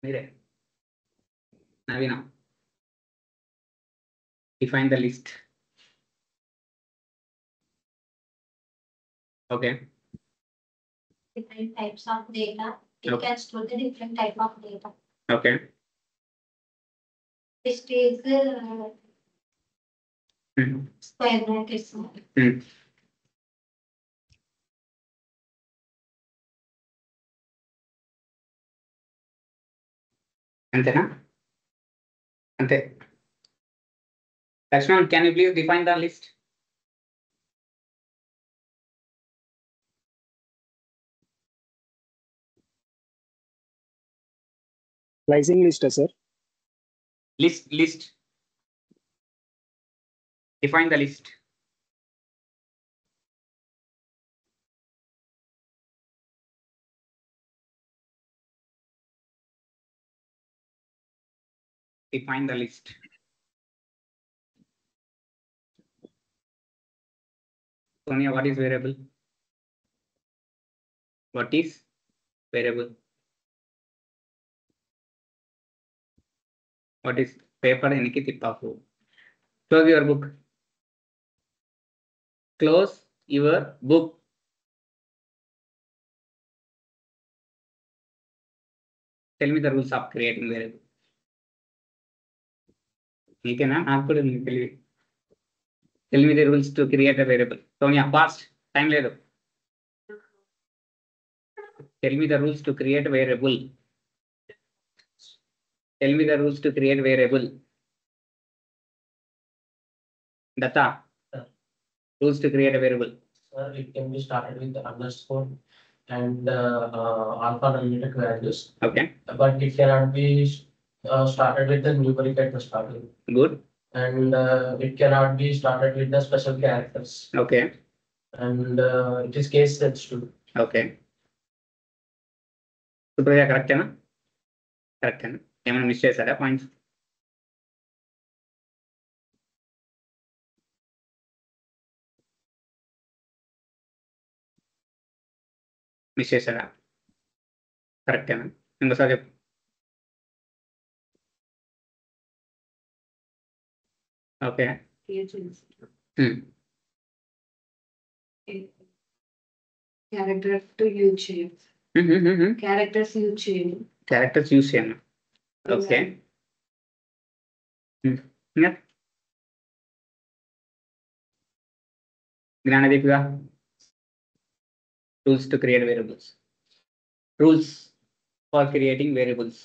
మీరే నవీన define the list. Okay. Different types of data. It Okay. can store the different type of data. Okay. List is square brackets. అంతేనా అంతే Lakshman, can you please define the list? Pricing list, sir. List. Define the list. Define the list. Sonia, what is variable? What is variable? What is paper ఎనికి తిప్పాకు? Close your book. Close your book. Tell me the rules of creating variable. మీకేనా నాకు కూడా తెలియదు. Tell me the rules to create a variable. Sonia, fast. Time లేదు. Tell me the rules to create a variable. Tell me the rules to create variable. Datta. Rules to create a variable. Sir, it can be started with underscore and alphanumeric values. Okay. But it cannot be started with the numeric at the starting. Good. And it cannot be started with the special characters. Okay. And it is case sensitive. Okay. Supriya, correctేనా? కరెక్టేనా? ఏమైనా miss చేశారా points? Miss చేశారా? కరెక్టేనా? ఇంకోసారి చెప్పు. Okay. Character to use చేయండి. Characters use చేయండి. Characters use చేయను. ఓకే. ఇంకా Jnanadeepika. Rules to create variables. Rules for creating variables.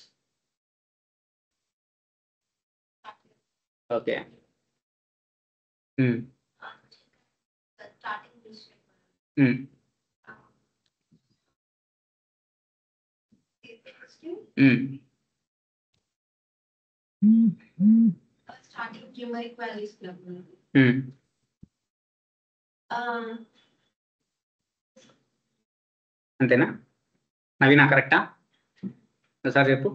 Okay. Starting list. Starting numeric values. అంతేనా? నవీనా కరెక్టా? ఒకసారి చెప్పు.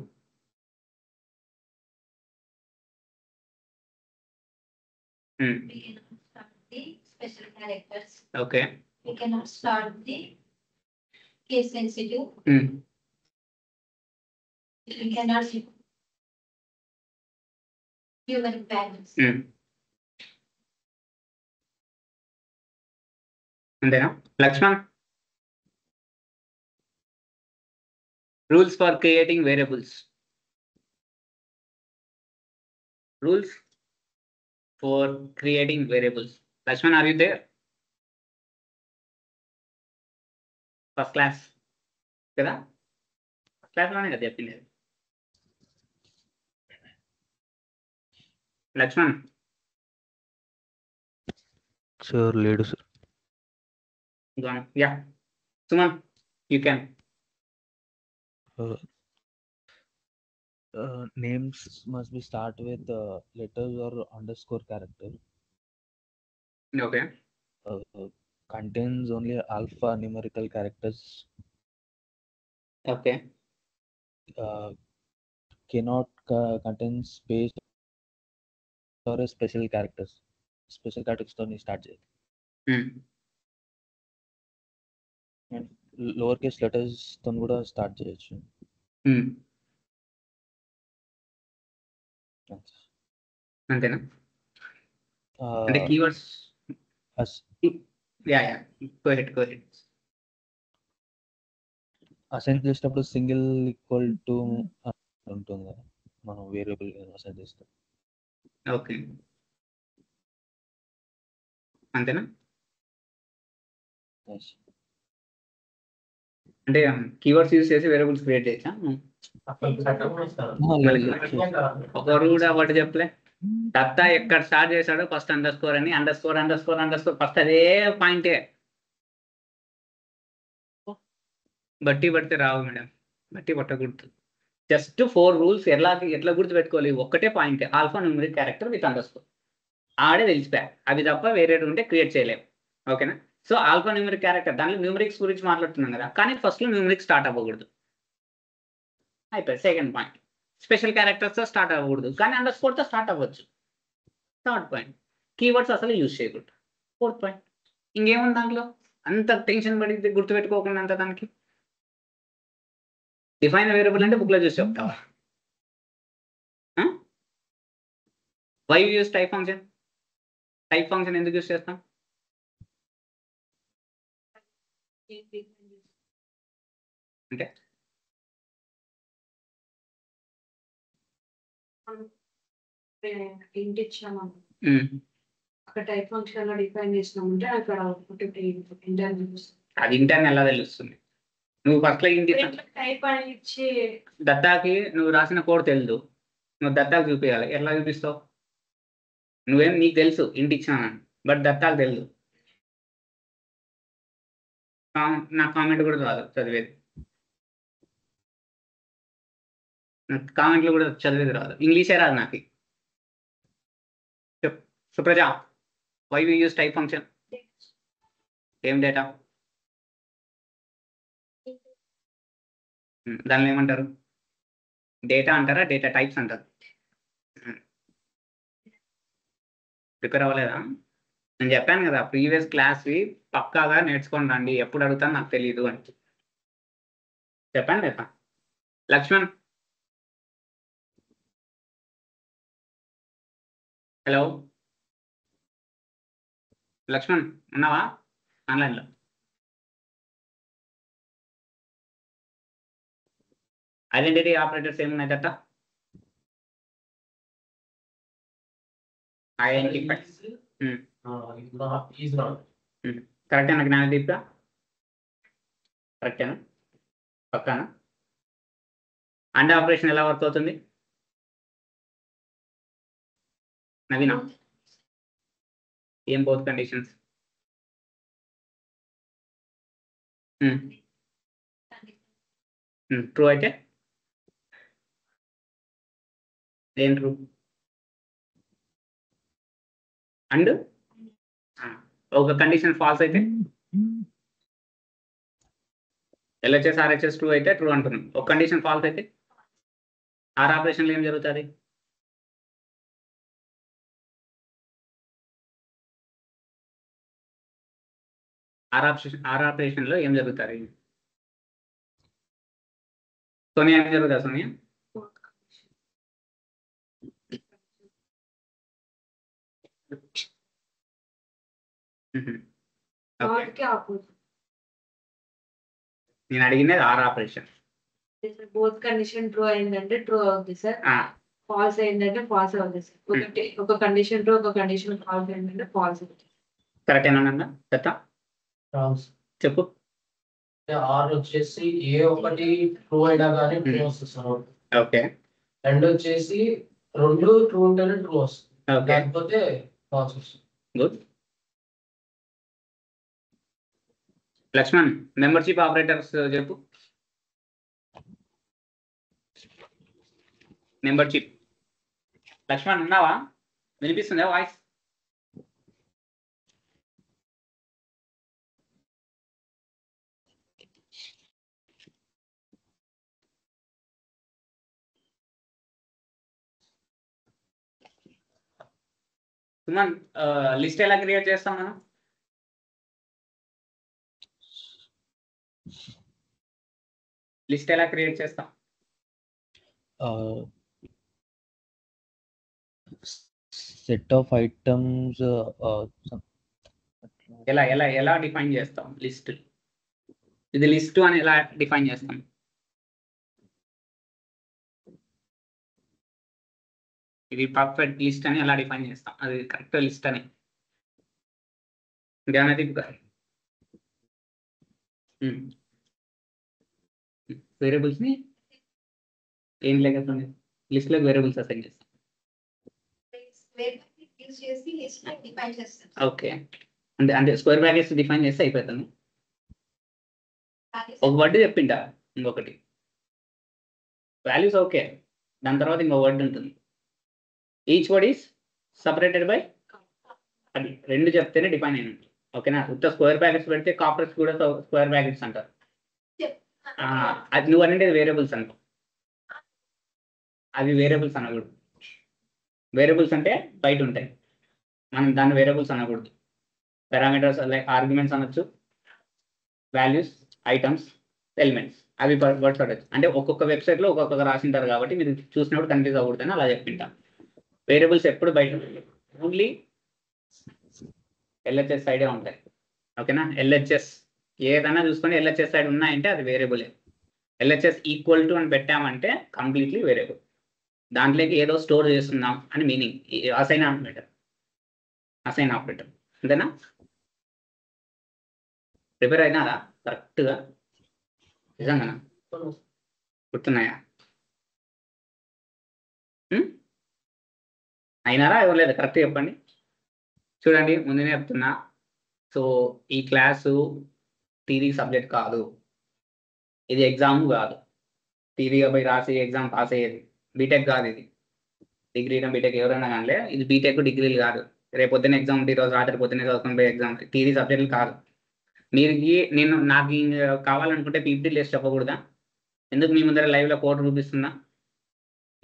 We cannot start the special characters. Okay. We cannot start the case sensitive. We cannot numeric values. అంతేనా? Laxman. Rules for creating variables. Rules for creating variables. Lakshman, are you there? First class. కదా? First class లోనే కదా చెప్పింది. Laxman. Sir లేడు sir. Yeah. Suman, you can. Names must be start with letters or underscore character. Okay. Contains only alpha numerical characters. Okay. Cannot contain space or a special characters. Special characters toni start cheyali. And lower case letters toni kuda start cheyochu. అంతేనా? అంటే keywords yeah go head assign చేసేటప్పుడు single equal to ఉంటుంది కదా, మనం variable assign చేస్తాం. Okay, అంతేనా? Yes. అంటే keywords use చేసి వేరియబుల్స్ క్రియేట్ చేయొచ్చా? ఒకరు కూడా ఒకటి చెప్పలే. దత్తా ఎక్కడ స్టార్ట్ చేశాడో ఫస్ట్ అండర్ స్కోర్ అని, అండర్ స్కోర్ ఫస్ట్ అదే పాయింటే. బట్టి పడితే రావు మేడం, బట్టి పట్టకూడదు. జస్ట్ 4 రూల్స్ ఎట్లా గుర్తుపెట్టుకోవాలి? ఒక్కటే point, alpha numeric character with under score. ఆడే తెలిసిపోయా, అవి తప్ప వేరే ఉంటే క్రియేట్ చేయలేము. ఓకేనా? సో ఆల్ఫా న్యూమరిక్ క్యారెక్టర్, దాంట్లో న్యూమరిక్స్ గురించి మాట్లాడుతున్నాం కదా, కానీ ఫస్ట్లో న్యూమరిక్ స్టార్ట్ అవ్వకూడదు. అయిపోయి సెకండ్ పాయింట్, స్పెషల్ క్యారెక్టర్స్తో స్టార్ట్ అవ్వకూడదు, కానీ అండర్ స్కోర్తో స్టార్ట్ అవ్వచ్చు. థర్డ్ పాయింట్, కీవర్డ్స్ అసలు యూజ్ చేయకూడదు. ఫోర్త్ పాయింట్, ఇంకేముంది దాంట్లో అంత టెన్షన్ పడి గుర్తుపెట్టుకోకుండా అంత దానికి. డిఫైన్ వేరియబుల్ అంటే బుక్లో చూసి చెప్తావా? Why use type function? Type function ఎందుకు యూజ్ చేస్తాం? అంటే ఇంటి ఇచ్చాము అక్కడ టైప్ ఫంక్షన్ లో డిఫైన్ చేసినామంటే అక్కడ అది ఇంటర్న్ ఎలా తెలుస్తుంది? నువ్వు ఫస్ట్ ఇంటి టైప్ అని ఇచ్చి దత్తాకి నువ్వు రాసిన కోడ్ తెలుసు, నువ్వు దత్తాకి చూపించాలి. ఎట్లా చూపిస్తావు? నీకు తెలుసు ఇంటి ఇచ్చానని, బట్ దత్తాకు తెలుసు. నా కామెంట్ కూడా రాదు చదివేది, కామెంట్లు కూడా చదివేది రాదు, ఇంగ్లీషే రాదు నాకు. Supraja, why we use type function? ఏం డేటా? దానిలో ఏమంటారు? డేటా అంటారా, డేటా టైప్స్ అంటారు? ప్రిపేర్ అవ్వలేదా? నేను చెప్పాను కదా, ప్రీవియస్ క్లాస్వి పక్కాగా నేర్చుకోండి రండి, ఎప్పుడు అడుగుతాను నాకు తెలియదు అని చెప్పాను కదా. లక్ష్మణ్, హలో లక్ష్మణ్, ఉన్నావా ఆన్లైన్లో? ఐడెంటిటీ ఆపరేటర్స్ ఏమున్నాయి దత్తా? ఐడెంటిఫై కరెక్టేనా? జ్ఞానదీప్గా కరెక్టేనా? పక్కానా? అండ్ ఆపరేషన్ ఎలా వర్క్ అవుతుంది? నవీనా, ఏం బోత్ కండిషన్స్? ట్రూ అయితే ఏం ట్రూ? అండ్ ఒక కండిషన్ ఫాల్స్ అయితే ఎల్హెచ్ఎస్ ఆర్హెచ్ఎస్ ట్రూ అయితే ట్రూ అంటున్నాం. ఒక కండిషన్ ఫాల్స్ అయితే ఆర్ ఆపరేషన్లో ఏం జరుగుతుంది? ఆర్ ఆపరేషన్లో ఏం జరుగుతుంది? సోనియా ఏం జరుగుతుంది? సోనియా నేను అడిగినది or operation. Both condition true అయిందంటే ట్రూ అవుతుంది సార్, ఫాల్స్ అయిందంటే ఫాల్స్ అవుతుంది సార్. ఒక కండిషన్ ట్రూ, ఒక కండిషన్ ఫాల్స్ అయిందంటే ఫాల్స్ అవుతుంది. కరెక్టేనా దత్తా? చెప్పు. ఆర్ వచ్చేసి ఏ ఒకటి ట్రూ అయినా కానీ ట్రూ వస్తుంది. ఓకే. రెండు వచ్చేసి రెండు ట్రూ ఉంటేనే ట్రూ వస్తుంది, లేకపోతే ఫాల్స్ వస్తుంది. గుడ్. లక్ష్మణ్, మెంబర్షిప్ ఆపరేటర్స్ చెప్పు. మెంబర్షిప్. లక్ష్మణ్ ఉన్నావా? వినిపిస్తుందా వాయిస్? సుమన్, లిస్ట్ ఎలా క్రియేట్ చేస్తాం మనం? లిస్ట్ ఎలా క్రియేట్ చేస్తాం? సెట్ ఆఫ్ ఐటమ్స్ ఎలా ఎలా ఎలా డిఫైన్ చేస్తాం లిస్ట్? ఇది లిస్ట్ అని ఎలా డిఫైన్ చేస్తాం? ఇది పర్ఫెక్ట్ లిస్ట్ అని ఎలా డిఫైన్ చేస్తాం? అది కరెక్ట్ లిస్ట్ అని జ్ఞానదీప్ గారు. వేరియబుల్స్ ని ఏం లేకుండా లిస్ట్ లో వేరియబుల్స్ అసైన్ చేస్తాం. ఓకే, అంటే స్క్వేర్ బ్రాకెట్స్ డిఫైన్ చేస్తే అయిపోతుంది. ఒక వర్డ్ చెప్పింటా, ఇంకొకటి వాల్యూస్. ఓకే, దాని తర్వాత ఇంకో వర్డ్ ఉంటుంది. Each word is separated by అది రెండు చెప్తేనే డిఫైన్ అయినట్టు. ఓకేనా? ఉత్త స్క్వేర్ బ్రాకెట్స్ పెడితే కాపర్స్ కూడా స్క్వేర్ బ్రాకెట్స్ అంటారు. అది నువ్వు అనేది వేరియబుల్స్ అంటావు. అవి వేరియబుల్స్ అనకూడదు. వేరియబుల్స్ అంటే బయట ఉంటాయి, మనం దాన్ని వేరియబుల్స్ అనకూడదు. పారామీటర్స్ లైక్ ఆర్గ్యుమెంట్స్ అనొచ్చు, వాల్యూస్, ఐటమ్స్, ఎలిమెంట్స్, అవి వర్డ్స్ అడగచ్చు. అంటే ఒక్కొక్క వెబ్సైట్లో ఒక్కొక్క రాసింటారు కాబట్టి మీరు చూసినప్పుడు కన్ఫ్యూజ్ అవ్వకూడదని అలా చెప్పింటాం. వేరియబుల్స్ ఎప్పుడు బయట ఓన్లీ ఎల్హెచ్ఎస్ సైడే ఉంటాయి. ఓకేనా? ఎల్హెచ్ఎస్ ఏదైనా చూసుకొని ఎల్హెచ్ఎస్ సైడ్ ఉన్నాయంటే అది వేరియబులే. ఎల్హెచ్ఎస్ ఈక్వల్ టు అని పెట్టామంటే కంప్లీట్లీ వేరియబుల్. దాంట్లోకి ఏదో స్టోర్ చేస్తున్నాం అని meaning. Assign operator, assign operator అంతేనా? ప్రిపేర్ అయినారా కరెక్ట్గా? నిజంగా గుర్తున్నాయా? అయినారా ఇవ్వలేదు? కరెక్ట్ చెప్పండి. చూడండి, ముందునే చెప్తున్నా. సో ఈ క్లాసు థియరీ సబ్జెక్ట్ కాదు, ఇది ఎగ్జామ్ కాదు. థియరీగా పోయి రాసి ఎగ్జామ్ పాస్ అయ్యేది బీటెక్ కాదు. ఇది డిగ్రీనా బీటెక్ ఎవరైనా కానీ, ఇది బీటెక్ డిగ్రీలు కాదు. రేపు పొద్దున్న ఎగ్జామ్ ఉంటుంది, ఈరోజు రాత్రి పొద్దున్నే చదువుకొని పోయి ఎగ్జామ్. థియరీ సబ్జెక్టులు కాదు. మీరు నేను నాకు కావాలనుకుంటే పీపీటీ లేసి చెప్పకూడదా? ఎందుకు మీ ముందర లైవ్లో కోడ్ చూపిస్తున్నా?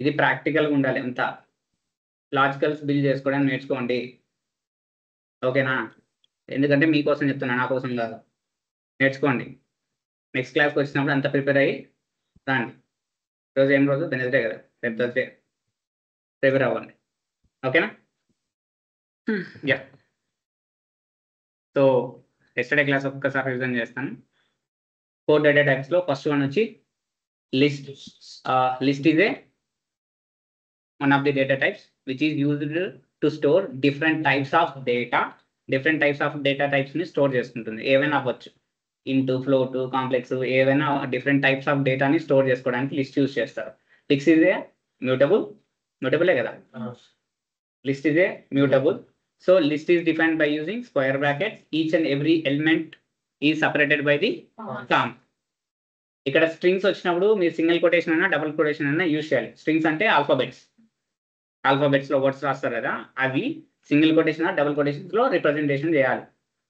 ఇది ప్రాక్టికల్గా ఉండాలి. అంతా లాజికల్స్ బిల్డ్ చేసుకోవడానికి నేర్చుకోండి. ఓకేనా? ఎందుకంటే మీకోసం చెప్తున్నా, నా కోసం కాదు. నేర్చుకోండి. నెక్స్ట్ క్లాస్కి వచ్చినప్పుడు అంతా ప్రిపేర్ అయ్యి రండి. ఈరోజు ఏం రోజు? వెనస్డే కదా, రేపు థర్స్డే. ప్రిపేర్ అవ్వండి. ఓకేనా? యా. సో ఎస్టర్డే క్లాస్ ఒక్కసారి రివిజన్ చేస్తాను. 4 డేటా టైప్స్లో ఫస్ట్ వన్ వచ్చి list. List is a one of the data types which is used to store different types of data. Different types of data types ని store చేసుకుంటుంది. ఏవైనా అవ్వచ్చు, into, float, complex, ఏవైనా different types of డేటాని store చేసుకోవడానికి list use చేస్తారు. List is a మ్యూటబులే కదా. List is a mutable. So list is defined by using square brackets. Each and every element is separated by the com. ఇక్కడ strings వచ్చినప్పుడు మీరు single quotation అయినా double quotation అయినా use చేయాలి. Strings అంటే alphabets లో words రాస్తారు కదా, అవి సింగిల్ కొటేషన్ డబుల్ కొటేషన్స్ లో రిప్రజెంటేషన్ చేయాలి.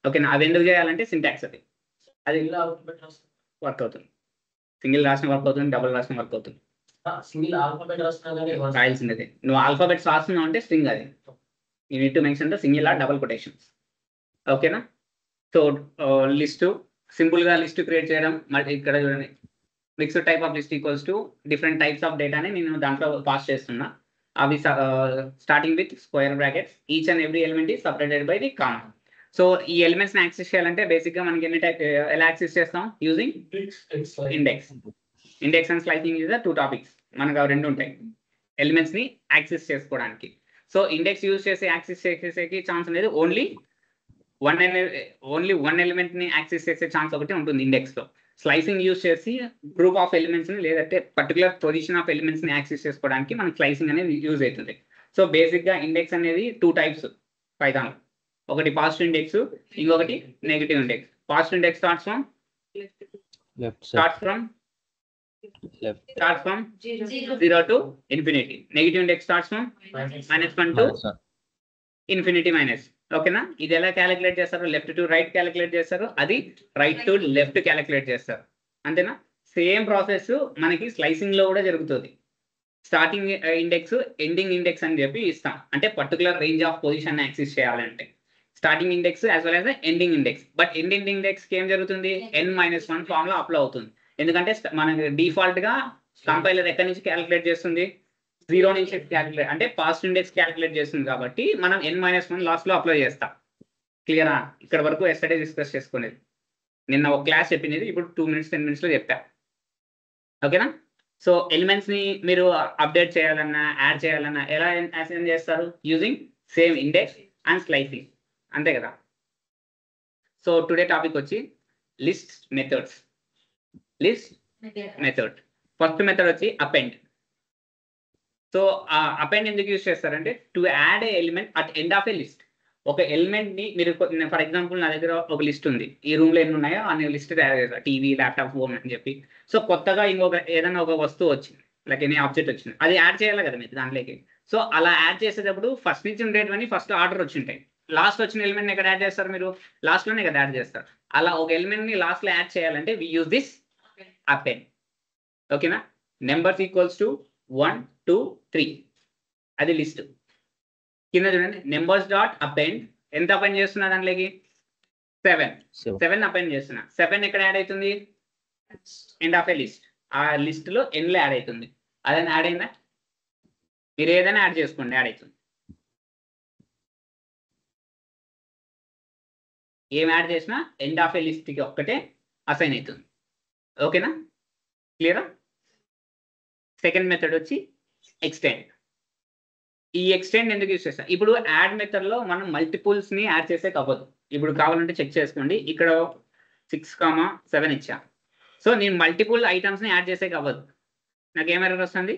ఓకేనా? అది ఎందుకు చేయాలంటే సింటాక్స్ అది వర్క్ అవుతుంది. సింగిల్ రాసిన వర్క్ అవుతుంది, డబుల్ రాసిన వర్క్ అవుతుంది. సింగిల్ ఆల్ఫాబెట్ రాయాల్సినది. నువ్వు ఆల్ఫాబెట్స్ రాస్తున్నావు అంటే స్ట్రింగ్ అది. You need to mention the single or double quotations. ఓకేనా? సో లిస్ట్ సింపుల్గా లిస్ట్ క్రియేట్ చేయడం. మళ్ళీ ఇక్కడ చూడండి, mixed type of list equals to different types of డేటాని నేను దాంట్లో పాస్ చేస్తున్నా. అవి starting with square brackets. Each and every element is separated by the comma. So ఈ ఎలిమెంట్స్ ని యాక్సెస్ చేయాలంటే బేసిక్ గా మనకి ఎన్ని టైప్ ఎలా యాక్సెస్ చేస్తాం? Using index. Index and slicing is the 2 topics. మనకు అవి రెండు ఉంటాయి ఎలిమెంట్స్ ని యాక్సెస్ చేసుకోవడానికి. సో ఇండెక్స్ యూజ్ చేసి యాక్సెస్ చేసేకి ఛాన్స్ అనేది ఓన్లీ వన్ ఎలిమెంట్ ని యాక్సెస్ చేసే ఛాన్స్ ఒకటి ఉంటుంది ఇండెక్స్ లో. స్లైసింగ్ యూజ్ చేసి గ్రూప్ ఆఫ్ ఎలిమెంట్స్ ని లేదంటే పర్టికులర్ పొజిషన్ ఆఫ్ ఎలిమెంట్స్ ని యాక్సెస్ చేసుకోవడానికి మనకి స్లైసింగ్ అనేది యూజ్ అవుతుంది. సో బేసిక్ గా ఇండెక్స్ అనేది 2 టైప్స్ పైథాన్. ఒకటి పాజిటివ్ ఇండెక్స్, ఇంకొకటి negative index. Positive index starts from starts from 0 to infinity. Negative index starts from -1 to infinity minus. ఓకేనా? ఇది ఎలా క్యాలిక్యులేట్ చేస్తారు? లెఫ్ట్ టు రైట్ క్యాలిక్యులేట్ చేస్తారు, అది రైట్ టు లెఫ్ట్ క్యాలిక్యులేట్ చేస్తారు. అంతేనా? సేమ్ ప్రాసెస్ మనకి స్లైసింగ్ లో కూడా జరుగుతుంది. స్టార్టింగ్ ఇండెక్స్, ఎండింగ్ ఇండెక్స్ అని చెప్పి ఇస్తాం. అంటే particular range of position access చేయాలంటే starting index as well as ending index. But ending index కి ఏం జరుగుతుంది? n-1 ఫామ్ లో అప్లై అవుతుంది. ఎందుకంటే మనకి డిఫాల్ట్ గా కంపైలర్ ఎక్కడి నుంచి క్యాలిక్యులేట్ చేస్తుంది? 0 నుంచి క్యాలిక్యులేట్ అంటే పాస్ట్ ఇండెక్స్ క్యాలిక్యులేట్ చేస్తుంది కాబట్టి మనం n-1 లాస్ట్లో అప్లై చేస్తాం. క్లియరా? ఇక్కడ వరకు ఎస్టర్డే డిస్కస్ చేసుకునేది. నిన్న ఒక క్లాస్ చెప్పినది ఇప్పుడు 2 minutes 10 minutes చెప్పా. ఓకేనా? సో ఎలిమెంట్స్ని మీరు అప్డేట్ చేయాలన్నా యాడ్ చేయాలన్నా ఎలా అసైన్ చేస్తారు? Using same index and slicing, అంతే కదా. సో టుడే టాపిక్ వచ్చి list methods. List method first method వచ్చి అపెండ్. సో అపెండ్ ఎందుకు యూజ్ చేస్తారంటే to add A element at end of A list. ఒక ఎలిమెంట్ని మీరు ఫర్ ఎగ్జాంపుల్ నా దగ్గర ఒక లిస్ట్ ఉంది, ఈ రూమ్లో ఎన్ని ఉన్నాయో అన్ని లిస్ట్ తయారు చేస్తారు, టీవీ ల్యాప్టాప్ ఫోన్ అని చెప్పి. సో కొత్తగా ఇంకొక ఏదైనా ఒక వస్తువు వచ్చింది, లైక్ ఎనీ ఆబ్జెక్ట్ వచ్చింది, అది యాడ్ చేయాలి కదా మీరు దాంట్లోకి. సో అలా యాడ్ చేసేటప్పుడు ఫస్ట్ నుంచి ఉండేటివన్నీ ఫస్ట్ ఆర్డర్ వచ్చి ఉంటాయి. లాస్ట్ వచ్చిన ఎలిమెంట్ని ఎక్కడ యాడ్ చేస్తారు? మీరు లాస్ట్లోనే కదా యాడ్ చేస్తారు. అలా ఒక ఎలిమెంట్ని లాస్ట్లో యాడ్ చేయాలంటే వి యూజ్ దిస్ అపెండ్. ఓకేనా? నెంబర్స్ ఈక్వల్స్ టు 1 2 3 అది లిస్ట్. కింద చూడండి నెంబర్స్ డాట్ అపెండ్. ఎంత అపెండ్ చేస్తున్నా దాంట్లోకి? 7 అపెండ్ చేస్తున్నా. 7 ఎక్కడ యాడ్ అవుతుంది? End of A list. ఆ లిస్ట్లో ఎండ్లో యాడ్ అవుతుంది. అదైనా యాడ్ అయిందా? మీరు ఏదైనా యాడ్ చేసుకోండి, యాడ్ అవుతుంది. ఏం యాడ్ చేసినా ఎండ్ ఆఫ్ ఏ లిస్ట్కి ఒక్కటే అసైన్ అవుతుంది. ఓకేనా? క్లియరా? సెకండ్ మెథడ్ వచ్చి ఎక్స్టెండ్. ఈ ఎక్స్టెండ్ ఎందుకు యూజ్ చేస్తాం? ఇప్పుడు యాడ్ మెథడ్లో మనం మల్టిపుల్స్ని యాడ్ చేసే అవ్వదు. ఇప్పుడు కావాలంటే చెక్ చేసుకోండి, ఇక్కడ 6,7 ఇచ్చా. సో నేను మల్టిపుల్ ఐటమ్స్ని యాడ్ చేసే అవ్వదు. నాకు ఏం ఎర్రర్ వస్తుంది?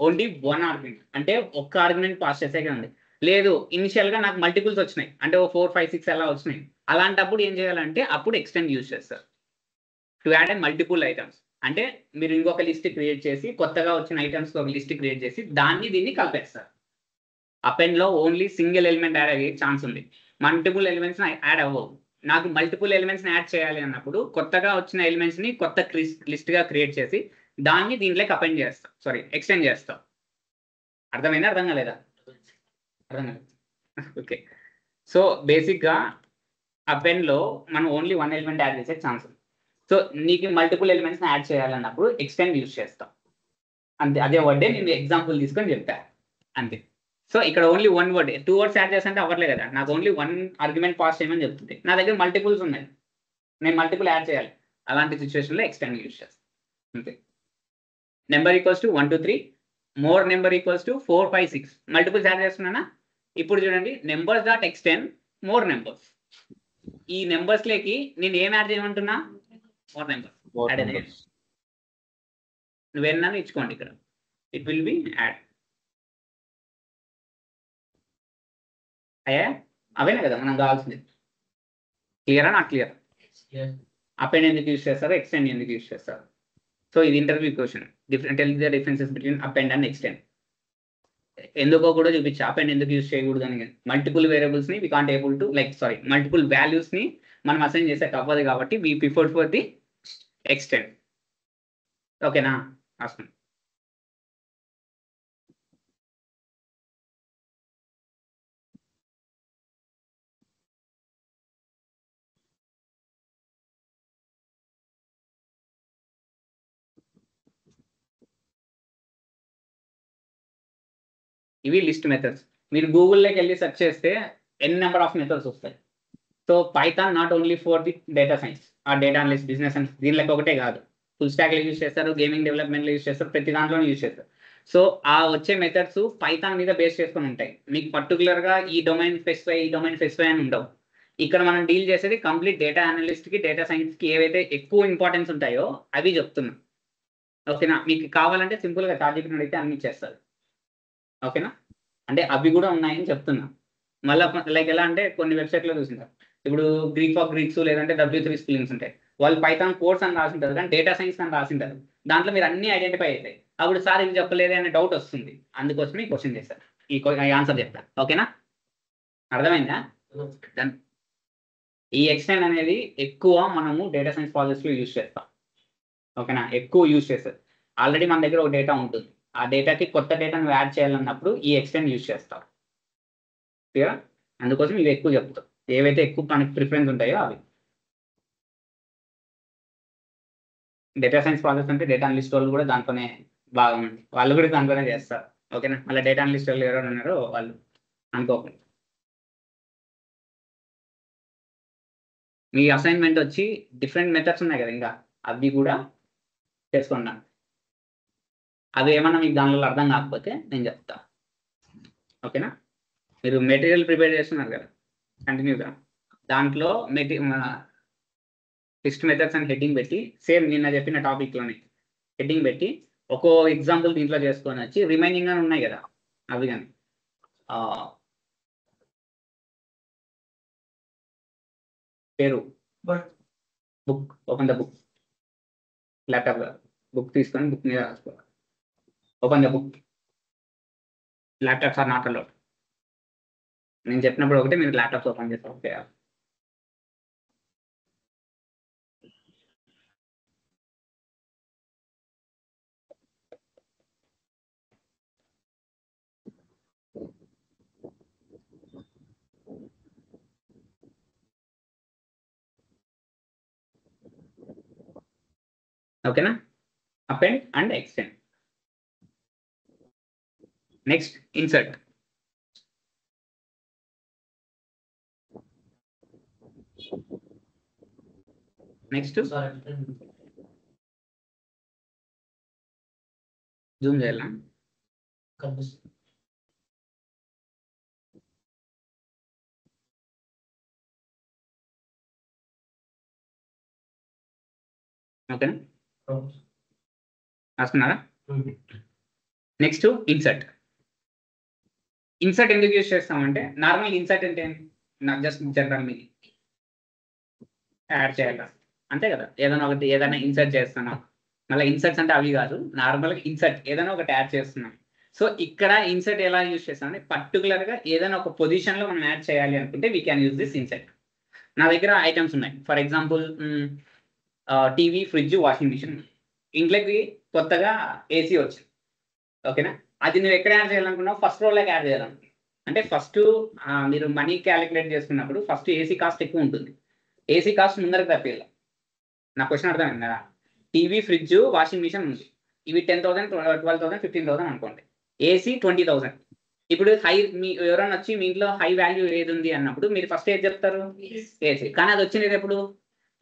ఓన్లీ 1 ఆర్గ్యుమెంట్, అంటే ఒక్క ఆర్గ్యుమెంట్ పాస్ చేసే ఉంది. లేదు ఇనిషియల్గా నాకు మల్టిపుల్స్ వచ్చినాయి, అంటే 4 5 6 అలా వచ్చినాయి. అలాంటప్పుడు ఏం చేయాలంటే అప్పుడు ఎక్స్టెండ్ యూజ్ చేస్తారు to add and multiple items. అంటే మీరు ఇంకొక లిస్ట్ క్రియేట్ చేసి కొత్తగా వచ్చిన ఐటమ్స్ ఒక లిస్ట్ క్రియేట్ చేసి దీన్ని కలిపేస్తారు. అపెండ్లో ఓన్లీ సింగిల్ ఎలిమెంట్ యాడ్ అయ్యే ఛాన్స్ ఉంది, మల్టిపుల్ ఎలిమెంట్స్ యాడ్ అవ్వవు. నాకు మల్టిపుల్ ఎలిమెంట్స్ని యాడ్ చేయాలి అన్నప్పుడు కొత్తగా వచ్చిన ఎలిమెంట్స్ని కొత్త లిస్ట్గా క్రియేట్ చేసి దీంట్లోకి అపెండ్ చేస్తాం, ఎక్స్టెండ్ చేస్తాం. అర్థమైందా? అర్థం కాలేదా? అర్థం కాలేదు. ఓకే. సో బేసిక్గా అపెండ్లో మనం ఓన్లీ 1 ఎలిమెంట్ యాడ్ చేసే ఛాన్స్ ఉంది. సో నీకు మల్టిపుల్ ఎలిమెంట్స్ని యాడ్ చేయాలన్నప్పుడు ఎక్స్టెండ్ యూజ్ చేస్తాం అంతే. అదే వర్డే నేను ఎగ్జాంపుల్ తీసుకొని చెప్పాను అంతే. సో ఇక్కడ ఓన్లీ 1 వర్డ్, 2 words యాడ్ చేస్తుంటే అవ్వట్లే కదా, నాకు ఓన్లీ 1 ఆర్గ్యుమెంట్ పాస్ చేయమని చెప్తుంది. నా దగ్గర మల్టిపుల్స్ ఉన్నాయి, నేను మల్టిపుల్ యాడ్ చేయాలి. అలాంటి సిచ్యువేషన్లో ఎక్స్టెండ్ యూజ్ చేస్తాను అంతే. Number equals to 1 2 3, more number equals to 4 5 6. Multiples add చేస్తున్నానా? ఇప్పుడు చూడండి numbers dot extend more numbers. ఈ నెంబర్స్లోకి నేను ఏం యాడ్ చేయమంటున్నా? మోర్ నెంబర్స్ యాడ్ అయ్యాయి. నువ్వు ఎన్నా ఇచ్చుకోండి, ఇక్కడ ఇట్ విల్ బి యాడ్ అయ్యా. అవేనా కదా మనం కావాల్సింది. క్లియరా? నాకు క్లియర్. అపెండ్ ఎందుకు యూజ్ చేస్తారు, ఎక్స్టెండ్ ఎందుకు యూజ్ చేస్తారు? సో ఇది interview question. Tell the differences between append and extend. ఎందుకో కూడా చూపించా అపెండ్ ఎందుకు యూజ్ చేయకూడదు అని. మల్టిపుల్ వేరియబుల్స్ని we can't able to multiple వాల్యూస్ని మనం అసైన్ చేసే అవ్వదు కాబట్టి we prefer for the extend. ఓకేనా? అసలు ఇవి లిస్ట్ మెథడ్స్. మీరు గూగుల్లోకి వెళ్ళి సెర్చ్ చేస్తే నెంబర్ ఆఫ్ మెథడ్స్ వస్తాయి. So Python not only for the data science ఆ డేటా అనలిస్ట్, బిజినెస్ అండ్ దీనిలోకి ఒకటే కాదు, ఫుల్ స్టాక్లో యూజ్ చేస్తారు, గేమింగ్ డెవలప్మెంట్లో యూజ్ చేస్తారు, ప్రతి దాంట్లోనే యూజ్ చేస్తారు. సో ఆ వచ్చే మెథడ్స్ పైథాన్ మీద బేస్ చేసుకొని ఉంటాయి. మీకు పర్టికులర్గా ఈ డొమైన్ స్పెసిఫై అని ఉండవు. ఇక్కడ మనం డీల్ చేసేది కంప్లీట్ డేటా అనలిస్ట్కి, డేటా సైన్స్కి ఏవైతే ఎక్కువ ఇంపార్టెన్స్ ఉంటాయో అవి చెప్తున్నాం. ఓకేనా? మీకు కావాలంటే సింపుల్గా చార్జిపిని అడిగితే అన్ని చేస్తారు. ఓకేనా? అంటే అవి కూడా ఉన్నాయని చెప్తున్నా. మళ్ళీ లైక్ ఎలా అంటే కొన్ని వెబ్సైట్లో చూసింటారు, ఇప్పుడు గ్రీక్ ఆఫ్ గ్రీక్స్ లేదంటే W3 స్పెల్లింగ్స్ ఉంటాయి, వాళ్ళు పైథాన్ కోర్స్ అని రాసింటారు కానీ డేటా సైన్స్ అని రాసింటారు. దాంట్లో మీరు అన్ని ఐడెంటిఫై అవుతాయి. అప్పుడు సార్ ఇది చెప్పలేదే అనే డౌట్ వస్తుంది. అందుకోసమే ఈ క్వశ్చన్ చేస్తారు, ఈ ఆన్సర్ చెప్తారు. ఓకేనా? అర్థమైందా? ఈ ఎక్స్టెండ్ అనేది ఎక్కువ మనము డేటా సైన్స్ ప్రాజెక్ట్స్లో యూజ్ చేస్తాం. ఓకేనా? ఎక్కువ యూజ్ చేస్తారు. ఆల్రెడీ మన దగ్గర ఒక డేటా ఉంటుంది, ఆ డేటాకి కొత్త డేటాను యాడ్ చేయాలన్నప్పుడు ఈ ఎక్స్టెండ్ యూజ్ చేస్తాం. క్లియర్? అందుకోసం ఇవి ఎక్కువ చెప్తాం, ఏవైతే ఎక్కువ మనకి ప్రిఫరెన్స్ ఉంటాయో అవి. డేటా సైన్స్ ప్రాజెక్ట్స్ అంటే డేటా అనలిస్ట్ వాళ్ళు కూడా దాంట్లోనే బాగుంది, వాళ్ళు కూడా కనుగొనే చేస్తారు. ఓకేనా, మళ్ళీ డేటా అనలిస్ట్ వాళ్ళు ఎవరైనా ఉన్నారో వాళ్ళు అనుకోకండి. మీ అసైన్మెంట్ వచ్చి డిఫరెంట్ మెథడ్స్ ఉన్నాయి కదా, ఇంకా అవి కూడా చేసుకున్నాను. అవి ఏమన్నా మీకు దానిలో అర్థం కాకపోతే నేను చెప్తా. ఓకేనా, మీరు మెటీరియల్ ప్రిపేర్ చేస్తున్నారు కదా కంటిన్యూగా, దాంట్లో టెస్ట్ మెథడ్స్ అని హెడ్డింగ్ పెట్టి, సేమ్ నిన్న చెప్పిన టాపిక్లోనే హెడ్డింగ్ పెట్టి ఒక్కో ఎగ్జాంపుల్ దీంట్లో చేసుకొని వచ్చి రిమైనింగ్ అని ఉన్నాయి కదా అవి కానీ పేరు book open the book, laptop book తీసుకొని బుక్ మీద రాసుకోవాలి. Open the book, laptops are not allowed. నేను చెప్పినప్పుడు ఒకటి మీరు ల్యాప్టాప్స్ ఓపెన్ చేసి ఓకే. ఓకేనా, append and extend. Next insert. Next zoom చేయాలా? ఓకేనా, రాసుకున్నారా? Next insert. ఇన్సర్ట్ ఎందుకు యూజ్ చేస్తామంటే, నార్మల్ ఇన్సర్ట్ అంటే నాకు జస్ట్ జనరల్ మీ యాడ్ చేయాలి అంతే కదా, ఏదైనా ఇన్సర్ట్ చేస్తున్నాం. మళ్ళీ ఇన్సర్ట్స్ అంటే అవి కాదు, నార్మల్గా ఇన్సర్ట్ ఏదైనా ఒకటి యాడ్ చేస్తున్నాం. సో ఇక్కడ ఇన్సర్ట్ ఎలా యూజ్ చేస్తామంటే, పర్టికులర్గా ఏదైనా ఒక పొజిషన్లో మనం యాడ్ చేయాలి అనుకుంటే we can use this insert. నా దగ్గర ఐటమ్స్ ఉన్నాయి, for example TV, fridge, washing machine. ఇంట్లోకి కొత్తగా ఏసీ వచ్చింది. ఓకేనా, అది నువ్వు ఎక్కడ యాడ్ చేయాలనుకున్నావు? ఫస్ట్ రోలోకి యాడ్ చేయాలనుకున్నావు. అంటే ఫస్ట్ మీరు మనీ క్యాలిక్యులేట్ చేసుకున్నప్పుడు ఫస్ట్ ఏసీ కాస్ట్ ఎక్కువ ఉంటుంది. ఏసీ కాస్ట్ ముందరకు తప్పేయాలి. నా క్వశ్చన్ అర్థమైంది కదా? టీవీ, ఫ్రిడ్జ్, వాషింగ్ మిషన్ ఉంది, ఇవి 10,000, 12,000, 15,000 అనుకోండి. ఏసీ 20,000. ఇప్పుడు మీ ఎవరైనా వచ్చి మీ ఇంట్లో హై వాల్యూ ఏది ఉంది అన్నప్పుడు మీరు ఫస్ట్ ఏది చెప్తారు? ఏసీ. కానీ అది వచ్చింది ఎప్పుడు?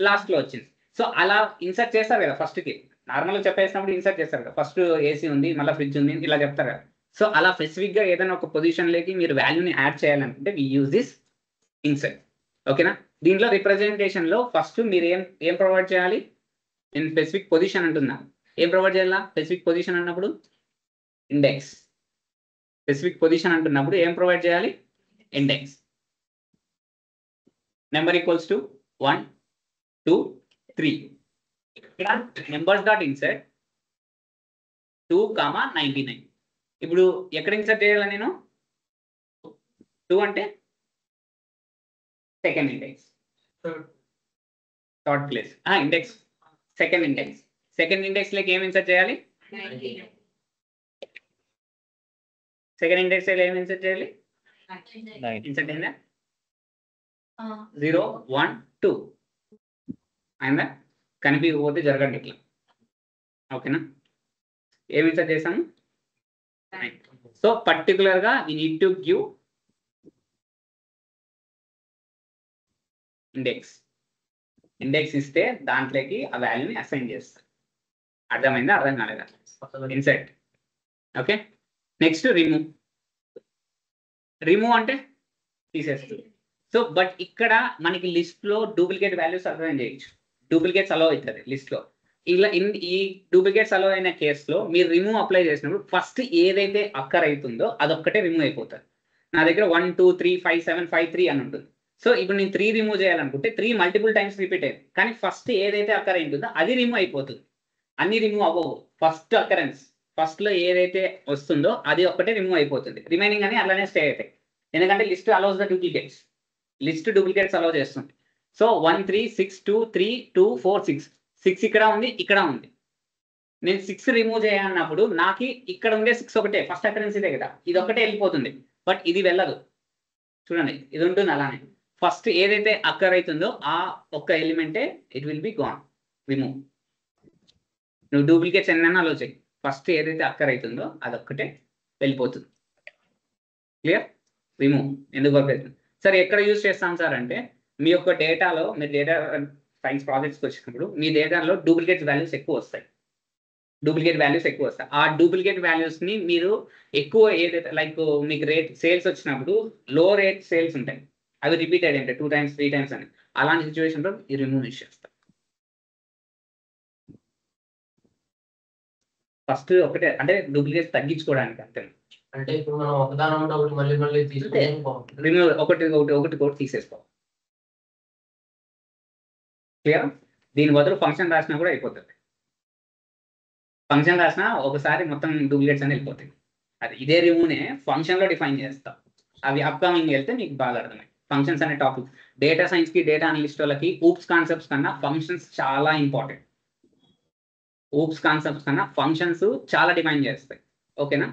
లాస్ట్లో వచ్చింది. సో అలా ఇన్సర్ట్ చేస్తారు కదా ఫస్ట్కి. నార్మల్గా చెప్పేసినప్పుడు ఇన్సర్ట్ చేస్తారు కదా, ఫస్ట్ ఏసీ ఉంది, మళ్ళీ ఫ్రిడ్జ్ ఉంది, ఇలా చెప్తారు కదా. సో అలా స్పెసిఫిక్గా ఏదైనా ఒక పొజిషన్లోకి మీరు వాల్యూని యాడ్ చేయాలనుకుంటే వి యూజ్ దిస్ ఇన్సర్ట్. ఓకేనా, దీంట్లో రిప్రజెంటేషన్లో ఫస్ట్ మీరు ఏం ప్రొవైడ్ చేయాలి? నేను స్పెసిఫిక్ పొజిషన్ అంటున్నా, ఏం ప్రొవైడ్ చేయాలా? స్పెసిఫిక్ పొజిషన్ అన్నప్పుడు ఇండెక్స్. స్పెసిఫిక్ పొజిషన్ అంటున్నప్పుడు ఏం ప్రొవైడ్ చేయాలి? ఇండెక్స్. Number equals to 1, 2, 3. ఇక్కడ నెంబర్స్ డాట్ ఇన్సర్ట్ 2,99. ఇప్పుడు ఎక్కడ ఇన్సర్ట్ చేయాలి నేను? 2 అంటే second index, third place index, second index. Second index లోకి ఏం ఇన్సర్ట్ చేయాలి? సెకండ్ ఇండెక్స్ ఏం ఇన్సర్ట్ చేయాలి? 9. ఇన్సర్ట్ అయిందా? 0, 1, 2 అయిందా? కనిపించకపోతే జరగండి ఇట్లా. ఓకేనా, ఏమి ఇన్సర్ట్ చేసాము? సో పర్టికులర్గా we need to give index. Index ఇస్తే దాంట్లోకి ఆ వాల్యూని అసైన్ చేస్తారు. అర్థమైందా? అర్థం కాలేదా? Insert. Okay, next remove. Remove అంటే తీసేస్తుంది. సో బట్ ఇక్కడ మనకి లిస్ట్లో డూప్లికేట్ వాల్యూస్ అసైన్ చేయొచ్చు. డూప్లికేట్స్ అలో అవుతుంది లిస్ట్లో. ఇలా ఈ డూప్లికేట్స్ అలో అయిన కేసులో మీరు రిమూవ్ అప్లై చేసినప్పుడు ఫస్ట్ ఏదైతే అక్కర్ అవుతుందో అదొక్కటే రిమూవ్ అయిపోతుంది. నా దగ్గర 1, 2, 3, 5, 7, 5, 3 అని ఉంటుంది. సో ఇప్పుడు నేను 3 రిమూవ్ చేయాలనుకుంటే 3 మల్టిపుల్ టైమ్స్ రిపీట్ అయింది, కానీ ఫస్ట్ ఏదైతే అక్కర్ అయింటుందో అది రిమూవ్ అయిపోతుంది. అన్ని రిమూవ్ అవ్వవు. ఫస్ట్ అకరెన్స్, ఫస్ట్లో ఏదైతే వస్తుందో అది ఒక్కటే రిమూవ్ అయిపోతుంది. రిమైనింగ్ అని అలానే స్టే అవుతాయి. ఎందుకంటే list allows the duplicates. List duplicates allow చేస్తుంది. సో 1, 3, 6, 2, 3, 2, 4, 6. 6 ఇక్కడ ఉంది, ఇక్కడ ఉంది. నేను 6 రిమూవ్ చేయాలన్నప్పుడు నాకు ఇక్కడ ఉండే 6 ఒకటే, ఫస్ట్ అకరెన్స్ ఇదే కదా, ఇది ఒకటే వెళ్ళిపోతుంది. బట్ ఇది వెళ్ళదు. చూడండి, ఇది ఉంటుంది అలానే. ఫస్ట్ ఏదైతే అక్కర్ అవుతుందో ఆ ఒక్క ఎలిమెంటే it will be gone, remove. నువ్వు డూప్లికేట్స్ ఎన్నైనా అలో చేయి, ఫస్ట్ ఏదైతే అక్కర్ అవుతుందో అదొక్కటే వెళ్ళిపోతుంది. క్లియర్? రిమూవ్ ఎందుకు వర్క్ అవుతుంది సార్? ఎక్కడ యూజ్ చేస్తాం సార్ అంటే మీ యొక్క డేటాలో, మీరు డేటా సైన్స్ ప్రాజెక్ట్స్కి వచ్చినప్పుడు మీ డేటాలో డూప్లికేట్ వాల్యూస్ ఎక్కువ వస్తాయి. ఆ డూప్లికేట్ వాల్యూస్ని మీరు ఎక్కువ ఏదైతే లైక్ మీకు రేట్ సేల్స్ వచ్చినప్పుడు లో రేట్ సేల్స్ ఉంటాయి, అవి రిపీటెడ్ ఉంటాయి 2 times 3 times అని. అలాంటి సిచ్యువేషన్లో ఈ రిమూవ్ చేస్తాం. ఫస్ట్ ఒకటే అంటే డూప్లికేట్స్ తగ్గించుకోవడానికి అంతే. అంటే ఇప్పుడు మనం ఒకదాని ఉంటే ఒకటి మళ్ళీ మళ్ళీ తీసుకుంటే రిమూవ్ ఒకటి తీసేసుకోవాలి. క్లియర్? దీని బదులు ఫంక్షన్ రాసినా కూడా అయిపోతుంది. ఫంక్షన్ రాసినా ఒకసారి మొత్తం డూప్లికేట్స్ అని వెళ్ళిపోతాయి. అది ఇదే రిమూవ్నే ఫంక్షన్లో డిఫైన్ చేస్తాం. అవి అప్కమింగ్ వెళ్తే మీకు బాగా అర్థమై. ఫంక్షన్స్ అనే టాపిక్ డేటా సైన్స్కి, డేటా అనలిస్ట్ వాళ్ళకి ఊప్స్ కాన్సెప్ట్స్ కన్నా ఫంక్షన్స్ చాలా ఇంపార్టెంట్. ఊప్స్ కాన్సెప్ట్స్ కన్నా ఫంక్షన్స్ చాలా డిఫైన్ చేస్తాయి. ఓకేనా?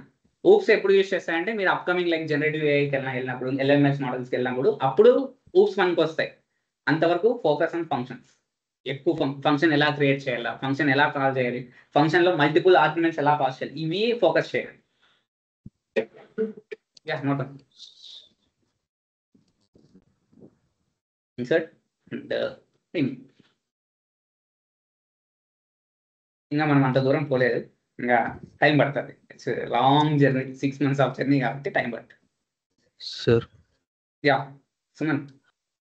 ఊప్స్ ఎప్పుడు యూజ్ చేస్తాయంటే మీరు అప్కమింగ్ లైక్ జనరేటివ్ ఏఐకి వెళ్ళినప్పుడు, ఎల్ఎంఎస్ మోడల్స్కి వెళ్ళినప్పుడు అప్పుడు ఊప్స్ మనకు వస్తాయి. అంతవరకు ఫోకస్ ఆన్ ఫంక్షన్స్. ఎక్కువ ఫంక్షన్ ఎలా క్రియేట్ చేయాలి, ఫంక్షన్ ఎలా కాల్ చేయాలి, ఫంక్షన్లో మల్టిపుల్ ఆర్గ్యుమెంట్స్ ఎలా పాస్ చేయాలి, ఇవి ఫోకస్ చేయాలి. ఇన్సర్ట్ ఇంకా మనం అంత దూరం పోలేదు, ఇంకా టైం పడుతుంది. It's long journey, 6 months of journey కాబట్టి టైం పడుతుంది. సార్ యా సుమన్,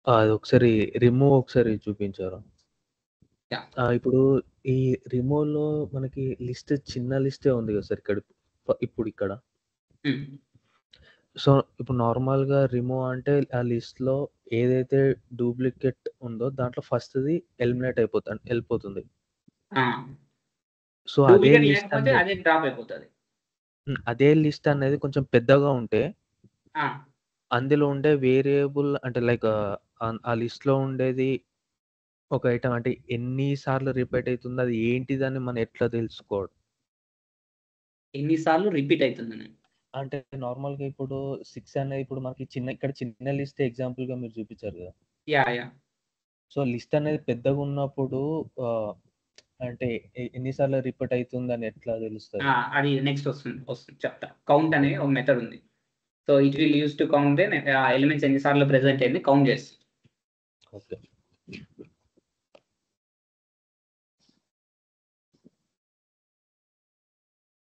అది ఒకసారి రిమూవ్ ఒకసారి చూపించారా? Yeah. ఇప్పుడు ఈ రిమూవ్ లో మనకి లిస్ట్ చిన్న లిస్టే ఉంది కదా సార్ ఇప్పుడు ఇక్కడ. సో ఇప్పుడు నార్మల్ గా రిమూవ్ అంటే ఆ లిస్ట్ లో ఏదైతే డూప్లికేట్ ఉందో దాంట్లో ఫస్ట్ది ఎలిమినేట్ వెళ్ళిపోతుంది. సో అదే లిస్ట్ అనేది కొంచెం పెద్దగా ఉంటే అందులో ఉండే వేరియబుల్ అంటే లైక్ ఆ లిస్ట్ లో ఉండేది ఒక ఐటమ్ అంటే ఎన్నిసార్లు రిపీట్ అవుతుంది, అది ఏంటిదని మనం ఎట్లా తెలుసుకోవడం? ఎన్నిసార్లు రిపీట్ అవుతుందని అంటే నార్మల్ గా ఇప్పుడు 6 అనేది ఇప్పుడు మనకి ఇక్కడ చిన్న లిస్ట్ ఎగ్జాంపుల్ గా మీరు చూపించారు కదా. యా సో లిస్ట్ అనేది పెద్దగా ఉన్నప్పుడు అంటే ఎన్నిసార్లు రిపీట్ అవుతుంది అని ఎట్లా తెలుస్తుంది? అది నెక్స్ట్ వస్తుంది చెప్తా. కౌంట్ అనే ఒక మెథడ్ ఉంది. So it will use to count elements ఎన్నిసార్లు ప్రెసెంట్ అయింది కౌంట్ చేస్తుంది. ఓకే,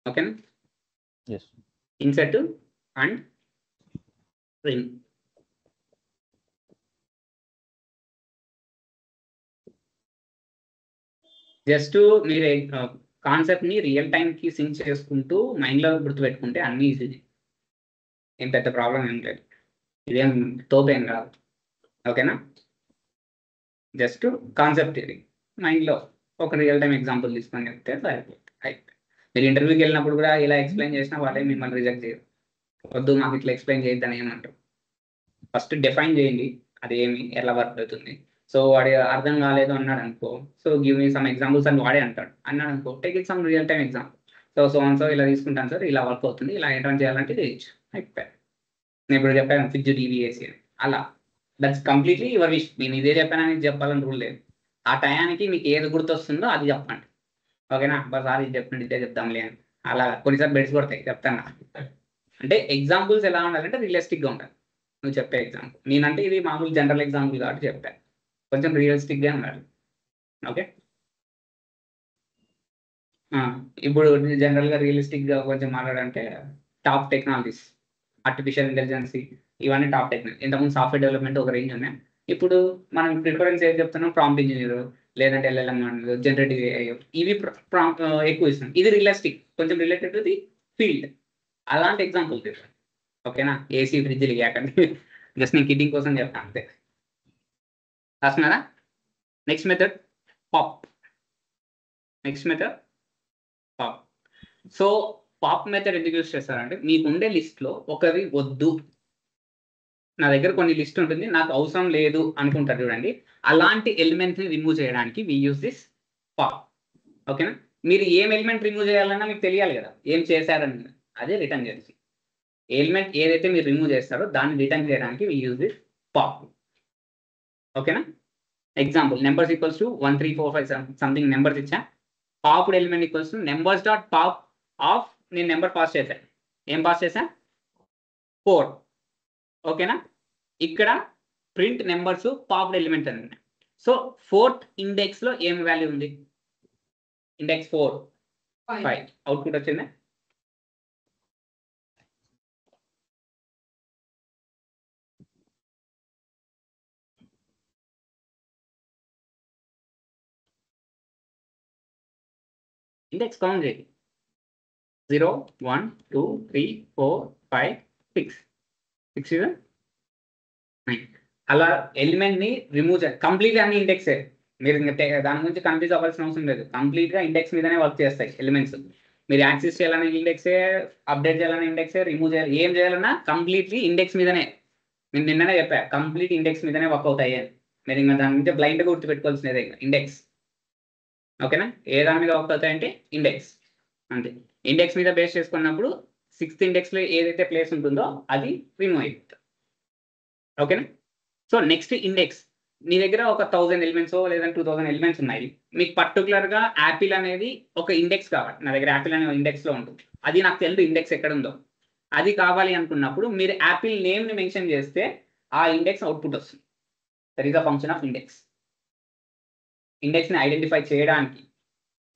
ఓకేనా? yes. Insert and remove. Just మీరు కాన్సెప్ట్ని రియల్ టైంకి సింక్ చేసుకుంటూ మైండ్లో గుర్తుపెట్టుకుంటే అన్నీ ఈజీ. ఏం పెద్ద ప్రాబ్లం ఏం లేదు, ఇదేం తోపేం కాదు. ఓకేనా? జస్ట్ కాన్సెప్ట్ ఇది మైండ్లో ఒక రియల్ టైం ఎగ్జాంపుల్ తీసుకొని చెప్తే అయిపోతుంది. మీరు ఇంటర్వ్యూకి వెళ్ళినప్పుడు కూడా ఇలా ఎక్స్ప్లెయిన్ చేసినా వాళ్ళే మిమ్మల్ని రిజెక్ట్ చేయరు. వద్దు మాకు ఇట్లా ఎక్స్ప్లెయిన్ చేయొద్దని ఏమంటారు. ఫస్ట్ డిఫైన్ చేయండి అదేమి ఎలా వర్క్ అవుతుంది. సో వాడి అర్థం కాలేదు అన్నాడు అనుకో, so give me some examples అని వాడే అన్నాడు అనుకో, take it some real time example. So ఇలా తీసుకుంటాను సార్, ఇలా వర్క్ అవుతుంది, ఇలా ఎంటర్ చేయాలంటే చేయొచ్చు, అయిపోయాయి. నేను ఇప్పుడు చెప్పాను ఫిక్స్డ్ డివిఏసి అని, అలా దట్స్ కంప్లీట్లీ యువర్ విష్. నేను ఇదే చెప్పానని చెప్పాలని రూల్ లేదు. ఆ టయానికి మీకు ఏది గుర్తొస్తుందో అది చెప్పండి. ఓకేనా? సార్ ఇది చెప్పండి ఇదే చెప్తాంలే అని. అలా కొన్నిసార్లు బెడ్స్ కొడతాయి చెప్తాను. అంటే ఎగ్జాంపుల్స్ ఎలా ఉండాలంటే రియలిస్టిక్గా ఉండాలి. నువ్వు చెప్పే ఎగ్జాంపుల్ నేనంటే ఇది మామూలు జనరల్ ఎగ్జాంపుల్ కాబట్టి చెప్పాను, కొంచెం రియలిస్టిక్గా ఉండాలి. ఓకే, ఇప్పుడు జనరల్గా రియలిస్టిక్గా కొంచెం మాట్లాడంటే టాప్ టెక్నాలజీస్, ఆర్టిఫిషియల్ ఇంటెలిజెన్స్, ఇవన్నీ టాప్ టెక్నాలజీ. ఇంతకుముందు సాఫ్ట్వేర్ డెవలప్మెంట్ ఒక రేంజ్ ఉన్నాయి. ఇప్పుడు మనం ప్రిఫరెన్స్ ఏం చెప్తున్నాం, ప్రాంప్ట్ ఇంజనీర్ లేదంటే ఎల్ఎల్ఎం, జనరేటివ్ ఏఐ, ఇవి ఎక్కువ ఇస్తున్నాం. ఇది రియలిస్టిక్, కొంచెం రిలేటెడ్ టు ది ఫీల్డ్. అలాంటి ఎగ్జాంపుల్ చెప్పండి. ఓకేనా? ఏసీ ఫ్రిడ్జ్లు ఇవ్వకండి, జస్ట్ నేను కిడ్డింగ్ కోసం చెప్తాను అంతే. రాస్తున్నారా? Next method pop. So pop method ఎందుకు యూస్ చేస్తారంటే మీకు ఉండే లిస్ట్లో ఒకరి వద్దు, నా దగ్గర కొన్ని లిస్ట్ ఉంటుంది నాకు అవసరం లేదు అనుకుంటారు చూడండి, అలాంటి ఎలిమెంట్ని రిమూవ్ చేయడానికి వి యూస్ దిస్ పాప్. ఓకేనా? మీరు ఏం ఎలిమెంట్ రిమూవ్ చేయాలన్నా మీకు తెలియాలి కదా, ఏం చేశారని, అదే రిటర్న్ చేసి ఎలిమెంట్ ఏదైతే మీరు రిమూవ్ చేస్తారో దాన్ని రిటర్న్ చేయడానికి వి యూస్ దిస్ పాప్. ఓకేనా? Example numbers equals to 1 3 4 5 something numbers ఇచ్చా, popped element equals to numbers dot pop of నేను నెంబర్ పాస్ చేశాను. ఏం పాస్ చేశా? 4. ఓకేనా? ఇక్కడ ప్రింట్ నెంబర్స్ పాప్డ్ ఎలిమెంట్ అని ఉన్నాయి. సో 4th ఇండెక్స్లో ఏం వాల్యూ ఉంది? ఇండెక్స్ 4 5 అవుట్పుట్ వచ్చిందా? ఇండెక్స్ కౌంట్ చేయండి. 0 1 2 3 4 5 6 6 is 9. అలా ఎలిమెంట్ ని రిమూవ్ చేయాలి. కంప్లీట్గా అన్ని ఇండెక్సే. మీరు ఇంకా దాని గురించి కన్ఫ్యూజ్ అవ్వాల్సిన అవసరం లేదు. కంప్లీట్గా ఇండెక్స్ మీదనే వర్క్ చేస్తాయి ఎలిమెంట్స్. మీరు యాక్సెస్ చేయాలనే ఇండెక్సే, అప్డేట్ చేయాలనే ఇండెక్సే, రిమూవ్ చేయాలి, ఏం చేయాలన్నా కంప్లీట్లీ ఇండెక్స్ మీదనే. నేను నిన్ననే చెప్పా, కంప్లీట్ ఇండెక్స్ మీదనే వర్క్ అవుతాయి అని. మీరు ఇంకా దాని గురించి బ్లైండ్గా గుర్తుపెట్టుకోవాల్సినదే ఇండెక్స్. ఓకేనా? ఏ దాని మీద వర్క్ అవుతాయంటే ఇండెక్స్ అంతే. ఇండెక్స్ మీద బేస్ చేసుకున్నప్పుడు 6th ఇండెక్స్లో ఏదైతే ప్లేస్ ఉంటుందో అది రిమూవ్ అయిపోతుంది. ఓకేనా? సో నెక్స్ట్ ఇండెక్స్, నీ దగ్గర ఒక 1000 ఎలిమెంట్స్ లేదా 2000 ఎలిమెంట్స్ ఉన్నాయి. మీకు పర్టికులర్గా యాపిల్ అనేది ఒక ఇండెక్స్ కావాలి. నా దగ్గర యాపిల్ అనే ఇండెక్స్లో ఉంటుంది. అది నాకు తెలుసు ఇండెక్స్ ఎక్కడ ఉందో. అది కావాలి అనుకున్నప్పుడు మీరు యాపిల్ నేమ్ని మెన్షన్ చేస్తే ఆ ఇండెక్స్ అవుట్పుట్ వస్తుంది. That is the function of index. ఇండెక్స్ని ఐడెంటిఫై చేయడానికి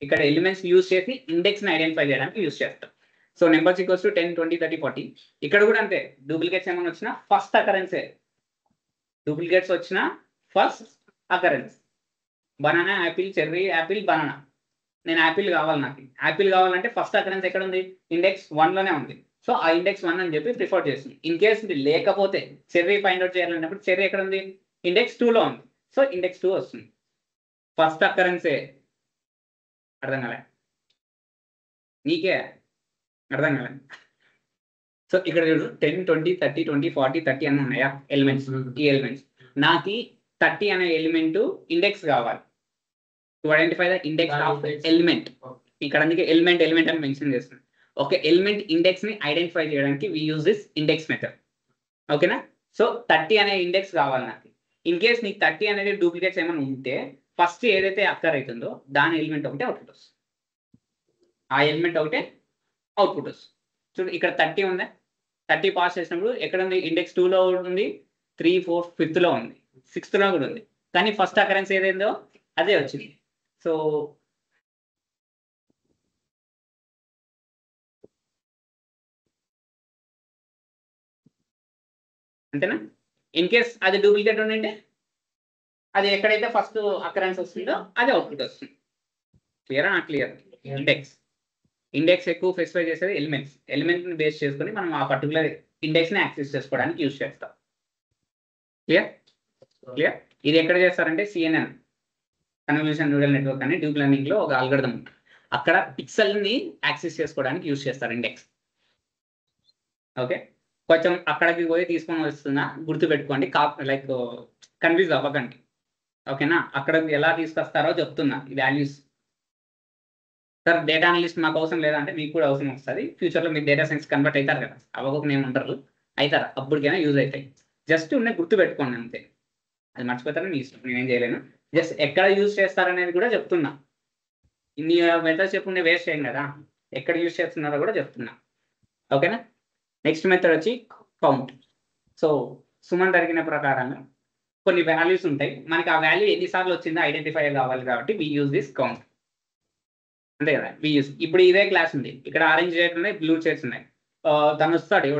ఇక్కడ ఎలిమెంట్స్ యూజ్ చేసి ఇండెక్స్ని ఐడెంటిఫై చేయడానికి యూజ్ చేస్తాం. So numbers equals to 10 20 30 40. ఇక్కడ కూడా అంతే. డూప్లికేట్స్ ఏమైనా వచ్చినా ఫస్ట్ అకరెన్సే. డూప్లికేట్స్ వచ్చిన first occurrence. Banana, Apple, cherry, Apple, banana. నేను యాపిల్ కావాలి, నాకు యాపిల్ కావాలంటే ఫస్ట్ అకరెన్స్ ఎక్కడ ఉంది? ఇండెక్స్ 1లోనే ఉంది. సో ఆ ఇండెక్స్ 1 అని చెప్పి ప్రిఫర్ చేస్తుంది. ఇన్ కేస్ లేకపోతే చెర్రీ ఫైండ్ అవుట్ చేయాలన్నప్పుడు చెర్రీ ఎక్కడ ఉంది? ఇండెక్స్ 2లో ఉంది. సో ఇండెక్స్ 2 వస్తుంది. ఫస్ట్ అకరెన్సే. అర్థం కాలే? నీకే అర్థం కాలే? సో ఇక్కడ చూడు 10 20 30 20 40 30 అని ఉన్నాయా ఎలిమెంట్స్? ఈ ఎలిమెంట్స్ నాకు 30 అనే ఎలిమెంట్ ఇండెక్స్ కావాలి. To identify the index of element. ఇక్కడ అందుకే ఎలిమెంట్ అని మెన్షన్ చేస్తుంది. ఒక ఎలిమెంట్ ఇండెక్స్ ని ఐడెంటిఫై చేయడానికి we use this index method. ఓకేనా? సో 30 అనే ఇండెక్స్ కావాలి నాకు. ఇన్ కేస్ నీకు 30 అనేది డూప్లికేట్స్ ఏమైనా ఉంటే ఫస్ట్ ఏదైతే అక్కర్ అవుతుందో దాని ఎలిమెంట్ ఒకటే అవుట్పుట్ వస్తుంది. ఆ ఎలిమెంట్ ఒకటే అవుట్పుట్ వస్తుంది. చూడు ఇక్కడ 30 ఉందా? 30 పాస్ చేసినప్పుడు ఎక్కడ ఉంది? ఇండెక్స్ 2లో ఉంది, 3 4 5th ఉంది, 6th కూడా ఉంది. కానీ ఫస్ట్ అకరెన్స్ ఏదైందో అదే వచ్చింది. సో అంతేనా? ఇన్ కేస్ అది డూప్లికేట్ ఉందంటే అది ఎక్కడైతే ఫస్ట్ అకరెన్స్ వస్తుందో అది అవుట్పుట్ వస్తుంది. క్లియరా? Not clear? ఇండెక్స్ ఎక్కువ స్పెసిఫై చేసేది ఎలిమెంట్ని బేస్ చేసుకొని మనం ఆ పర్టికులర్ ఇండెక్స్ని యాక్సెస్ చేసుకోవడానికి యూజ్ చేస్తాం. క్లియర్? ఇది ఎక్కడ చేస్తారంటే CNN, కన్వల్యూషన్ న్యూరల్ నెట్వర్క్ అని డీప్ లెర్నింగ్లో ఒక అల్గోరిథం ఉంటుంది. అక్కడ పిక్సెల్ని యాక్సెస్ చేసుకోవడానికి యూజ్ చేస్తారు ఇండెక్స్. ఓకే, కొంచెం అక్కడికి పోయి తీసుకొని వస్తున్నా గుర్తుపెట్టుకోండి. లైక్ కన్ఫ్యూజ్ అవ్వకండి. ఓకేనా? అక్కడ ఎలా తీసుకొస్తారో చెప్తున్నా ఈ వాల్యూస్. సార్ డేటా అనలిస్ట్ మాకు అవసరం లేదంటే మీకు కూడా అవసరం వస్తుంది. ఫ్యూచర్లో మీరు డేటా సైన్స్ కన్వర్ట్ అవుతారు కదా, అవ్వకుండా ఏమి ఉంటారు, అవుతారు, అప్పటికైనా యూజ్ అవుతాయి. జస్ట్ ఉన్నాయి గుర్తుపెట్టుకోండి అంతే. అది మర్చిపోతారని మీ ఇష్టం, నేనేం చేయలేను. జస్ట్ ఎక్కడ యూజ్ చేస్తారనేది కూడా చెప్తున్నా. ఇన్ని మెథడ్స్ చెప్పుండే వేస్ట్ చేయం కదా, ఎక్కడ యూజ్ చేస్తున్నారో కూడా చెప్తున్నా. ఓకేనా? నెక్స్ట్ మెథడ్ వచ్చి కౌంట్. సో సుమన్ జరిగిన ప్రకారంగా కొన్ని వాల్యూస్ ఉంటాయి. మనకి ఆ వాల్యూ ఎన్నిసార్లు వచ్చిందో ఐడెంటిఫై కావాలి కాబట్టి వి యూజ్ దిస్ కౌంట్. అంతే కదా? We use. ఇప్పుడు ఇదే క్లాస్ ఉంది, ఇక్కడ ఆరెంజ్ చైర్స్ ఉన్నాయి, బ్లూ చైర్స్ ఉన్నాయి. తను వస్తాడు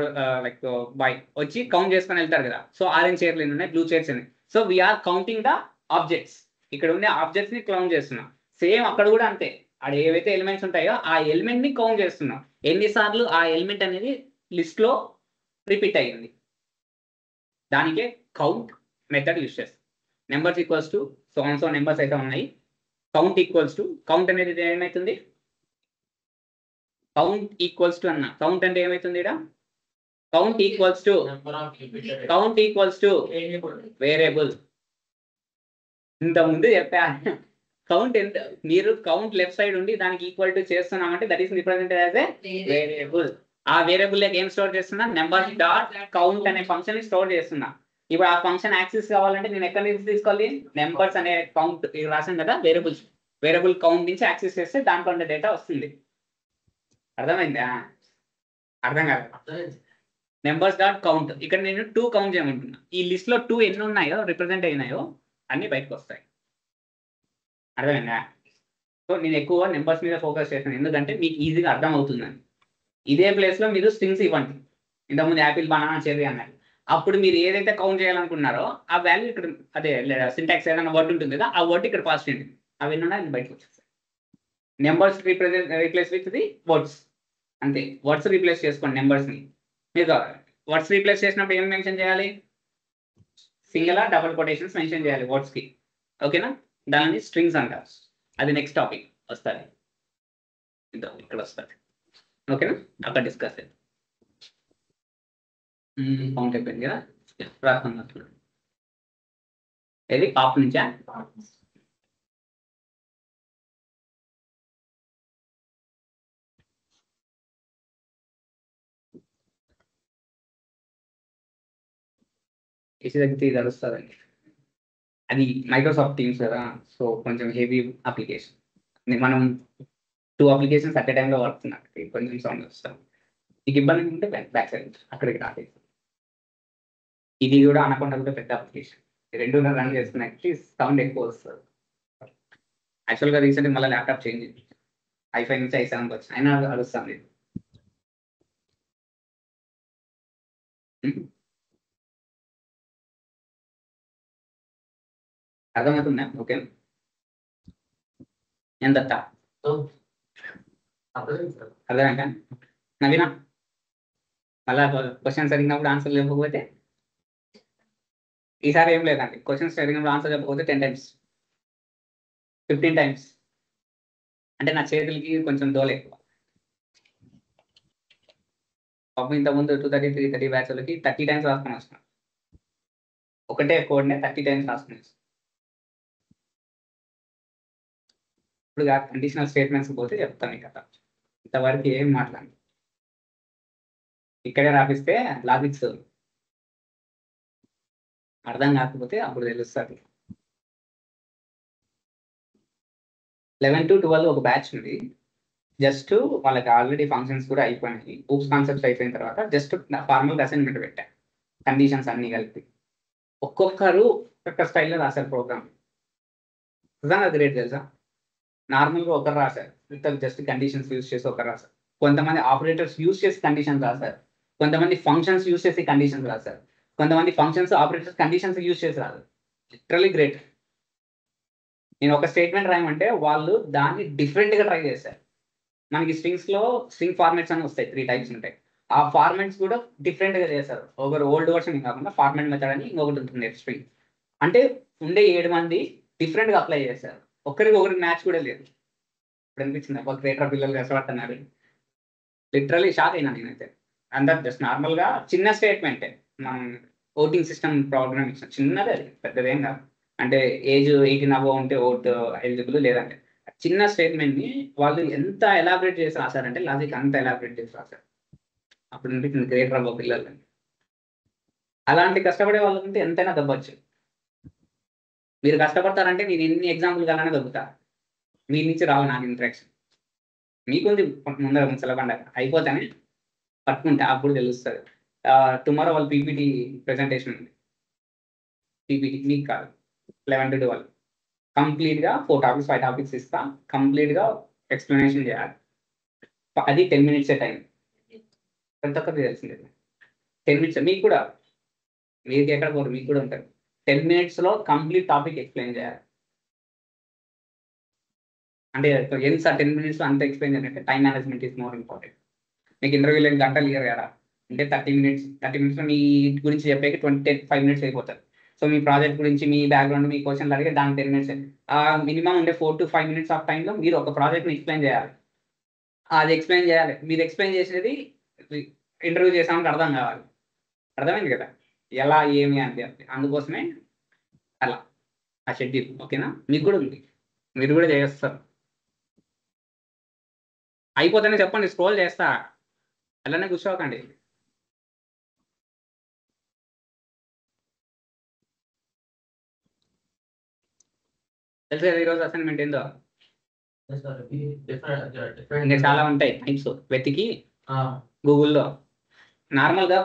లైక్ బాయ్ వచ్చి కౌంట్ చేసుకొని వెళ్తారు కదా. సో ఆరెంజ్ చైర్లు ఎన్ని ఉన్నాయి, బ్లూ చైర్స్ ఉన్నాయి. So we are counting the objects. ఇక్కడ ఉండే ఆబ్జెక్ట్స్ ని కౌంట్ చేస్తున్నాం. సేమ్ అక్కడ కూడా అంతే, అక్కడ ఏవైతే ఎలిమెంట్స్ ఉంటాయో ఆ ఎలిమెంట్ ని కౌంట్ చేస్తున్నాం. ఎన్నిసార్లు ఆ ఎలిమెంట్ అనేది లిస్ట్ లో రిపీట్ అయ్యింది, దానికే కౌంట్ మెథడ్ యూజ్ చేస్తాం. Numbers equals to so numbers అయితే ఉన్నాయి. కౌంట్ ఈక్వల్స్ టు కౌంట్ అనేది ఏమవుతుంది? కౌంట్ ఈక్వల్స్ టు అన్న కౌంట్ అంటే ఏమవుతుంది? ఇక్కడ కౌంట్ ఈక్వల్స్ టు వేరియబుల్. ఇంతకుముందు చెప్పా కౌంట్ ఎంత, మీరు కౌంట్ లెఫ్ట్ సైడ్ ఉండి దానికి ఈక్వల్ టు చేస్తున్నామంటే that is represented as a variable. ఆ వేరియబుల్ లెక్క ఏం స్టోర్ చేస్తున్నా? నెంబర్ డాట్ కౌంట్ అనే ఫంక్షన్ ని స్టోర్ చేస్తున్నా. ఇప్పుడు ఆ ఫంక్షన్ యాక్సెస్ కావాలంటే నేను ఎక్కడి నుంచి తీసుకోవాలి? నెంబర్స్ అనే కౌంట్ రాసాను కదా, వేరియబుల్ కౌంట్ నుంచి యాక్సెస్ చేస్తే దాంట్లో ఉండే డేటా వస్తుంది. అర్థమైందా? అర్థం కాదు. Numbers dot count. ఇక్కడ నేను 2 కౌంట్ చేయమంటున్నా. ఈ లిస్ట్ లో 2 ఎన్ని ఉన్నాయో రిప్రజెంట్ అయినాయో అన్ని బయటకు వస్తాయి. అర్థమైందా? సో నేను ఎక్కువ నెంబర్స్ మీద ఫోకస్ చేస్తాను, ఎందుకంటే మీకు ఈజీగా అర్థం అవుతుందని. ఇదే ప్లేస్ లో మీరు స్ట్రింగ్స్ ఇవ్వండి. ఇంతకుముందు యాపిల్, బనానా, చెర్రీ అన్నారు. అప్పుడు మీరు ఏదైతే కౌంట్ చేయాలనుకున్నారో ఆ వాల్యూ ఇక్కడ అదే సింటాక్స్ ఏదైనా వర్డ్ ఉంటుంది కదా, ఆ వర్డ్ ఇక్కడ పాస్ చేయండి. అవి ఉన్నాయి బయటకు వచ్చేస్తాయి. Numbers replace with the words, అంతే. వర్డ్స్ రీప్లేస్ చేసుకోండి నెంబర్స్ని. మీరు వర్డ్స్ రీప్లేస్ చేసినప్పుడు ఏం మెన్షన్ చేయాలి? సింగిల్ డబుల్ కొటేషన్స్ మెన్షన్ చేయాలి వర్డ్స్కి. ఓకేనా? దాన్ని స్ట్రింగ్స్ అంటారు. అది నెక్స్ట్ టాపిక్ వస్తుంది, ఇక్కడ వస్తుంది. ఓకేనా? అక్కడ డిస్కస్ చేద్దాం. కౌంట్ అయిపోయింది కదా, రాసుకున్నట్లు. ఇది పాప్ నుంచా? ఏసీ తగ్గితే ఇది అరుస్తుందండి. అది మైక్రోసాఫ్ట్ టీమ్స్ కదా, సో కొంచెం హెవీ అప్లికేషన్. మనం 2 అప్లికేషన్స్ అట్ ఏ టైంలో వాడుతున్నాం, కొంచెం సౌండ్ వస్తాం. మీకు ఇబ్బంది ఉంటే బ్యాక్ సైడ్ అక్కడికి రాలేదు. ఇది కూడా అనకుండా కూడా పెద్ద అప్లికేషన్. 2 రన్ చేస్తున్నాయి, సౌండ్ ఎక్కువ వస్తుంది. యాక్చువల్గా రీసెంట్గా మళ్ళీ ల్యాప్టాప్ చేంజ్ చేయండి, i5 నుంచి i7 వచ్చింది, అయినా అరుస్తుంది. అర్థమవుతుందా? ఓకే. ఎంత అర్థమైందా? నవీనా, మళ్ళా క్వశ్చన్స్ అడిగినప్పుడు ఆన్సర్ చెప్పకపోతే, ఈసారి ఏం లేదండి, క్వశ్చన్స్ అడిగినప్పుడు ఆన్సర్ చెప్పకపోతే 10 times 15 times, అంటే నా చేతులకి కొంచెం దోల ఎక్కువ. పాపం ఇంతకుముందు 230, 330 బ్యాచ్లకి 30 times రాసుకొని వస్తున్నాను. ఒకటే కోడ్నే 30 times రాసుకుని వస్తాను. ఇప్పుడు కండిషనల్ స్టేట్మెంట్స్ పోతే చెప్తాను మీకు కదా, ఇంతవరకు ఏం మాట్లాడి ఇక్కడే రాపిస్తే లాజిక్స్ అర్థం కాకపోతే అప్పుడు తెలుస్తుంది. 11 to 12 ఒక బ్యాచ్ ఉంది. జస్ట్ వాళ్ళకి ఆల్రెడీ ఫంక్షన్స్ కూడా అయిపోయినాయి, ఊప్స్ కాన్సెప్ట్స్ అయిపోయిన తర్వాత జస్ట్ ఫార్మల్ అసైన్మెంట్ పెట్టా, కండిషన్స్ అన్ని కలిపి. ఒక్కొక్కరు ఒక్కొక్క స్టైల్లో రాశారు ప్రోగ్రామ్. నిజంగా గ్రేట్ తెలుసా. నార్మల్గా ఒకరు రాశారు, జస్ట్ కండిషన్స్ యూజ్ చేసి ఒకరు రాశారు. కొంతమంది ఆపరేటర్స్ యూజ్ చేసి కండిషన్స్ రాశారు, కొంతమంది ఫంక్షన్స్ యూజ్ చేసి కండిషన్స్ రాశారు, కొంతమంది ఫంక్షన్స్ ఆపరేటర్స్ కండిషన్స్ యూజ్ చేసి రాశారు. Literally great. నేను ఒక స్టేట్మెంట్ రాయమంటే వాళ్ళు దాన్ని డిఫరెంట్గా ట్రై చేశారు. మనకి స్ట్రింగ్స్లో స్ట్రింగ్ ఫార్మాట్స్ అని వస్తాయి, 3 types ఉంటాయి. ఆ ఫార్మాట్స్ కూడా డిఫరెంట్గా చేశారు. ఒకరు ఓల్డ్ వర్షన్ కాకుండా ఫార్మాట్ మెథడ్ అని ఇంకొకటి ఉంటుంది స్ట్రింగ్. అంటే ఉండే 7 మంది డిఫరెంట్గా అప్లై చేశారు, ఒకరికి మ్యాచ్ కూడా లేదు. ఇప్పుడు అనిపించింది ఒక క్రియేటర్ పిల్లలు కష్టపడుతున్నారు. లిటరలీ షాక్ అయినా నేనైతే. అందరు జస్ట్ నార్మల్గా చిన్న స్టేట్మెంటే, మనం ఓటింగ్ సిస్టమ్ ప్రోగ్రామ్ ఇచ్చిన చిన్నదే, అది పెద్దదేం కాదు. అంటే ఏజ్ 18 above ఉంటే ఓట్ ఎలిజిబుల్, లేదంటే చిన్న స్టేట్మెంట్ని వాళ్ళు ఎంత ఎలాబరేట్ చేసి రాశారంటే, లాజిక్ అంత ఎలాబరేట్ చేసి రాశారు. అప్పుడు అనిపించింది క్రియేటర్ అవ్వ పిల్లలు. అలాంటి కష్టపడే వాళ్ళంటే ఎంతైనా దబ్బచ్చు. మీరు కష్టపడతారంటే నేను ఎన్ని ఎగ్జాంపుల్ కాగానే దొరుకుతా. మీ నుంచి రావు నాకు ఇంట్రాక్షన్. మీకుంది ముందర ముసల పండగ అయిపోతానే పట్టుకుంటా, అప్పుడు తెలుస్తుంది. టుమారో వాళ్ళు పీపీటీ ప్రెజెంటేషన్ ఉంది. పీపీటీ మీకు కాదు, 11 to 12 కంప్లీట్గా 4 topics 5 topics ఇస్తా, కంప్లీట్గా ఎక్స్ప్లెనేషన్ చేయాలి. అది 10 minutes టైం. ప్రతి ఒక్కరికి తెలిసిందే 10 minutes. మీకు కూడా, మీకు ఎక్కడ పోరు, మీకు కూడా ఉంటారు. 10 minutes కంప్లీట్ టాపిక్ ఎక్స్ప్లెయిన్ చేయాలి. అంటే ఎంత 10 minutes అంత ఎక్స్ప్లెయిన్ చేయాలంటే time management is more important. మీకు ఇంటర్వ్యూలో గంటలు ఇయర్ కదా, అంటే 30 minutes మీ గురించి చెప్పేకి 5 minutes అయిపోతుంది. సో మీ ప్రాజెక్ట్ గురించి, మీ బ్యాక్గ్రౌండ్, మీ క్వశ్చన్లు అడిగే దానికి 10 minutes. మినిమం ఉండే 4 to 5 minutes ఆఫ్ టైంలో మీరు ఒక ప్రాజెక్ట్ని ఎక్స్ప్లెయిన్ చేయాలి. అది ఎక్స్ప్లెయిన్ చేయాలి. మీరు ఎక్స్ప్లెయిన్ చేసేది ఇంటర్వ్యూ చేసామని అర్థం కావాలి. అర్థమైంది కదా ఎలా ఏమి అని. అందుకోసమే అలా ఆ షెడ్యూల్. ఓకేనా? మీకు కూడా ఉంది, మీరు కూడా చేస్తారు. అయిపోతేనే చెప్పండి, స్క్రోల్ చేస్తా, అలానే కూర్చోకండి. తెలుసు కదా ఈరోజు అసైన్మెంట్ ఏందో. Yes, sir. We different ఇంకా చాలా ఉంటాయి టైప్స్ వెతికి uh, గూగుల్లో. నార్మల్గా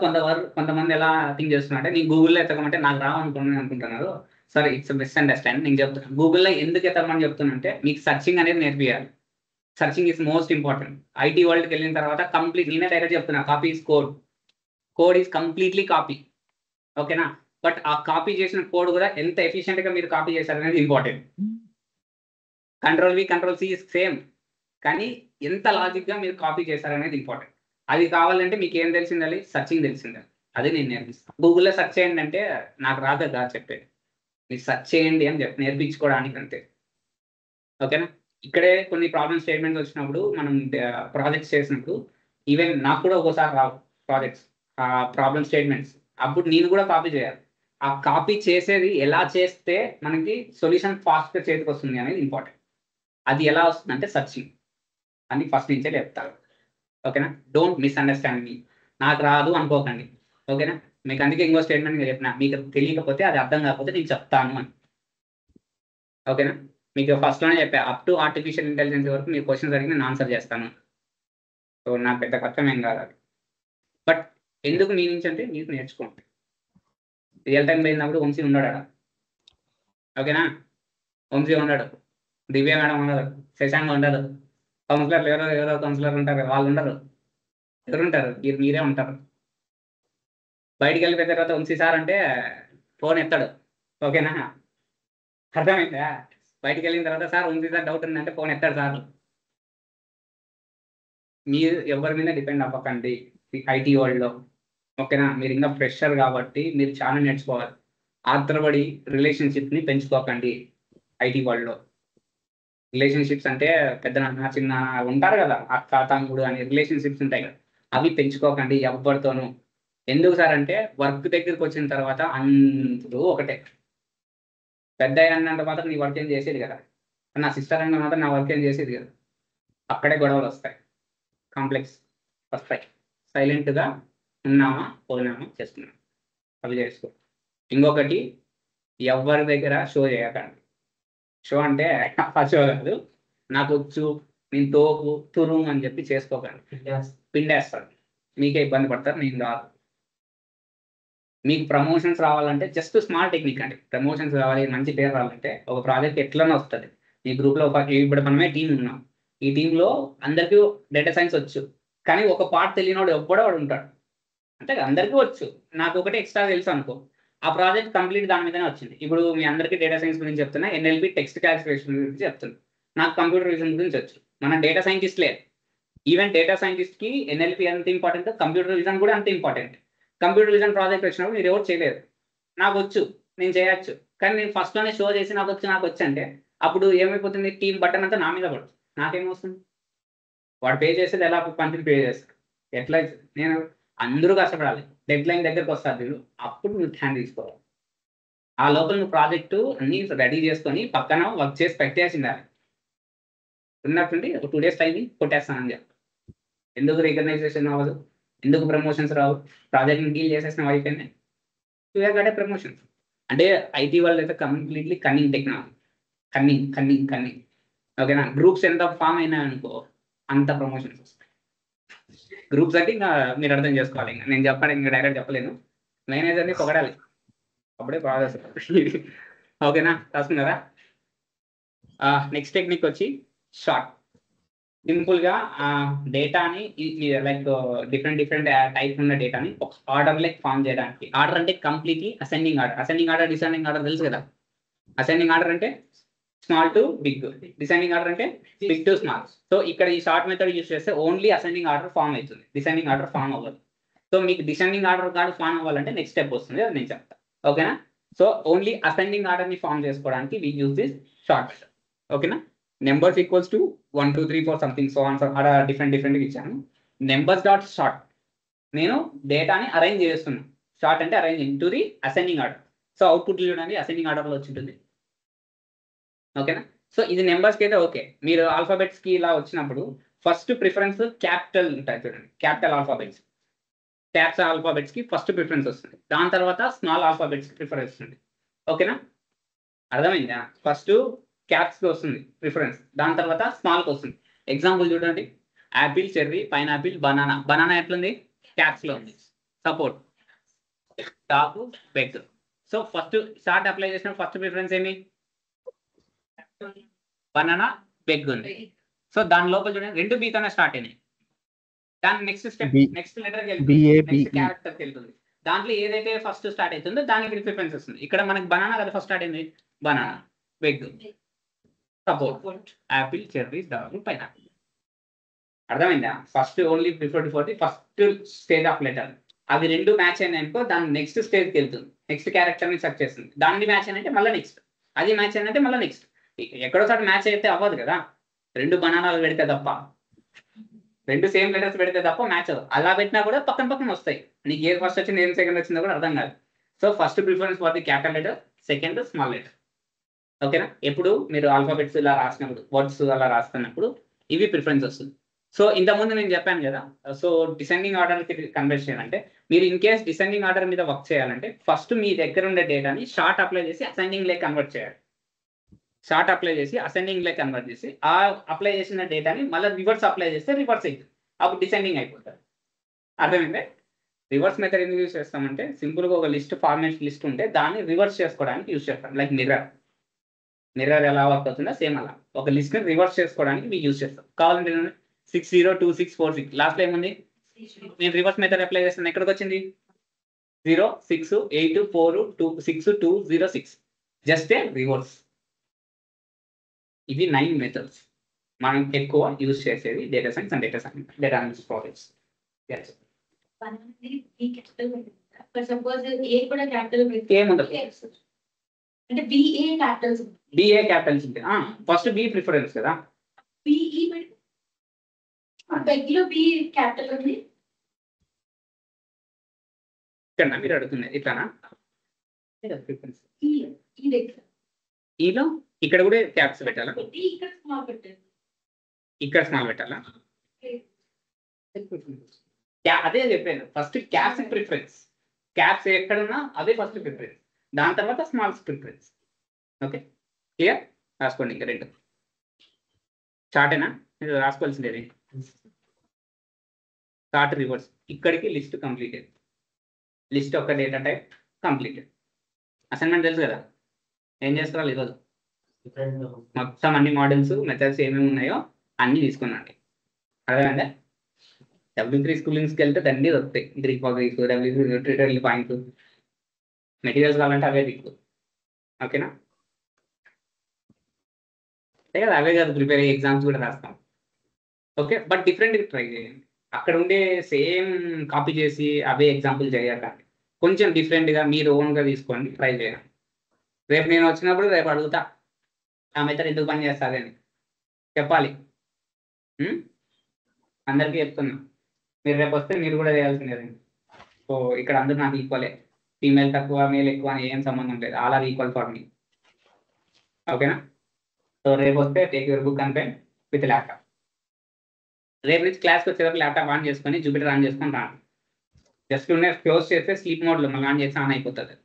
కొంతమంది ఎలా థింక్ చేస్తున్నారంటే నేను గూగుల్లో ఎత్తకమంటే నాకు అనుకుంటున్నారు. సరే, ఇట్స్ మిస్అండర్స్టాండింగ్. నేను చెప్తున్నాను గూగుల్లో ఎందుకు ఎత్తకమని చెప్తున్నంటే మీకు సర్చింగ్ అనేది నేర్పియాలి. Searching is most important. IT వరల్డ్కి వెళ్ళిన తర్వాత కంప్లీట్ నేనే డైరెక్ట్ చెప్తున్నా, copy is code is completely copy. ఓకేనా? బట్ ఆ కాపీ చేసిన కోడ్ కూడా ఎంత ఎఫిషియెంట్గా మీరు కాపీ చేశారనేది important. Ctrl+V Ctrl+C is same, కానీ ఎంత లాజిక్గా మీరు కాపీ చేశారనేది ఇంపార్టెంట్. అది కావాలంటే మీకు ఏం తెలిసిండాలి? సర్చింగ్ తెలిసిండాలి. అది నేను నేర్పిస్తాను. గూగుల్లో సెర్చ్ చేయండి అంటే నాకు రాదు కదా చెప్పేది. మీరు సెర్చ్ చేయండి అని చెప్పి నేర్పించుకోవడానికి అంతే. ఓకేనా? ఇక్కడే కొన్ని ప్రాబ్లమ్ స్టేట్మెంట్స్ వచ్చినప్పుడు మనం ప్రాజెక్ట్స్ చేసినప్పుడు ఈవెన్ నాకు కూడా ఒక్కోసారి రావు ప్రాజెక్ట్స్ ప్రాబ్లమ్ స్టేట్మెంట్స్. అప్పుడు నేను కూడా కాపీ చేయాలి. ఆ కాపీ చేసేది ఎలా చేస్తే మనకి సొల్యూషన్ ఫాస్ట్గా చేతికి వస్తుంది అనేది ఇంపార్టెంట్. అది ఎలా వస్తుంది అంటే సర్చింగ్ అని ఫస్ట్ నుంచే చెప్తాను. ఓకేనా? డోంట్ మిస్అండర్స్టాండ్ మీ. నాకు రాదు అనుకోకండి. ఓకేనా? మీకు అందుకే ఇంకో స్టేట్మెంట్ చెప్పిన, మీకు తెలియకపోతే అది అర్థం కాకపోతే నేను చెప్తాను అని. ఓకేనా? మీకు ఫస్ట్లోనే చెప్పా, అప్ టు ఆర్టిఫిషియల్ ఇంటెలిజెన్స్ వరకు మీరు క్వశ్చన్స్ అడిగి నేను ఆన్సర్ చేస్తాను. సో నాకు పెద్ద కష్టం ఏం కాదు అది. బట్ ఎందుకు మీ నుంచి అంటే మీకు నేర్చుకోండి. రియల్ టైం పోయినప్పుడు వంశీ ఉన్నాడు. ఓకేనా? వంశీ ఉన్నాడు, దివ్య మేడం ఉండదు, శశాంక్ ఉండదు, కౌన్సిలర్లు ఎవరో కౌన్సిలర్ ఉంటారు, వాళ్ళు ఉండరు. ఎవరుంటారు? మీరే ఉంటారు. బయటికి వెళ్ళిపోయిన తర్వాత వంశీ సార్ అంటే ఫోన్ ఎత్తాడు. ఓకేనా? అర్థమైందా? బయటికి వెళ్ళిన తర్వాత సార్ వంశీ సార్ డౌట్ ఉందంటే ఫోన్ ఎత్తాడు సార్. మీరు ఎవరి మీద డిపెండ్ అవ్వకండి ఐటీ వరల్డ్లో. ఓకేనా? మీరు ఇంకా ఫ్రెషర్ కాబట్టి మీరు చాలా నేర్చుకోవాలి. ఆత్రపడి రిలేషన్షిప్ని పెంచుకోకండి ఐటీ వరల్డ్లో. రిలేషన్షిప్స్ అంటే పెద్ద నాన్న చిన్న ఉంటారు కదా, అక్క తమ్ముడు అని రిలేషన్షిప్స్ ఉంటాయి కదా, అవి పెంచుకోకండి ఎవరితోనూ. ఎందుకు సార్ అంటే వర్క్ దగ్గరికి వచ్చిన తర్వాత అందరూ ఒకటే. పెద్ద అన్నంత మాత్రం నీ వర్క్ ఏం చేసేది కదా, నా సిస్టర్ అన్న మాత్రం నా వర్క్ ఏం చేసేది కదా. అక్కడే గొడవలు వస్తాయి, కాంప్లెక్స్ వస్తాయి. సైలెంట్గా ఉన్నామా పోయినామా చేస్తున్నామా అవి చేసుకో. ఇంకొకటి, ఎవరి దగ్గర షో చేయకండి. షో అంటే ఆ షో కాదు, నాకు వచ్చు నేను తోపు తురుము అని చెప్పి చేసుకోకండి. పిండేస్తారు, మీకే ఇబ్బంది పడతారు, నేను రాదు. మీకు ప్రమోషన్స్ రావాలంటే జస్ట్ స్మాల్ టెక్నిక్ అండి. ప్రమోషన్స్ రావాలి, మంచి పేరు రావాలంటే ఒక ప్రాజెక్ట్ ఎట్లనే వస్తుంది. మీ గ్రూప్లో ఇప్పుడు మనమే టీం ఉన్నాం. ఈ టీంలో అందరికీ డేటా సైన్స్ వచ్చు, కానీ ఒక పార్ట్ తెలియనివాడు ఎవ్వడో వాడు ఉంటాడు. అంటే అందరికీ వచ్చు, నాకు ఒకటి ఎక్స్ట్రా తెలుసు అనుకో, ఆ ప్రాజెక్ట్ కంప్లీట్ దాని మీదనే వచ్చింది. ఇప్పుడు మీ అందరికీ డేటా సైన్స్ గురించి చెప్తున్నా, NLP టెక్స్ట్ క్యాలిక్యులేషన్ గురించి చెప్తున్నా. నాకు కంప్యూటర్ విజన్ గురించి వచ్చు. మన డేటా సైంటిస్ట్ లేదు. ఈవెన్ డేటా సైంటిస్ట్కి NLP ఎంత ఇంపార్టెంట్, కంప్యూటర్ విజన్ కూడా అంత ఇంపార్టెంట్. కంప్యూటర్ విజన్ ప్రాజెక్ట్ వచ్చినప్పుడు మీరు ఎవరు చేయలేదు, నాకు వచ్చు నేను చేయొచ్చు. కానీ నేను ఫస్ట్లోనే షో చేసి నాకు వచ్చు అంటే అప్పుడు ఏమైపోతుంది, టీం బట్టన్ అంతా నా మీద పడుతుంది. నాకేమొస్తుంది? వాడు పే చేసేది ఎలా పంపిణీ పే చేస్తాడు, ఎట్లా? నేను అందరూ కష్టపడాలి, డెడ్ లైన్ దగ్గరకు వస్తారు మీరు, అప్పుడు నువ్వు హ్యాండ్ తీసుకోవాలి. ఆ లోపల నువ్వు ప్రాజెక్టు అన్నీ రెడీ చేసుకొని పక్కన వర్క్ చేసి పెట్టేసి ఉండాలి. ఉన్నట్టుండి ఒక 2 days టైం కొట్టేస్తానని చెప్పి. ఎందుకు రికగ్నైజేషన్ అవ్వదు, ఎందుకు ప్రమోషన్స్ రావు? ప్రాజెక్ట్ని డీల్ చేసేసిన అయిపోయింది, గడే ప్రమోషన్స్. అంటే ఐటీ వాళ్ళు అయితే కంప్లీట్లీ కన్నింగ్ టెక్నాలజీ, కన్నింగ్. ఓకేనా? గ్రూప్స్ ఎంత ఫామ్ అయినా అనుకో అంత ప్రమోషన్స్ వస్తాయి. గ్రూప్స్ అంటే ఇంకా మీరు అర్థం చేసుకోవాలి. ఇంకా నేను చెప్పాలి, ఇంకా డైరెక్ట్ చెప్పలేను. మేనేజర్ని పొగడాలి, అప్పుడే ప్రాసెస్. ఓకేనా? రాసుకున్నారా? నెక్స్ట్ టెక్నిక్ వచ్చి షార్ట్. సింపుల్గా డేటాని లైక్ డిఫరెంట్ టైప్ ఉన్న డేటాని ఒక ఆర్డర్ లైక్ ఫామ్ చేయడానికి. ఆర్డర్ అంటే completely ascending order descending order తెలుసు కదా. అసెండింగ్ ఆర్డర్ అంటే small to big, descending order అంటే బిగ్ టు స్మాల్. సో ఇక్కడ ఈ షార్ట్ మెథడ్ యూస్ చేస్తే ఓన్లీ అసెండింగ్ ఆర్డర్ ఫామ్ అవుతుంది, డిసెండింగ్ ఆర్డర్ ఫామ్ అవ్వదు. సో మీకు డిసెండింగ్ ఆర్డర్ కార్డు ఫామ్ అవ్వాలంటే నెక్స్ట్ స్టెప్ వస్తుంది, అది నేను చెప్తాను. ఓకేనా? సో ఓన్లీ అసెండింగ్ ఆర్డర్ని ఫామ్ చేసుకోవడానికి we use this sort method. ఓకేనా? Numbers equals to 1 2 3 4 something so answer అలా డిఫరెంట్ ఇచ్చాను. నెంబర్స్ డాట్ షార్ట్, నేను డేటాని అరేంజ్ చేస్తున్నాను. షార్ట్ అంటే arranging to the ascending order. So output చూడండి అసెండింగ్ ఆర్డర్లో వచ్చి ఉంటుంది. ఓకేనా? సో ఇది నెంబర్స్కి అయితే ఓకే. మీరు ఆల్ఫాబెట్స్కి ఇలా వచ్చినప్పుడు ఫస్ట్ ప్రిఫరెన్స్ క్యాపిటల్ ఉంటాయి చూడండి, క్యాపిటల్ ఆల్ఫాబెట్స్, ట్యాబ్స్ ఆల్ఫాబెట్స్కి ఫస్ట్ ప్రిఫరెన్స్ వస్తుంది. దాని తర్వాత స్మాల్ ఆల్ఫాబెట్స్కి ప్రిఫరెన్స్ వస్తుంది. ఓకేనా? అర్థమైందా? ఫస్ట్ క్యాప్స్కి వస్తుంది ప్రిఫరెన్స్, దాని తర్వాత స్మాల్కి వస్తుంది. ఎగ్జాంపుల్ చూడండి, Apple, cherry, pineapple, banana. Banana ఎట్లుంది? క్యాప్స్లో ఉంది. Support, top, beg. So first short apply చేసిన ఫస్ట్ ప్రిఫరెన్స్ ఏమి? బనానా, బెగ్ ఉంది. సో దాని లోపల చూడండి 2 బీతోనే స్టార్ట్ అయినాయి. దాని నెక్స్ట్ స్టెప్, నెక్స్ట్ లెటర్కి వెళ్తుంది, నెక్స్ట్ క్యారెక్టర్కి వెళ్తుంది. దాంట్లో ఏదైతే ఫస్ట్ స్టార్ట్ అవుతుందో దానికి ప్రిఫరెన్స్ వస్తుంది. ఇక్కడ మనకి బనానా కదా ఫస్ట్ స్టార్ట్ అయింది, banana, bag, support, apple, cherry, dog, pineapple. అర్థమైందా? First only preferred for the first stage of letter. అవి 2 మ్యాచ్ అయినాయి అనుకో దాని నెక్స్ట్ స్టేజ్కి వెళ్తుంది, నెక్స్ట్ క్యారెక్టర్ని సెర్చ్ చేస్తుంది. దాన్ని మ్యాచ్ అయినంటే మళ్ళీ నెక్స్ట్, అది మ్యాచ్ అయినంటే మళ్ళీ నెక్స్ట్. ఎక్కడోసారి మ్యాచ్ అయితే అవ్వదు కదా, 2 బనానాలు పెడితే తప్ప, 2 సేమ్ లెటర్స్ పెడితే తప్ప మ్యాచ్ అవ్వదు. అలా పెట్టినా కూడా పక్కన పక్కన వస్తాయి, నీకు ఏది ఫస్ట్ వచ్చింది ఏం సెకండ్ వచ్చిందో కూడా అర్థం కాదు. So first preference for the capital letter, second small letter. ఓకేనా? ఎప్పుడు మీరు ఆల్ఫాబెట్స్ ఇలా రాసినప్పుడు, వర్డ్స్ అలా రాస్తున్నప్పుడు ఇవి ప్రిఫరెన్స్ వస్తుంది. సో ఇంతకుముందు నేను చెప్పాను కదా, సో డిసెండింగ్ ఆర్డర్కి కన్వర్ట్ చేయాలంటే, మీరు ఇన్ కేస్ డిసెండింగ్ ఆర్డర్ మీద వర్క్ చేయాలంటే ఫస్ట్ మీ దగ్గర ఉండే డేటాని షార్ట్ అప్లై చేసి అసెండింగ్ లే కన్వర్ట్ చేయాలి. షార్ట్ అప్లై చేసి అసెండింగ్ లే కన్వర్ట్ చేసి ఆ అప్లై చేసిన డేటాని మళ్ళీ రివర్స్ అప్లై చేస్తే రివర్స్ అవుతుంది, అప్పుడు డిసెండింగ్ అయిపోతుంది. అర్థమైందే? రివర్స్ మెథడ్ ఎందుకు యూజ్ చేస్తామంటే, సింపుల్గా ఒక లిస్ట్, ఫార్మాట్ లిస్ట్ ఉంటే దాన్ని రివర్స్ చేసుకోవడానికి యూజ్ చేస్తాం. లైక్ మిర్రర్ ఎలా వర్క్ అవుతుందో సేమ్ అలా ఒక లిస్ట్ని రివర్స్ చేసుకోవడానికి మీరు యూజ్ చేస్తాం. కావాలంటే 602646 లాస్ట్లో ఏముంది? నేను రివర్స్ మెథడ్ అప్లై చేస్తాను, ఎక్కడికి వచ్చింది? 06842262006. Just a reverse. ఇవి 9 మెథడ్స్ మనం ఎక్కువ యూజ్ చేసేది data science and data analysis projects. ఏముండదు అంటే బిఏ క్యాపిటల్స్, బిఏ క్యాపిటల్స్ ఉంటాయి. ఫస్ట్ బి ప్రిఫరెన్స్ కదా, బిఈ బెగ్ లో బి క్యాపిటల్ ఉంది. ఇక్కడ మీరు అడుగుతున్నది ఇట్లానా? ప్రిఫరెన్స్ ఈలో ఇక్కడ కూడా క్యాప్స్ పెట్టాలా? ఇక్కడ స్మాల్ పెట్టారు, ఇక్కడ స్మాల్ పెట్టాలా? అదే చెప్పాను, ఫస్ట్ క్యాప్స్ ప్రిఫరెన్స్. క్యాప్స్ ఎక్కడున్నా అదే ఫస్ట్ ప్రిఫరెన్స్, దాని తర్వాత స్మాల్స్ ప్రిఫరెన్స్. Okay, clear? రాసుకోండి. ఇంకా 2 చార్టేనా మీరు రాసుకోవాల్సిందేది? Sort reverse. ఇక్కడికి లిస్ట్ కంప్లీటెడ్, లిస్ట్ ఒక డేటా టైప్ కంప్లీటెడ్. అసైన్మెంట్ తెలుసు కదా, ఏం చేసుకోవాలి ఈరోజు? మొత్తం అన్ని మోడల్స్, మెథడ్స్ ఏమేమి ఉన్నాయో అన్నీ తీసుకున్నాండి. అర్థమైందా? W3 స్కూలింగ్స్కి వెళ్తే దండి వస్తాయి, గ్రీక్ points, W3 tutorials points, materials కావాలంటే అవే దిక్కు. ఓకేనా? అంతే కదా, అవే కాదు ప్రిపేర్ అయ్యే ఎగ్జామ్స్ కూడా రాస్తాం. ఓకే, బట్ డిఫరెంట్గా ట్రై చేయండి. అక్కడ ఉండే సేమ్ కాపీ చేసి అవే ఎగ్జాంపుల్ చేయకండి, కొంచెం డిఫరెంట్గా మీరు ఓన్గా తీసుకోండి, ట్రై చేయండి. రేపు నేను వచ్చినప్పుడు రేపు అడుగుతా ఆ మెథడ్ ఎందుకు పని చేస్తుంది అని చెప్పాలి. అందరికీ చెప్తున్నా, మీరు రేపు వస్తే మీరు కూడా చేయాల్సిందే. సో ఇక్కడ అందరూ నాకు ఈక్వలే, ఫీమేల్ తక్కువ మేల్ ఎక్కువ అని ఏం సంబంధం లేదు, all are equal for me. ఓకేనా? సో రేపు వస్తే take your book and pen with laptop. రేపు నుంచి క్లాస్కి వచ్చేటప్పుడు ల్యాప్టాప్ ఆన్ చేసుకొని జూపిటర్ ఆన్ చేసుకొని రాండి. జస్ట్ ఉండే క్లోజ్ చేస్తే స్లీప్ మోడ్లో మళ్ళీ ఆన్ చేస్తే ఆన్ అయిపోతుంది.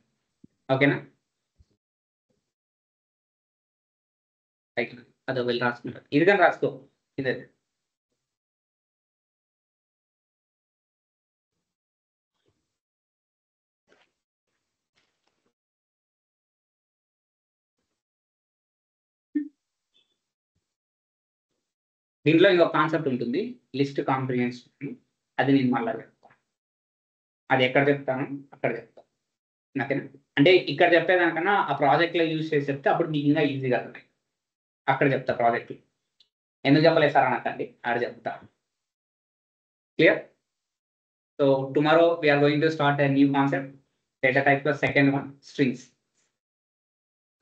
ఓకేనా? అదో వెళ్ళి రాసుకుంటారు, ఇది కానీ రాసుకో. ఇదే దీంట్లో ఇంకొక కాన్సెప్ట్ ఉంటుంది, లిస్ట్ కాంప్రిహెన్షన్. అది నేను మళ్ళీ చెప్తాను, అది ఎక్కడ చెప్తాను అక్కడ చెప్తాను. నాకేనా? అంటే ఇక్కడ చెప్పేదానికన్నా ఆ ప్రాజెక్ట్లో యూజ్ చేసి చెప్తే అప్పుడు మీకు ఇంకా ఈజీగా అవుతుంది. అక్కడ చెప్తా ప్రాజెక్ట్ ఎందుకు చెప్పలేదు సార్ అనకండి, ఆడ చెప్తా. Clear? So tomorrow we are going to start a new concept, data టైప్లో సెకండ్ వన్ స్ట్రింగ్స్.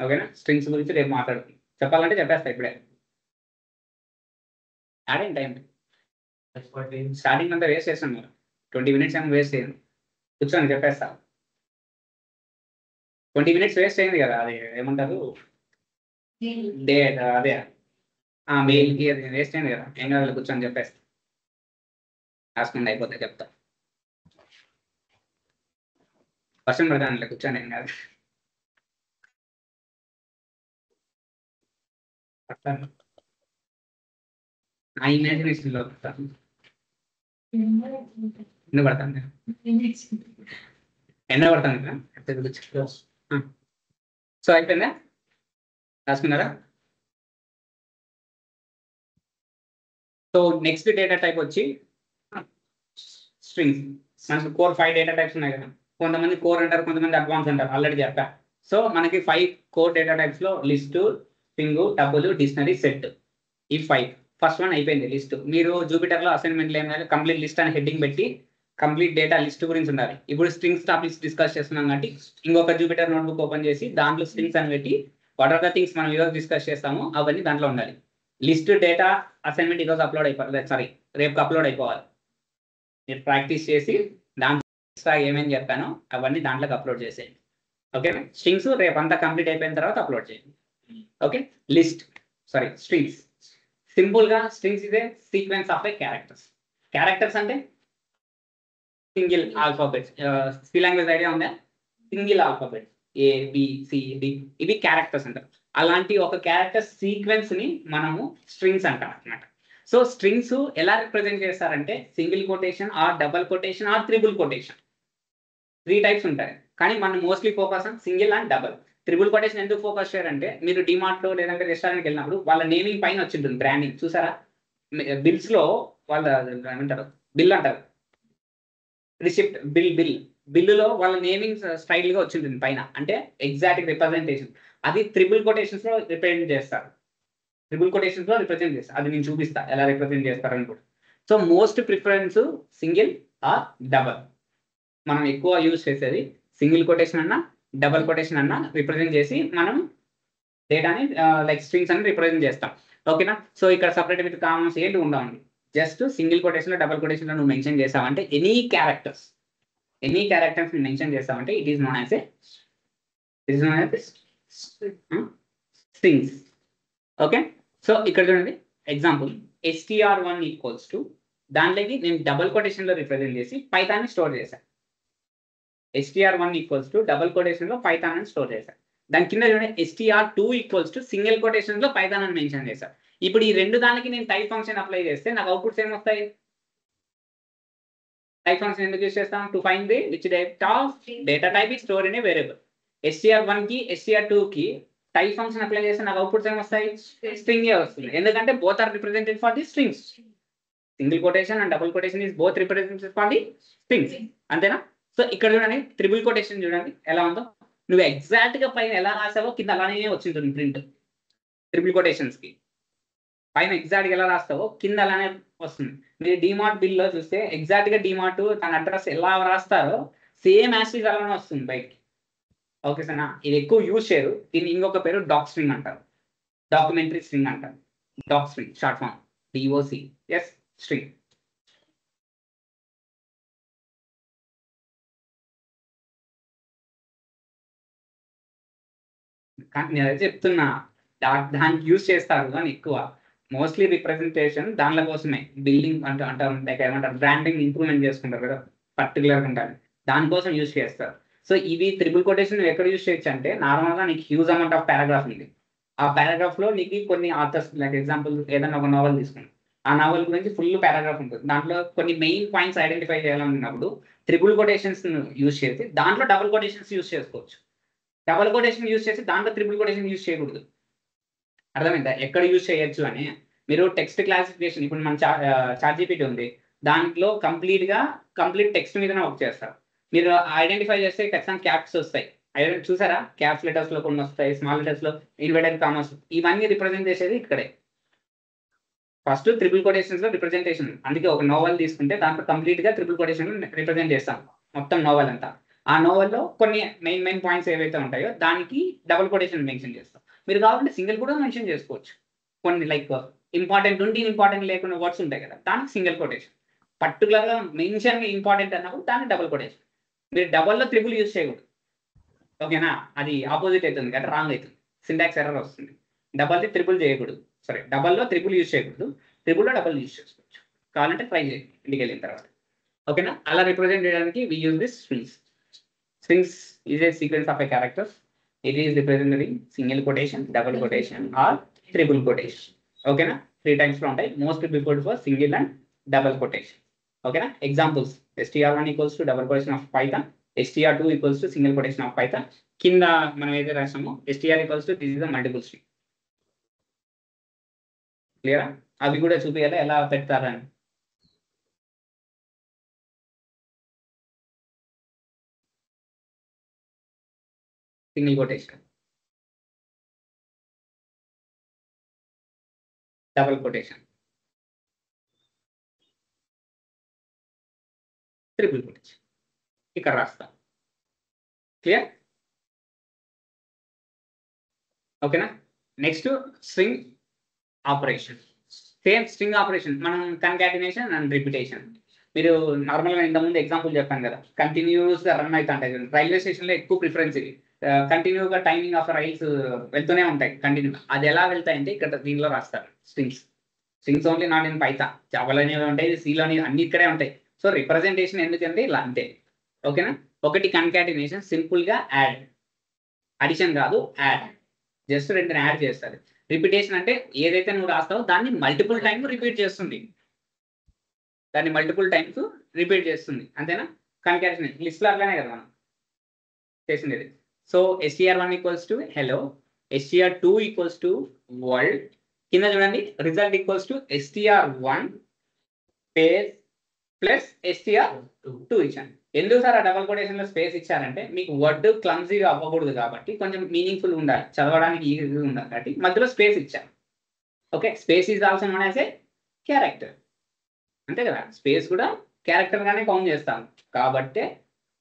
ఓకేనా? స్ట్రింగ్స్ గురించి రేపు మాట్లాడుతుంది. చెప్పాలంటే చెప్పేస్తా ఇప్పుడే. యాడింగ్ టైం స్టార్టింగ్ అంతా వేస్ట్ చేస్తాను, 20 minutes ఏమో వేస్ట్ చేయండి, కూర్చొని చెప్పేస్తా. 20 minutes వేస్ట్ అయింది కదా, అది ఏమంటారు డే, అదే మెయిల్కి అది వేస్ట్ అయింది కదా, ఏం కాదు కూర్చొని చెప్పేస్తా. రాసుకుంది అయిపోతే చెప్తా. వర్షం పడతాను కూర్చొని, ఏం కాదు. నా ఇమాజినేషన్ లో ఎండ పడుతుంది ఎండ పడుతుంది. సో అయిపోయిందా, రాసుకున్నారా? సో నెక్స్ట్ డేటా టైప్ వచ్చి స్ట్రింగ్స్. మనకి కోర్ 5 డేటా టైప్స్ ఉన్నాయి కదా, కొంతమంది కోర్ అంటారు, కొంతమంది అడ్వాన్స్ అంటారు, ఆల్రెడీ చెప్పా. సో మనకి 5 కోర్ డేటా టైప్స్ లో list, string, tuple, dictionary, set, ఈ 5. ఫస్ట్ వన్ అయిపోయింది లిస్ట్. మీరు జూపిటర్ లో అసైన్మెంట్లు ఏమైనా కంప్లీట్ లిస్ట్ అని హెడ్డింగ్ పెట్టి కంప్లీట్ డేటా లిస్ట్ గురించి ఉండాలి. ఇప్పుడు స్ట్రింగ్స్ టాపిక్స్ డిస్కస్ చేస్తున్నాం కాబట్టి ఇంకొక జూపిటర్ నోట్బుక్ ఓపెన్ చేసి దాంట్లో స్ట్రింగ్స్ అని పెట్టి వాట్ ఆర్ ద థింగ్స్ మనం ఈరోజు డిస్కస్ చేస్తామో అవన్నీ దాంట్లో ఉండాలి. లిస్ట్ డేటా అసైన్మెంట్ ఈరోజు అప్లోడ్ అయిపోవాలి, రేపు అప్లోడ్ అయిపోవాలి. మీరు ప్రాక్టీస్ చేసి దాంట్లో ఎక్స్ట్రా ఏమేమి చెప్పానో అవన్నీ దాంట్లోకి అప్లోడ్ చేసేయండి. ఓకే, స్ట్రింగ్స్ రేపు అంతా కంప్లీట్ అయిపోయిన తర్వాత అప్లోడ్ చేయండి. ఓకే, స్ట్రింగ్స్ సింపుల్ గా స్ట్రింగ్స్ ఇదే sequence of a characters. Characters అంటే single alphabets. C language idea ఉందా? సింగిల్ ఆల్ఫాబెట్స్ ABCD ఇవి క్యారెక్టర్స్ అంటారు. అలాంటి ఒక క్యారెక్టర్ సీక్వెన్స్ ని మనము స్ట్రింగ్స్ అంటాం అన్నమాట. సో స్ట్రింగ్స్ ఎలా రిప్రజెంట్ చేస్తారంటే single quotation or double quotation or triple quotation, 3 types ఉంటాయి. కానీ మనం mostly focus on single and double. Triple quotation ఎందుకు ఫోకస్ చేయాలంటే మీరు డిమార్ట్ లో లేదంటే రెస్టారెంట్కి వెళ్ళినప్పుడు వాళ్ళ నేమింగ్ పైన వచ్చింటుంది బ్రాండింగ్, చూసారా? బిల్స్ లో వాళ్ళ ఏమంటారు, బిల్ అంటారు, రిసిప్ట్, బిల్లులో వాళ్ళ నేమింగ్ స్టైల్ గా వచ్చింటుంది పైన, అంటే ఎగ్జాక్ట్ రిప్రజెంటేషన్. అది ట్రిపుల్ కొటేషన్స్ లో రిప్రజెంట్ చేస్తారు. అది నేను చూపిస్తా ఎలా రిప్రజెంట్ చేస్తారని కూడా. So most preference single or double. మనం ఎక్కువ యూజ్ చేసేది సింగిల్ కొటేషన్ అన్నా డబల్ కొటేషన్ అన్నా రిప్రజెంట్ చేసి మనం డేటాని లైక్ స్ట్రింగ్స్ అని రిప్రజెంట్ చేస్తాం. ఓకేనా? సో ఇక్కడ సపరేట్ విత్ కామన్స్ ఏంటి ఉండవండి. జస్ట్ సింగిల్ కొటేషన్ లో డబల్ కొటేషన్ లో నువ్వు మెన్షన్ చేసావంటే ఎనీ క్యారెక్టర్స్ మెన్షన్ చేసావంటే it is known as strings. Okay, so ఇక్కడ చూడండి ఎగ్జాంపుల్ str1 ఈక్వల్స్ టు దాంట్లోకి నేను డబల్ కొటేషన్ లో రిప్రజెంట్ చేసి పైథాన్ స్టోర్ చేశాను. str1 equals to double quotation లో పైథాన్ అని స్టోర్ చేశాను. దాని కింద చూడండి str2 equals to single quotation లో పైథాన్ అని మెన్షన్ చేశాను. ఇప్పుడు ఈ రెండు దానికి నేను టైప్ ఫంక్షన్ అప్లై చేస్తే నాకు అవుట్పుట్స్ ఏమొస్తాయి? టైప్ ఫంక్షన్ ఎందుకు యూస్ చేస్తాం? To find the which type of data type is store in a variable. str1 కి str2 కి టైప్ ఫంక్షన్ అప్లై చేస్తే నాకు అవుట్పుట్స్ ఏమొస్తాయి? స్ట్రింగ్ వస్తుంది. ఎందుకంటే both are represented for the strings. Single quotation and double quotation is both represented for the strings. అంతేనా? So ఇక్కడ చూడండి ట్రిపుల్ కొటేషన్ చూడండి ఎలా ఉందో. నువ్వు ఎగ్జాక్ట్ గా పైన ఎలా రాసావో కింద అలానే వచ్చింటుంది ప్రింట్. ట్రిపుల్ కొటేషన్స్ కి పైన ఎగ్జాక్ట్ గా ఎలా రాస్తావో కింద అలానే వస్తుంది. మీరు డిమార్ట్ బిల్ లో చూస్తే ఎగ్జాక్ట్ గా డిమార్ట్ తన అడ్రస్ ఎలా రాస్తారో సేమ్ యాసిడ్ అలానే వస్తుంది బయటికి. ఓకే సార్, ఇది ఎక్కువ యూజ్ చేయరు. దీని ఇంకొక పేరు డాక్ స్ట్రింగ్ అంటారు, డాక్యుమెంటరీ స్ట్రింగ్ అంటారు. Doc string short form DOC, S string. నేను అదే చెప్తున్నా, దానికి యూజ్ చేస్తారు కానీ ఎక్కువ మోస్ట్లీ రిప్రజెంటేషన్ దానిలో కోసమే. బిల్డింగ్ అంటారు ఏమంటారు, బ్రాండింగ్ ఇంప్రూవ్మెంట్ చేసుకుంటారు కదా పర్టికులర్గా ఉంటారు, దానికోసం యూజ్ చేస్తారు. సో ఇవి ట్రిపుల్ కొటేషన్ ఎక్కడ యూజ్ చేయొచ్చు అంటే నార్మల్గా నీకు హ్యూజ్ అమౌంట్ ఆఫ్ పారాగ్రాఫ్ ఉంది. ఆ పారాగ్రాఫ్ లో నీకు కొన్ని ఆథర్స్ లైక్ ఎగ్జాంపుల్ ఏదైనా ఒక నావెల్ తీసుకున్నాం, ఆ నావెల్ గురించి ఫుల్ పారాగ్రాఫ్ ఉంటుంది. దాంట్లో కొన్ని మెయిన్ పాయింట్స్ ఐడెంటిఫై చేయాలన్నప్పుడు ట్రిపుల్ కొటేషన్స్ యూజ్ చేసి దాంట్లో డబుల్ కొటేషన్స్ యూజ్ చేసుకోవచ్చు. డబుల్ కొటేషన్ యూజ్ చేసి దాంట్లో ట్రిపుల్ కొటేషన్ యూజ్ చేయకూడదు. అర్థమైందా ఎక్కడ యూజ్ చేయొచ్చు అని? మీరు టెక్స్ట్ క్లాసిఫికేషన్ ఇప్పుడు మన ChatGPT ఉంది, దాంట్లో కంప్లీట్ టెక్స్ట్ మీదనే వర్క్ చేస్తారు. మీరు ఐడెంటిఫై చేస్తే ఖచ్చితంగా క్యాప్స్ వస్తాయి. చూసారా? క్యాప్స్ లెటర్స్ లో కొన్ని వస్తాయి, స్మాల్ లెటర్స్ లో ఇన్వర్టెడ్ కామర్స్, ఇవన్నీ రిప్రజెంట్ చేసేది ఇక్కడే. ఫస్ట్ ట్రిపుల్ కొటేషన్స్ లో రిప్రజెంటేషన్. అందుకే ఒక నోవెల్ తీసుకుంటే దాంట్లో కంప్లీట్ గా ట్రిపుల్ కొటేషన్ రిప్రజెంట్ చేస్తాం మొత్తం నోవెల్ అంతా. ఆ నోవెల్లో కొన్ని మెయిన్ పాయింట్స్ ఏవైతే ఉంటాయో దానికి డబుల్ కొటేషన్ మెన్షన్ చేస్తాం. మీరు కావాలంటే సింగిల్ కూడా మెన్షన్ చేసుకోవచ్చు. కొన్ని లైక్ ఇంపార్టెంట్ ఉండి ఇంపార్టెంట్ లేకుండా వర్డ్స్ ఉంటాయి కదా, దానికి సింగిల్ కొటేషన్. పర్టికులర్గా మెన్షన్ ఇంపార్టెంట్ అన్నప్పుడు దానికి డబుల్ కొటేషన్. మీరు డబల్లో ట్రిపుల్ యూజ్ చేయకూడదు. ఓకేనా? అది ఆపోజిట్ అవుతుంది కదా, రాంగ్ అవుతుంది, సింటాక్స్ ఎర్రర్ వస్తుంది. డబల్ది ట్రిపుల్ చేయకూడదు, సరే డబల్లో ట్రిపుల్ యూజ్ చేయకూడదు, ట్రిపుల్లో డబల్ యూజ్ చేసుకోవచ్చు. కావాలంటే ట్రై చేయండి ఇంటికి వెళ్ళిన తర్వాత. ఓకేనా? అలా రిప్రజెంట్ చేయడానికి we use this strings. Strings is a sequence of a characters. It is represented in single quotation, double quotation, or triple quotation. ఓకేనా, 3 టైమ్స్ లో ఉంటాయి. Most preferred for single and double quotation. ఓకేనా, examples str1 equals to double quotation of Python, str2 equals to single quotation of Python. కింద మనం ఏదైతే రాసామో str equals to this is the multiple string. క్లియరా, అవి కూడా చూపించాలి ఎలా పెడతారని. Single quotation, double quotation, triple quotation ఇక్కడ రాస్తాం. క్లియర్, ఓకేనా. Next string operation. Same string operation మనం కన్కాటినేషన్ అండ్ రిపిటేషన్. మీరు నార్మల్గా ఇంతకుముందు ఎగ్జాంపుల్ చెప్పాను కదా, కంటిన్యూస్గా రన్ అవుతుంటాయి. రైల్వే స్టేషన్లో ఎక్కువ ప్రిఫరెన్స్ ఇది. కంటిన్యూగా టైమింగ్ ఆఫ్ రైల్స్ వెళ్తూనే ఉంటాయి కంటిన్యూ. అది ఎలా వెళ్తాయంటే ఇక్కడ దీనిలో రాస్తారు strings. Strings only not in Python, జావాలోనే ఉంటాయి, సిలోని అన్ని ఇక్కడే ఉంటాయి. సో రిప్రజెంటేషన్ ఎందుకంటే ఇలా అంతే. ఓకేనా, ఒకటి కన్కాటినేషన్, సింపుల్గా యాడ్, అడిషన్ కాదు యాడ్, జస్ట్ రెండుని యాడ్ చేస్తారు. రిపిటేషన్ అంటే ఏదైతే నువ్వు రాస్తావో దాన్ని మల్టిపుల్ టైమ్స్ రిపీట్ చేస్తుంది, అంతేనా. కన్కాటినేషన్ లిస్ట్లో అట్లానే కదా మనం చేసింది. So str1 equals to hello, str2 equals to world. కింద చూడండి, result equals to str1 space plus str2 ఇచ్చాను. ఎందుకు సార్ ఆ డబల్ కొటేషన్ లో స్పేస్ ఇచ్చారంటే మీకు వర్డ్ క్లమ్జీగా అవ్వకూడదు కాబట్టి, కొంచెం మీనింగ్ఫుల్ ఉండాలి, చదవడానికి ఈజీగా ఉండాలి కాబట్టి మధ్యలో స్పేస్ ఇచ్చాను. Okay, space is also known as a character, అంతే కదా. స్పేస్ కూడా క్యారెక్టర్ గానే కౌంట్ చేస్తాం కాబట్టి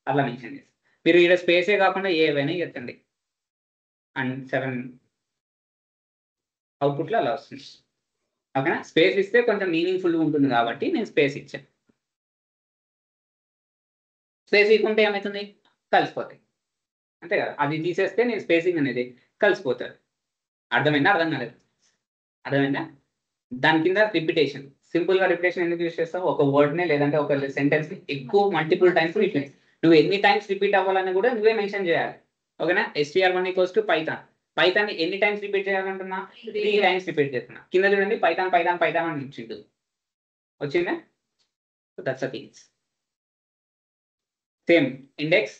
అలా మెన్షన్ చేస్తాం. మీరు ఇక్కడ స్పేసే కాకుండా ఏవైనా ఎత్తండి అండ్ 7 అవుట్పుట్లో అలా వస్తుంది. ఓకేనా, స్పేస్ ఇస్తే కొంచెం మీనింగ్ఫుల్ ఉంటుంది కాబట్టి నేను స్పేస్ ఇచ్చాను. స్పేస్ ఇవ్వకుంటే ఏమవుతుంది, కలిసిపోతాయి, అంతే కదా. అది తీసేస్తే నేను స్పేసింగ్ అనేది కలిసిపోతాడు. అర్థమైందా, అర్థం కాలేదు, అర్థమైందా. దాని కింద రిపిటేషన్, సింపుల్గా రిపిటేషన్ ఎందుకు యూజ్ చేస్తావు, ఒక వర్డ్నే లేదంటే ఒక సెంటెన్స్ని ఎక్కువ మల్టిపుల్ టైమ్స్ రిపీట్, నువ్వు ఎన్ని టైమ్స్ రిపీట్ అవ్వాలని కూడా నువ్వే మెన్షన్ చేయాలి. ఓకేనా, str1 ఈక్వల్స్ టు పైథాన్ ఎన్ని టైమ్స్ రిపీట్ చేయాలంటున్నా, 3 టైమ్స్ రిపీట్ చేస్తున్నా. కింద చూడండి పైథాన్ అని ఇచ్చిండు, వచ్చిందా. So that's the things. Same index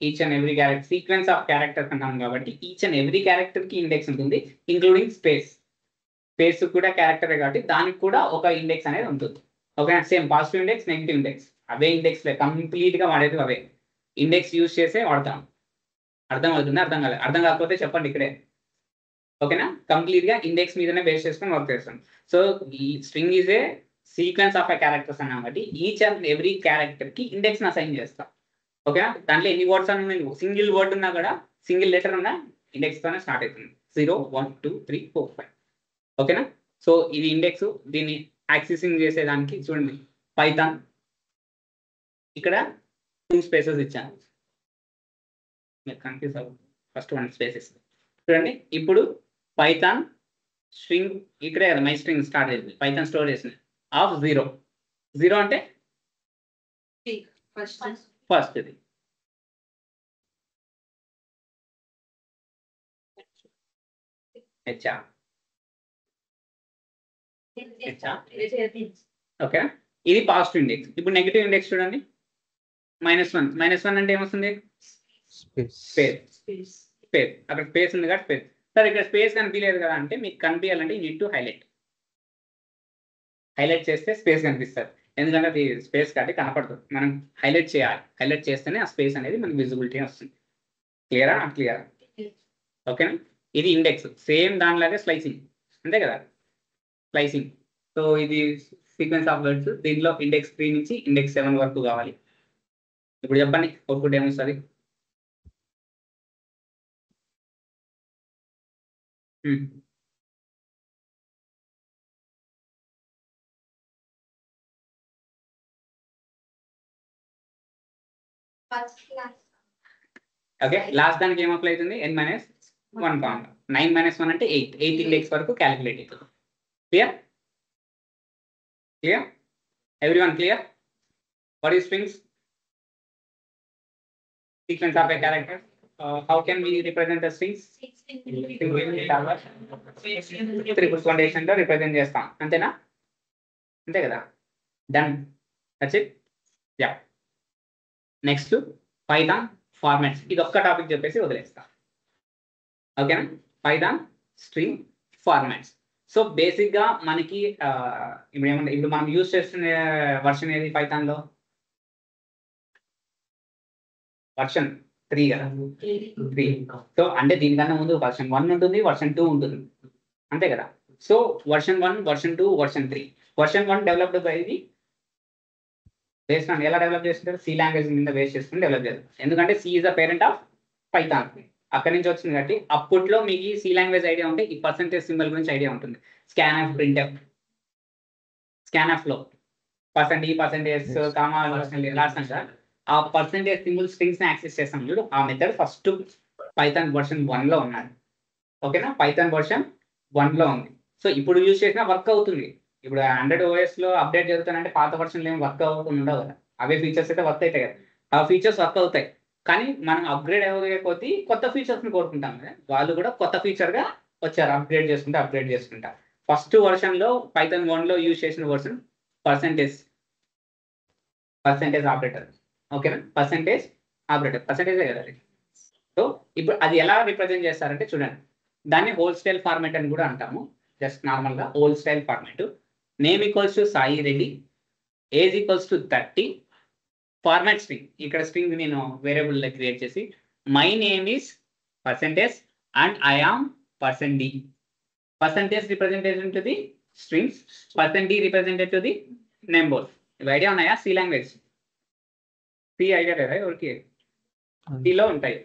each and every character, sequence of characters అన్నాం కాబట్టి ఈచ్ అండ్ ఎవ్రీ క్యారెక్టర్ కి ఇండెక్స్ ఉంటుంది, ఇంక్లూడింగ్ స్పేస్ కూడా క్యారెక్టరే కాబట్టి దానికి కూడా ఒక ఇండెక్స్ అనేది ఉంటుంది. ఓకేనా, same positive index, negative index, అవే ఇండెక్స్ కంప్లీట్ గా వాడేది అవే ఇండెక్స్ యూజ్ చేసే వాడతాం. అర్థం అవుతుంది, అర్థం కాలేదు, అర్థం కాకపోతే చెప్పండి ఇక్కడే. ఓకేనా, కంప్లీట్ గా ఇండెక్స్ మీదనే బేస్ చేసుకొని వర్క్ చేస్తాం. సో ఈ string is a sequence of characters అన్నాం కాబట్టి ఈచ్ అండ్ ఎవ్రీ క్యారెక్టర్ కి ఇండెక్స్ అసైన్ చేస్తాం. ఓకేనా, దాంట్లో ఎన్ని వర్డ్స్ అని సింగిల్ వర్డ్ ఉన్నా కూడా, సింగిల్ లెటర్ ఉన్నా ఇండెక్స్ తోనే స్టార్ట్ అవుతుంది. 0 1 2 3 4 5. ఓకేనా, సో ఇది ఇండెక్స్. దీన్ని యాక్సెసింగ్ చేసేదానికి చూడండి పైథాన్, ఇక్కడ 2 స్పేసెస్ ఇచ్చాను, మీరు కన్ఫ్యూజ్ అవ్వదు, ఫస్ట్ 1 స్పేసెస్ చూడండి. ఇప్పుడు పైథాన్ స్ట్రింగ్ ఇక్కడే కదా మై స్ట్రింగ్ స్టార్ట్ అయింది, పైథాన్ స్టోర్ చేసింది ఆఫ్ 0 అంటే ఫస్ట్ ఇది హెచ్ఆర్. ఓకే, ఇది పాజిటివ్ ఇండెక్స్. ఇప్పుడు నెగిటివ్ ఇండెక్స్ చూడండి, -1 అంటే ఏమొస్తుంది, స్పేస్. అక్కడ స్పేస్ ఉంది కాబట్టి స్పేస్. సార్ ఇక్కడ స్పేస్ కనిపించలేదు కదా అంటే, మీకు కనిపించాలంటే యూ నీడ్ టు హైలైట్ చేస్తే స్పేస్ కనిపిస్తుంది. ఎందుకంటే అది స్పేస్ కాబట్టి కనపడదు, మనం హైలైట్ చేయాలి. హైలైట్ చేస్తేనే ఆ స్పేస్ అనేది మనకి విజిబిలిటీ వస్తుంది. క్లియరా, క్లియరా. ఓకేనా, ఇది ఇండెక్స్. సేమ్ దానిలాగే స్లైసింగ్, అంతే కదా, స్లైసింగ్. సో ఇది సీక్వెన్స్ ఆఫ్ వర్డ్స్, దీంట్లో ఇండెక్స్ 3 నుంచి ఇండెక్స్ 7 వరకు కావాలి. ఇప్పుడు చెప్పండి అవుట్పుట్ ఏమొస్తుంది. ఓకే, లాస్ట్ దానికి ఏం అప్లై అవుతుంది, n-1 కావాలి. 9 - 1 అంటే 8 ఇండెక్స్ వరకు క్యాలిక్యులేట్ అవుతుంది. Clear, everyone clear. What is strings, sequence of A character. how can we represent the strings? Triple quotation లో రిప్రజెంట్ చేస్తాం అంతేనా అంతే కదా done that's it yeah next Python formats ఇది ఒక్క టాపిక్ చెప్పేసి వదిలేస్తా ఓకేనా Python string formats so basic గా మనకి ఇప్పుడు మనం యూజ్ చేస్తున్న వర్షన్ ఏది పైథాన్ లో వర్షన్ 3 కదా 3 సో అంటే దీనికన్నా ముందు వర్షన్ 1 ఉంటుంది వర్షన్ 2 ఉంటుంది అంతే కదా so version 1 version 2 version 3 version 1 developed by the based on ఎలా డెవలప్ చేస్తుంటారు సి లాంగ్వేజ్ మీద బేస్ చేసుకుని డెవలప్ చేస్తారు ఎందుకంటే C is the parent of Python అక్కడి నుంచి వచ్చింది కాబట్టి అప్పట్లో మీకు సి లాంగ్వేజ్ ఐడియా ఉంటే ఈ పర్సెంటేజ్ సింబల్ గురించి ఐడియా ఉంటుంది స్కాన్ఎఫ్ ప్రింట్ఎఫ్ స్కాన్ఎఫ్ లో పర్సెంటేజ్ కామా రాస్తాం కదా ఆ పర్సెంటేజ్ సింబల్ స్ట్రింగ్స్ ని యాక్సెస్ చేస్తాం చూడు ఆ మెథడ్ ఫస్ట్ పైథాన్ వర్షన్ 1 లో ఉన్నది ఓకేనా పైథాన్ వర్షన్ 1 లో ఉంది సో ఇప్పుడు యూజ్ చేసినా వర్క్ అవుతుంది ఇప్పుడు 100 OS లో అప్డేట్ జరుగుతానంటే పాత వర్షన్లు ఏమి వర్క్ అవ్వకుండా ఉండవు కదా అవే ఫీచర్స్ అయితే వర్క్ అవుతాయి కదా ఆ ఫీచర్స్ వర్క్ అవుతాయి కానీ మనం అప్గ్రేడ్ అయ్యే కొద్దీ కొత్త ఫీచర్స్ ని కోరుకుంటాం కదా వాళ్ళు కూడా కొత్త ఫీచర్ గా వచ్చారు అప్గ్రేడ్ చేసుకుంటా ఫస్ట్ వర్షన్ లో పైథాన్ 1 లో యూజ్ చేసిన వర్షన్ పర్సెంటేజ్ ఆపరేటర్ ఓకేనా పర్సెంటేజ్ ఆపరేటర్ పర్సెంటేజ్ కదా సో ఇప్పుడు అది ఎలా రిప్రజెంట్ చేస్తారంటే చూడండి దాన్ని హోల్ స్టైల్ ఫార్మాట్ అని కూడా అంటాము జస్ట్ నార్మల్ గా old style format name equals to Sai Reddy age equals to 30 format string ఇక్కడ స్ట్రింగ్ నేను వేరియబుల్ క్రియేట్ చేసి my name is percentage and I am percent D percentage representation to the strings percent D represented to the numbers ఇవి idea ఉన్నాయా C language C idea లేదా ఎవరికి సిలో ఉంటాయి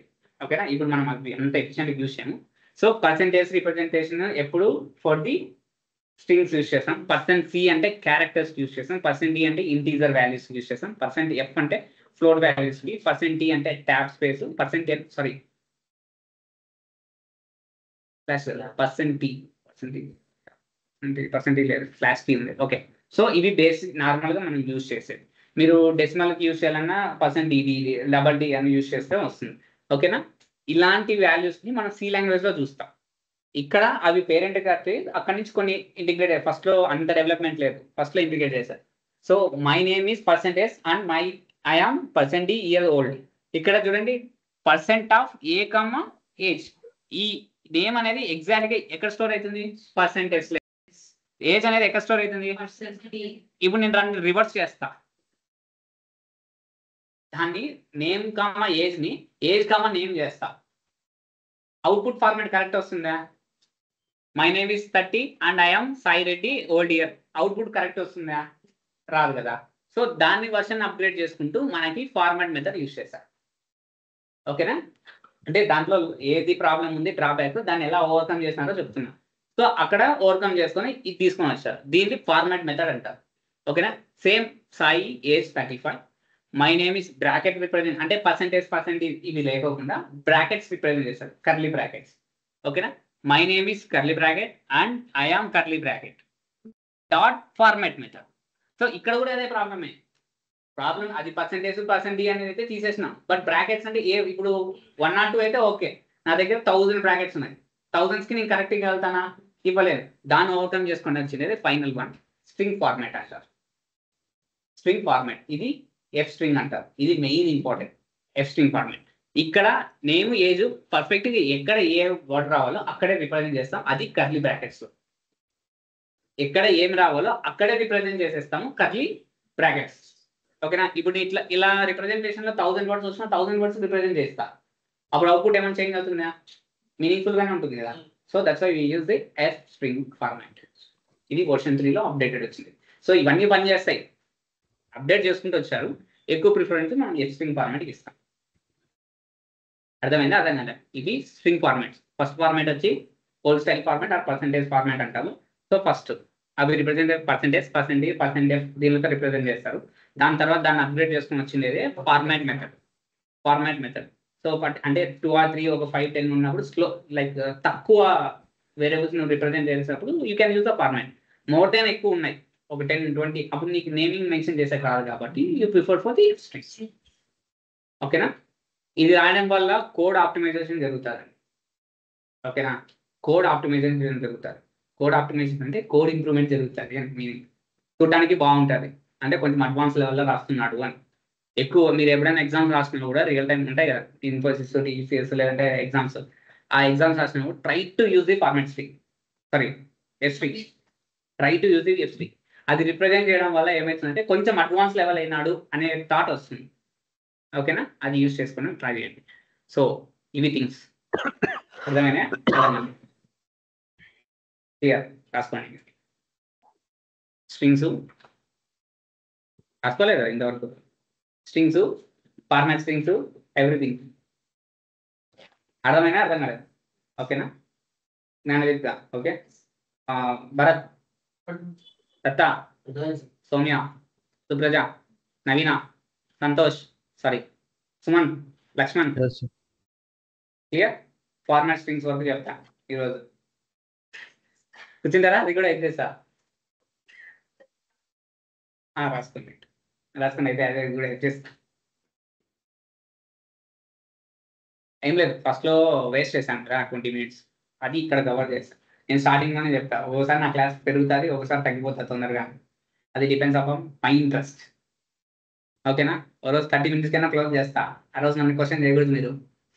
ఓకేనా ఇప్పుడు మనం అది అంత ఎఫిషియెంట్ యూజ్ చేయము సో పర్సెంటేజ్ రిప్రజెంటేషన్ ఎప్పుడు ఫర్ ది స్ట్రింగ్స్ యూజ్ చేస్తాం పర్సెంట్ సి అంటే క్యారెక్టర్స్ యూజ్ చేస్తాం పర్సెంట్ డి అంటే ఇంటీజర్ వాల్యూస్ యూజ్ చేస్తాం పర్సెంట్ ఎఫ్ అంటే ఫ్లోర్ వాల్యూస్ కి పర్సెంట్ టీ అంటే ట్యాబ్ స్పేస్ పర్సెంట్ లేదు స్లాష్ టీ ఉంది ఓకే సో ఇవి బేసిక్ నార్మల్ గా మనం యూజ్ చేసేది మీరు డెసిమల్ కి యూజ్ చేయాలన్నా పర్సెంట్ ఇది డబల్ డి అని యూజ్ చేస్తే వస్తుంది ఓకేనా ఇలాంటి వాల్యూస్ ని మనం సి లాంగ్వేజ్ లో చూస్తాం ఇక్కడ అవి పేరెంట్ కట్టి అక్కడి నుంచి కొన్ని ఇంటిగ్రేట్ ఫస్ట్ లో అంత డెవలప్మెంట్ లేదు ఫస్ట్ లో ఇంటిగ్రేట్ చేశారు so my name is percentage and I am percent D year old ఇక్కడ చూడండి percent of a comma age ఈ నేమ్ అనేది ఎగ్జాక్ట్ గా ఎక్కడ స్టోర్ అవుతుంది పర్సెంటేజ్ ఏజ్ అనేది ఎక్కడ స్టోర్ అవుతుంది ఇప్పుడు నేను దాన్ని రివర్స్ చేస్తా దాన్ని నేమ్ కామా ఏజ్ ని ఏజ్ కామా నేమ్ చేస్తా అవుట్పుట్ ఫార్మాట్ కరెక్ట్ వస్తుందా my name is 30 and I'm Sai Reddy old year output correct వస్తుందా రాదు కదా సో దాన్ని వర్షన్ అప్గ్రేడ్ చేసుకుంటూ మనకి ఫార్మాట్ మెథడ్ యూజ్ చేశారు ఓకేనా అంటే దాంట్లో ఏది ప్రాబ్లం ఉంది డ్రాబ్యాక్ దాన్ని ఎలా ఓవర్కమ్ చేసినారో చెప్తున్నా సో అక్కడ ఓవర్కమ్ చేసుకొని ఇది తీసుకొని వచ్చారు దీన్ని ఫార్మాట్ మెథడ్ అంటారు ఓకేనా same Sai age 35 my name is bracket represent అంటే పర్సెంటేజ్ ఇవి లేకోకుండా బ్రాకెట్స్ రిప్రజెంట్ చేస్తారు కర్లీ బ్రాకెట్స్ ఓకేనా my name is curly bracket and I am curly bracket dot format method so ఇక్కడ కూడా అదే ప్రాబ్లం అది పర్సెంట్ డి అనేది అయితే తీసేసినాం బట్ బ్రాకెట్స్ అంటే ఇప్పుడు 1 or 2 అయితే ఓకే నా దగ్గర 1000 బ్రాకెట్స్ ఉన్నాయి 1000s కి నేను కరెక్ట్గా వెళ్తానా ఇవ్వలేదు దాన్ని ఓవర్కమ్ చేసుకుని వచ్చినది ఫైనల్ వన్ స్ట్రింగ్ ఫార్మాట్ అంటారు స్ట్రింగ్ ఫార్మాట్ ఇది ఎఫ్ స్ట్రింగ్ అంటారు ఇది main important F string format ఇక్కడ నేమ్ ఏజ్ పర్ఫెక్ట్ గా ఎక్కడ ఏ వర్డ్ రావాలో అక్కడే రిప్రజెంట్ చేస్తాం అది కర్లీ బ్రాకెట్స్ ఎక్కడ ఏం రావాలో అక్కడే రిప్రజెంట్ చేసేస్తాము కర్లీ బ్రాకెట్స్ ఓకేనా ఇప్పుడు ఇలా రిప్రజెంటేషన్ లో 1000 వర్డ్స్ వచ్చినా 1000 వర్డ్స్ రిప్రజెంట్ చేస్తా అప్పుడు అవుట్పుట్ ఏమైనా చేంజ్ అవుతుందా మీనింగ్ఫుల్ గానే ఉంటుంది కదా so that's why we use the F string format ఇది వర్షన్ 3 లో అప్డేటెడ్ వచ్చింది సో ఇవన్నీ పనిచేస్తాయి అప్డేట్ చేసుకుంటూ వచ్చారు ఎక్కువ ప్రిఫరెన్స్ మనం ఎఫ్ స్ట్రింగ్ ఫార్మాట్కి ఇస్తాం అర్థమైందా అర్థం కదా ఇది స్ట్రింగ్ ఫార్మాట్ ఫస్ట్ ఫార్మాట్ వచ్చి whole style format are percentage format అంటాము సో ఫస్ట్ అవి రిప్రజెంట్ పర్సెంటేజ్ దీనితో రిప్రజెంట్ చేస్తారు దాని తర్వాత దాన్ని అప్గ్రేడ్ చేసుకుని వచ్చింది ఫార్మాట్ మెథడ్ సో బట్ అంటే 2 or 3 ఒక 5, 10 ఉన్నప్పుడు స్లో లైక్ తక్కువ వేరియబుల్స్ నువ్వు రిప్రజెంట్ చేసినప్పుడు you can use the format more than ఎక్కువ ఉన్నాయి ఒక 10, 20 అప్పుడు నీకు నేమింగ్ మెన్షన్ చేసే కాదు కాబట్టి you prefer for the strings ఓకేనా ఇది రాయడం వల్ల కోడ్ ఆప్టిమైజేషన్ జరుగుతుంది. ఓకేనా, కోడ్ ఆప్టిమైజేషన్ జరుగుతుంది. కోడ్ ఆప్టిమైజేషన్ అంటే కోడ్ ఇంప్రూవ్మెంట్ జరుగుతుంది అని మీనింగ్. చూడడానికి బాగుంటుంది, అంటే కొంచెం అడ్వాన్స్ లెవెల్లో రాస్తున్నాడు అని. ఎక్కువ మీరు ఎప్పుడైనా ఎగ్జామ్స్ రాసినా కూడా రియల్ టైం ఉంటాయి కదా, ఇన్ఫోసిస్, టీసీఎస్, లేదంటే ఎగ్జామ్స్, ఆ ఎగ్జామ్స్ రాసినప్పుడు try to use the format string, sorry f-string, try to use the f-string. అది రిప్రజెంట్ చేయడం వల్ల ఏమవుతుందంటే కొంచెం అడ్వాన్స్ లెవెల్ అయినాడు అనే థాట్ వస్తుంది. ఓకేనా, అది యూజ్ చేసుకుని ట్రై చేయండి. సో ఇవి థింగ్స్ అర్థమైనా? క్లియర్, రాసుకోండి. స్ట్రింగ్స్ రాసుకోలేదు ఇంతవరకు. స్ట్రింగ్స్, ఫార్మాట్ స్ట్రింగ్స్, ఎవ్రీథింగ్ అర్థమైనా? అర్థం కాలేదు? ఓకేనా, Gnanavidya. Okay, Bharat, Datta, Soumya, Supraja, Naveena, Santosh, sorry Suman, Laxman. Clear? Format strings వరకు చెప్తా ఈరోజు. కూర్చుంటారా? అది కూడా ఎగ్జేస్తా రాసుకోండి, రాసుకోండి. అయితే అదే కూడా ఎగ్జేస్తా. ఏం లేదు, ఫస్ట్లో వేస్ట్ చేశాను రా 20 minutes, అది ఇక్కడ కవర్ చేస్తాను. నేను స్టార్టింగ్లోనే చెప్తా, ఒకసారి నా క్లాస్ పెరుగుతుంది, ఒకసారి తగ్గిపోతుంది తొందరగా. అది డిపెండ్స్ అపాన్ మై ఇంట్రెస్ట్. ఓకేనా, ఓ రోజు 30 minutes కైనా క్లోజ్ చేస్తా. ఆ రోజు నన్ను క్వశ్చన్ చేయకూడదు మీరు,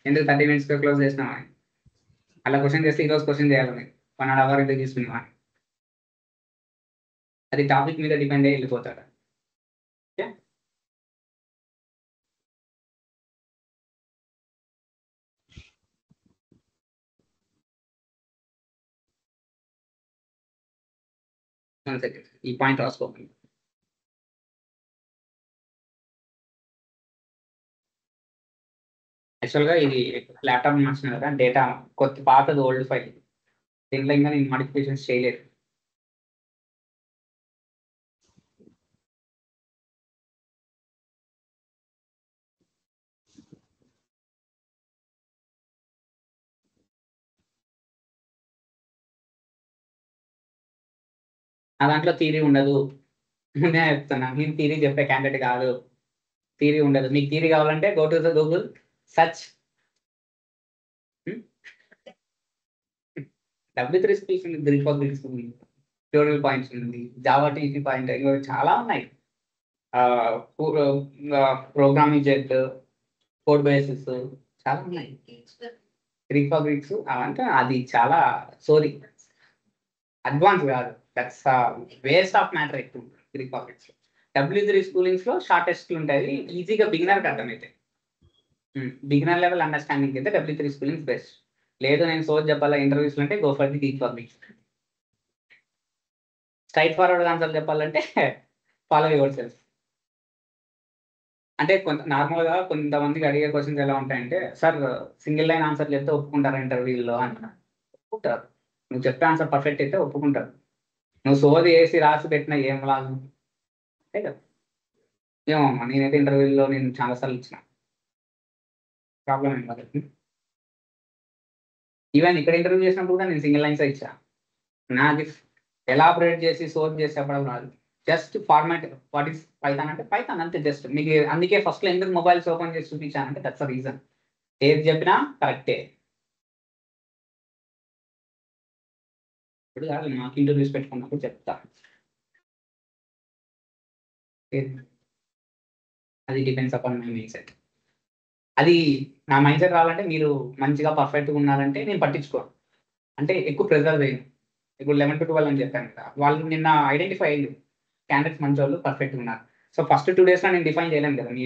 ఎందుకు 30 minutes క్లోజ్ చేసినామని. అలా క్వశ్చన్ చేస్తే ఈరోజు క్వశ్చన్ చేయాలి మీరు, 1.5 hour ఎందుకు తీసుకున్నామా. అది టాపిక్ మీద డిపెండ్ అయ్యి వెళ్ళిపోతాడు. ఓకే, ఈ పాయింట్ రాసుకోండి. యాక్చువల్గా ఇది ల్యాప్టాప్ మార్చిన కదా, డేటా కొత్త పాతది ఓల్డ్ ఫైల్, దీంట్లో ఇంకా నేను మాడిఫికేషన్స్ చేయలేదు. నా దాంట్లో థియరీ ఉండదు, నేను చెప్తున్నా. నేను థియరీ చెప్పే క్యాండిడేట్ కాదు, థియరీ ఉండదు. మీకు థియరీ కావాలంటే go to the Google search W3 skills ఉంది, గ్రీక్ ఉంది, ట్యూటోరియల్ పాయింట్స్ ఉంది, జావా టీసీ పాయింట్, ఇవి చాలా ఉన్నాయి. ప్రోగ్రామింగ్ జెట్, కోడ్ బేసిస్ చాలా ఉన్నాయి. గ్రీక్స్ అవంటే అది చాలా సోరీ, అడ్వాన్స్ కాదు, దట్స్ వేస్ట్ ఆఫ్ మ్యాటర్. ఎక్కువ గ్రీక్స్ W3 స్కూలింగ్స్లో షార్టెస్ట్లు ఉంటాయి, ఈజీగా బిగినర్కి అర్థమైతే. బిగినర్ లెవెల్ అండర్స్టాండింగ్ అయితే W3 స్కూలింగ్స్ బెస్ట్. లేదు నేను సోచ్ చెప్పాలా ఇంటర్వ్యూస్లో అంటే go for the Greeks. Straight forward answer చెప్పాలంటే ఫాలో యువర్ సెల్ఫ్. అంటే నార్మల్గా కొంతమందికి అడిగే క్వశ్చన్స్ ఎలా ఉంటాయంటే, సార్ సింగిల్ లైన్ ఆన్సర్ చెప్తే ఒప్పుకుంటారా ఇంటర్వ్యూలో అంటారు. ఒప్పుకుంటారు, నువ్వు చెప్పే ఆన్సర్ పర్ఫెక్ట్ అయితే ఒప్పుకుంటారు. నువ్వు సోది వేసి రాసి పెట్టినా ఏం లాభం, అంతే కదా. ఏమమ్మా, నేనైతే ఇంటర్వ్యూలో నేను చాలాసార్లు ఇచ్చిన, ప్రాబ్లం ఏం కాదు. ఈవెన్ ఇక్కడ ఇంటర్వ్యూ చేసినప్పుడు కూడా నేను సింగిల్ లైన్స్ ఇచ్చా. నాకు ఎలాబరేట్ చేసి సోర్స్ చేసి చెప్పడం రాదు. Just format, what is Python అంటే పైథాన్ అంతే. జస్ట్ మీకు అందుకే ఫస్ట్లో ఎందుకు మొబైల్స్ ఓపెన్ చేసి చూపించానంటే దట్స్ అ రీజన్. ఏది చెప్పినా కరెక్టే. ఇప్పుడు కాదు, మాకు ఇంటర్వ్యూస్ పెట్టుకున్నప్పుడు చెప్తా. అది depends upon my mind set. అది నా మైండ్ సెట్ రావాలంటే మీరు మంచిగా పర్ఫెక్ట్గా ఉన్నారంటే నేను పట్టించుకోను, అంటే ఎక్కువ ప్రెజర్ చేయను. ఇప్పుడు 11 to 12 అని చెప్పాను కదా, వాళ్ళు నిన్న ఐడెంటిఫై అయ్యింది క్యాండిడేట్స్ మంచి వాళ్ళు పర్ఫెక్ట్గా ఉన్నారు. సో ఫస్ట్ 2 daysలో నేను డిఫైన్ చేయలేను కదా మీ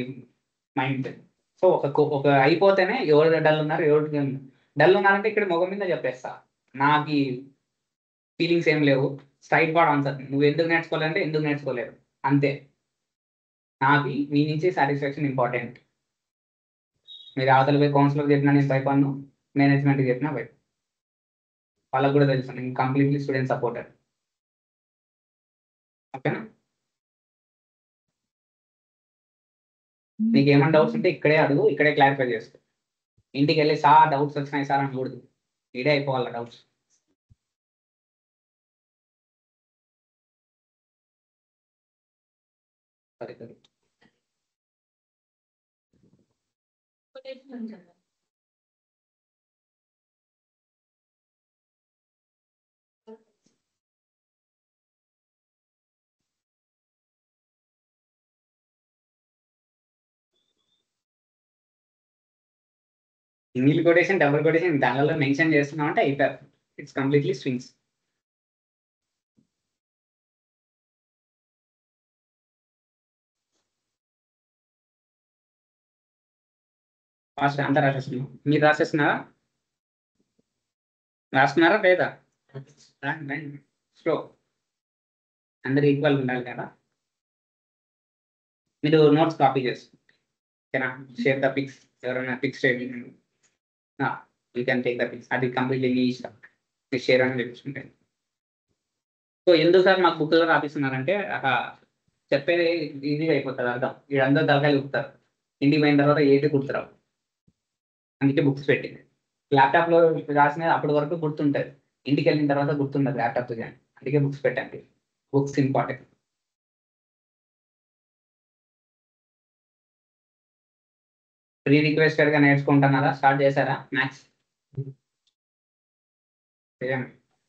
మైండ్ సెట్. సో ఒక అయిపోతేనే ఎవరు డల్ ఉన్నారు, ఎవరు డల్ ఉన్నారంటే ఇక్కడ మొగం మీద చెప్పేస్తా. నాకు ఫీలింగ్స్ ఏం లేవు, స్ట్రైట్ ఫార్వర్డ్ ఆన్సర్. నువ్వు ఎందుకు నేర్చుకోవాలంటే ఎందుకు నేర్చుకోలేరు అంతే. నాకు మీ నుంచి సాటిస్ఫాక్షన్ ఇంపార్టెంట్. మీరు అవతల పోయి కౌన్సిలర్కి చెప్పినా నేను భయపడను, మేనేజ్మెంట్కి చెప్పినా భయపడు. వాళ్ళకు కూడా తెలుసు నేను కంప్లీట్లీ స్టూడెంట్ సపోర్టర్. ఓకేనా, నీకు ఏమైనా డౌట్స్ ఉంటే ఇక్కడే అడుగు, ఇక్కడే క్లారిఫై చేసుకో. ఇంటికి వెళ్ళి సార్ డౌట్స్ వచ్చినాయి సార్ అనకూడదు, ఇడే అయిపోవాలి డౌట్స్. సరే సరే. సింగిల్ కొటేషన్ డబుల్ కొటేషన్ దానిలో మెన్షన్ చేస్తున్నాం అంటే అయిపోయారు. It's completely strings. ఫాస్ట్ అంతా రాసేస్తున్నాం. మీరు రాస్తున్నారా లేదా? స్లో అందరు ఈక్వల్ ఉండాలి కదా. మీరు నోట్స్ కాపీ చేస్తారు. ఓకేనా? Share the pics. ఎవరైనా pics share you can take the pics. అది కంప్లీట్లీ మీ ఇష్టం. మీరు షేర్ అని చెప్పుకుంటే. సో ఎందుకు సార్ మాకు బుక్లో రాపిస్తున్నారంటే చెప్పేది ఈజీగా అయిపోతుంది అర్థం. వీళ్ళందరూ తలకాయలు గుర్తారు. ఇంటికి పోయిన తర్వాత ఏంటి గుర్తురావు. అందుకే బుక్స్ పెట్టింది. ల్యాప్టాప్లో రాసినది అప్పటి వరకు గుర్తుంటుంది, ఇంటికి వెళ్ళిన తర్వాత గుర్తుండదు ల్యాప్టాప్తో కానీ. అందుకే బుక్స్ పెట్టండి. Books important. ప్రీ రిక్వెస్టెడ్గా నేర్చుకుంటున్నారా? స్టార్ట్ చేశారా maths?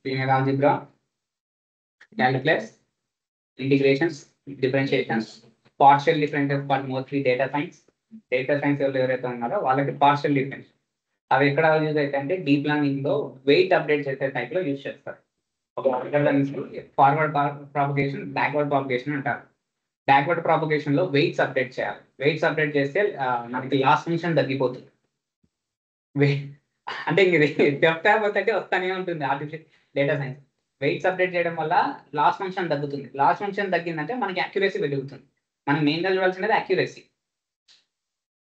Linear algebra, calculus, integrations, differentiations, partial differences for mostly data science. Data science ఎవరైతే ఉన్నారో వాళ్ళకి పార్షియల్ డిఫరెన్స్ అవి ఎక్కడ యూజ్ అవుతాయి అంటే డీప్ లెర్నింగ్ లో వెయిట్ అప్డేట్ చేసే టైప్ లో యూజ్ చేస్తారు. ఒక ఫార్వర్డ్ ప్రాపగేషన్, బ్యాక్వర్డ్ ప్రాపగేషన్ అంటారు. బ్యాక్వర్డ్ ప్రాపగేషన్ లో వెయిట్స్ అప్డేట్ చేయాలి. వెయిట్స్ అప్డేట్ చేస్తే మనకి లాస్ట్ ఫంక్షన్ తగ్గిపోతుంది. అంటే ఇది చెప్తా పోతే వస్తానే ఉంటుంది artificial data science. Weights update చేయడం వల్ల లాస్ట్ ఫంక్షన్ తగ్గుతుంది. లాస్ట్ ఫంక్షన్ తగ్గిందంటే మనకి అక్యురసీ పెరుగుతుంది. మనం మెయిన్గా చూడాల్సినది accuracy.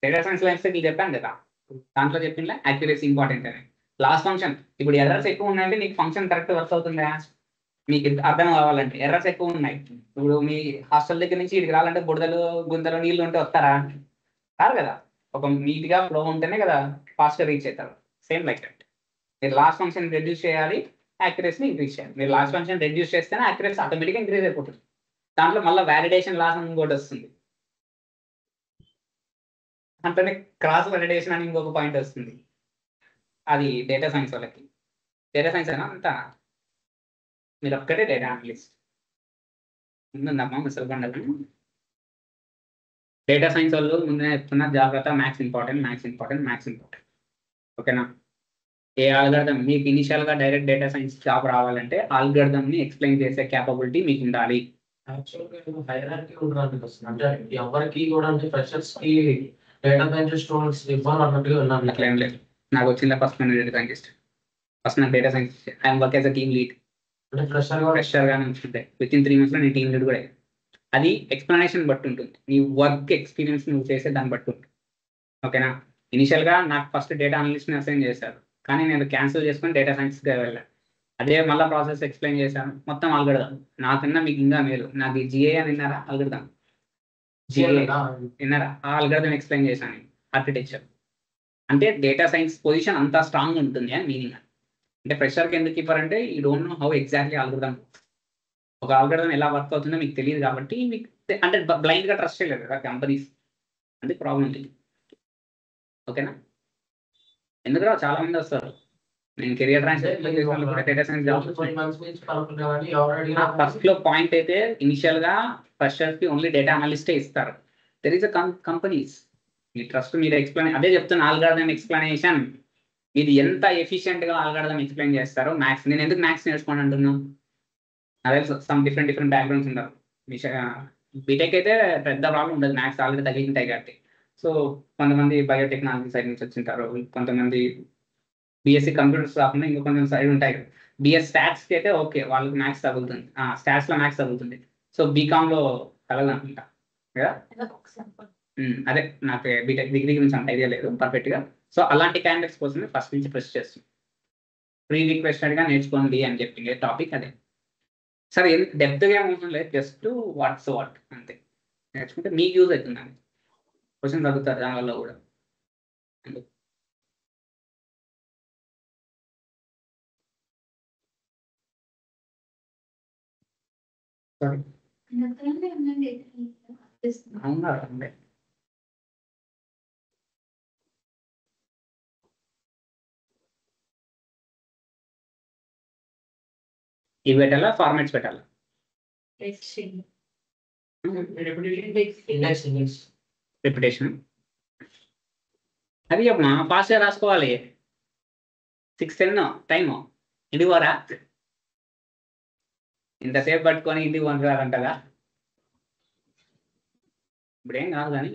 Data science life cycle చెప్పాను కదా, దాంట్లో చెప్పిందా అక్యురసీ ఇంపార్టెంట్ అని. లాస్ట్ ఫంక్షన్ ఇప్పుడు ఎర్రర్స్ ఎక్కువ ఉన్నాయంటే నీకు ఫంక్షన్ కరెక్ట్ వర్క్ అవుతుందా? మీకు అర్థం కావాలంటే ఎర్రర్స్ ఎక్కువ ఉన్నాయి. ఇప్పుడు మీ హాస్టల్ దగ్గర నుంచి ఇక్కడికి రావాలంటే బుడదలు గుంతలు నీళ్ళు ఉంటే వస్తారా? రారు కదా. ఒక నీట్గా ఫ్లో ఉంటేనే కదా ఫాస్ట్గా రీచ్ అవుతారు. Same like that. మీరు లాస్ట్ ఫంక్షన్ రెడ్యూస్ చేయాలి, యాక్యురసీని ఇంక్రీజ్ చేయాలి. మీరు లాస్ట్ ఫంక్షన్ రెడ్యూస్ చేస్తేనే యాక్యురసీ ఆటోమేటిక్గా ఇంక్రీజ్ అయిపోతుంది. దాంట్లో మళ్ళీ వ్యాలిడేషన్ లాస్ అని ఇంకోటి వస్తుంది. అంటేనే క్రాస్ వ్యాలిడేషన్ అని ఇంకొక పాయింట్ వస్తుంది. అది డేటా సైన్స్ వాళ్ళకి. డేటా సైన్స్ అయినా అంతా మీరు ఒక్కటే డేటా అనలిస్ట్ ఉందమ్మా ముసలికొండలు. డేటా సైన్స్ వాళ్ళు ముందే చెప్తున్నా జాగ్రత్త, maths important, maths important, maths important. ఓకేనా? ఏ ఆల్గరిథం మీకు ఇనిషియల్గా డైరెక్ట్ డేటా సైన్స్ జాబ్ రావాలంటే ఆల్గరిథంని ఎక్స్ప్లెయిన్ చేసే క్యాపబిలిటీ మీకు ఉండాలి. యాక్చువల్గా హైరార్కీ ఉండడానికి వస్తుంది. అంటే ఎవరికి కూడా అంటే ఫ్రెషర్స్ కి డేటా సైన్స్ స్టూడెంట్స్ ఇవ్వాలి అన్నట్టుగా ఉన్నాను. అట్లా ఏం లేదు. నాకు వచ్చిందా ఫస్ట్ డేటా సైంటిస్ట్. ఫస్ట్ నాకు data science I'm work as a team lead. అంటే ఫ్రెషర్గానే ఉంటుంటాయి. విత్ ఇన్ 3 months నేను టీమ్ లీడ్ కూడా. అది ఎక్స్ప్లెనేషన్ బట్టి ఉంటుంది, నీ వర్క్ ఎక్స్పీరియన్స్ నువ్వు చేసే దాన్ని బట్టి ఉంటుంది. ఓకేనా? ఇనిషియల్గా నాకు ఫస్ట్ డేటా అనలిస్ట్ని అసైన్ చేశారు, కానీ నేను క్యాన్సిల్ చేసుకొని డేటా సైన్స్గా వెళ్ళాను. అదే మళ్ళీ ప్రాసెస్ ఎక్స్ప్లెయిన్ చేశాను, మొత్తం ఆల్గరిథం. నాకన్నా మీకు ఇంకా మేలు. నాకు జిఏ అని విన్నారా? ఆల్గరిథం జిఏ విన్నారా? ఆ ఆల్గరిథం ఎక్స్ప్లెయిన్ చేశాను. ఆర్కిటెక్చర్ అంటే డేటా సైన్స్ పొజిషన్ అంతా స్ట్రాంగ్ ఉంటుంది అని మీనింగ్. అంటే ఫ్రెషర్కి ఎందుకు ఇవ్వరంటే you don't know how exactly algorithm, ఒక ఆల్గరిథం ఎలా వర్క్ అవుతుందో మీకు తెలియదు కాబట్టి మీకు అంటే బ్లైండ్గా ట్రస్ట్ చేయలేదు కదా కంపెనీస్. అది ప్రాబ్లం ఉంది. ఓకేనా? ఎందుకు చాలా మంది వస్తారు. నేను కెరియర్ ఫస్ట్ లో పాయింట్ అయితే ఇనిషియల్ గా ఫ్రెషర్స్ కి ఓన్లీ డేటా అనలిస్టే ఇస్తారు. There is a companies. Me trust మీరు ఎక్స్ప్లెయిన్, అదే చెప్తున్నా ఆల్గరిథం ఎక్స్ప్లెనేషన్. ఇది ఎంత ఎఫిషియెంట్ గా ఆల్గరిథం ఎక్స్ప్లెయిన్ చేస్తారో మ్యాథ్స్. నేను ఎందుకు మ్యాథ్స్ నేర్చుకోండి అంటున్నాను? అదే సమ్ డిఫరెంట్ బ్యాక్గ్రౌండ్స్ ఉంటారు. బీటెక్ అయితే పెద్ద ప్రాబ్లం ఉండదు, మ్యాథ్స్ ఆల్రెడీ తగ్గింటాయి కాబట్టి. సో కొంతమంది బయోటెక్నాలజీ సైడ్ నుంచి వచ్చింటారు, కొంతమంది బీఎస్సీ కంప్యూటర్స్ కాకుండా ఇంకా కొంచెం సైడ్ ఉంటాయి. బిఎస్ స్టాట్స్కి అయితే ఓకే, వాళ్ళకి మ్యాథ్స్ తగ్గుతుంది, స్టాట్స్లో మ్యాథ్స్ తగ్గుతుంది. సో బీకామ్లో కలగనుకుంటా కదా. అదే నాకు బీటెక్ డిగ్రీ గురించి అంత ఐడియా లేదు పర్ఫెక్ట్గా. సో అలాంటి క్యాండిడేట్స్ కోసమే ఫస్ట్ నుంచి ప్రెస్ చేస్తుంది. ప్రీ రిక్వెస్టెడ్గా నేర్చుకోండి అని చెప్పింది టాపిక్ అదే. సరే డెప్త్గా ఏమవుతుంది లేదు, జస్ట్ వాట్స్ వాట్ అంతే నేర్చుకుంటే మీకు యూజ్ అవుతుందండి. క్వశ్చన్ తగ్గుతారు దానివల్ల కూడా. అవునా? ఇవి పెట్టాలా, ఫార్మాట్స్ పెట్టాలా? రిపిటేషన్ అది చెప్పమా, ఫాస్ట్గా రాసుకోవాలి. 6:10 టైము. ఇంటికి పోరా, ఇంతసేపు పట్టుకొని ఇంటికి పంపారంటగా. ఇప్పుడేం కాదు కానీ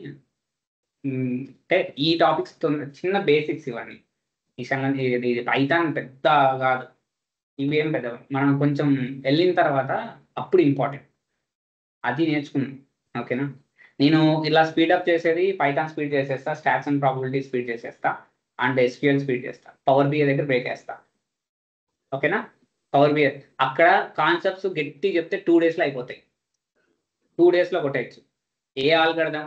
అంటే ఈ టాపిక్స్ చిన్న బేసిక్స్ ఇవన్నీ. ఈ సంగతి ఇది పైథాన్ పెద్ద కాదు, ఇవేం పెద్ద. మనం కొంచెం వెళ్ళిన తర్వాత అప్పుడు ఇంపార్టెంట్ అది నేర్చుకున్నాం. ఓకేనా, నేను ఇలా స్పీడప్ చేసేది పైథాన్ స్పీడ్ చేసేస్తా, స్టాట్స్ అండ్ ప్రాబబిలిటీ స్పీడ్ చేసేస్తా, అండ్ SQL స్పీడ్ చేస్తా, పవర్ బిఐ దగ్గర బ్రేక్ వేస్తా. ఓకేనా, పవర్ బిఐ అక్కడ కాన్సెప్ట్స్ గట్టి చెప్తే 2 daysలో అయిపోతాయి. 2 daysలో కొట్టేయచ్చు. ఏ ఆల్గరిథం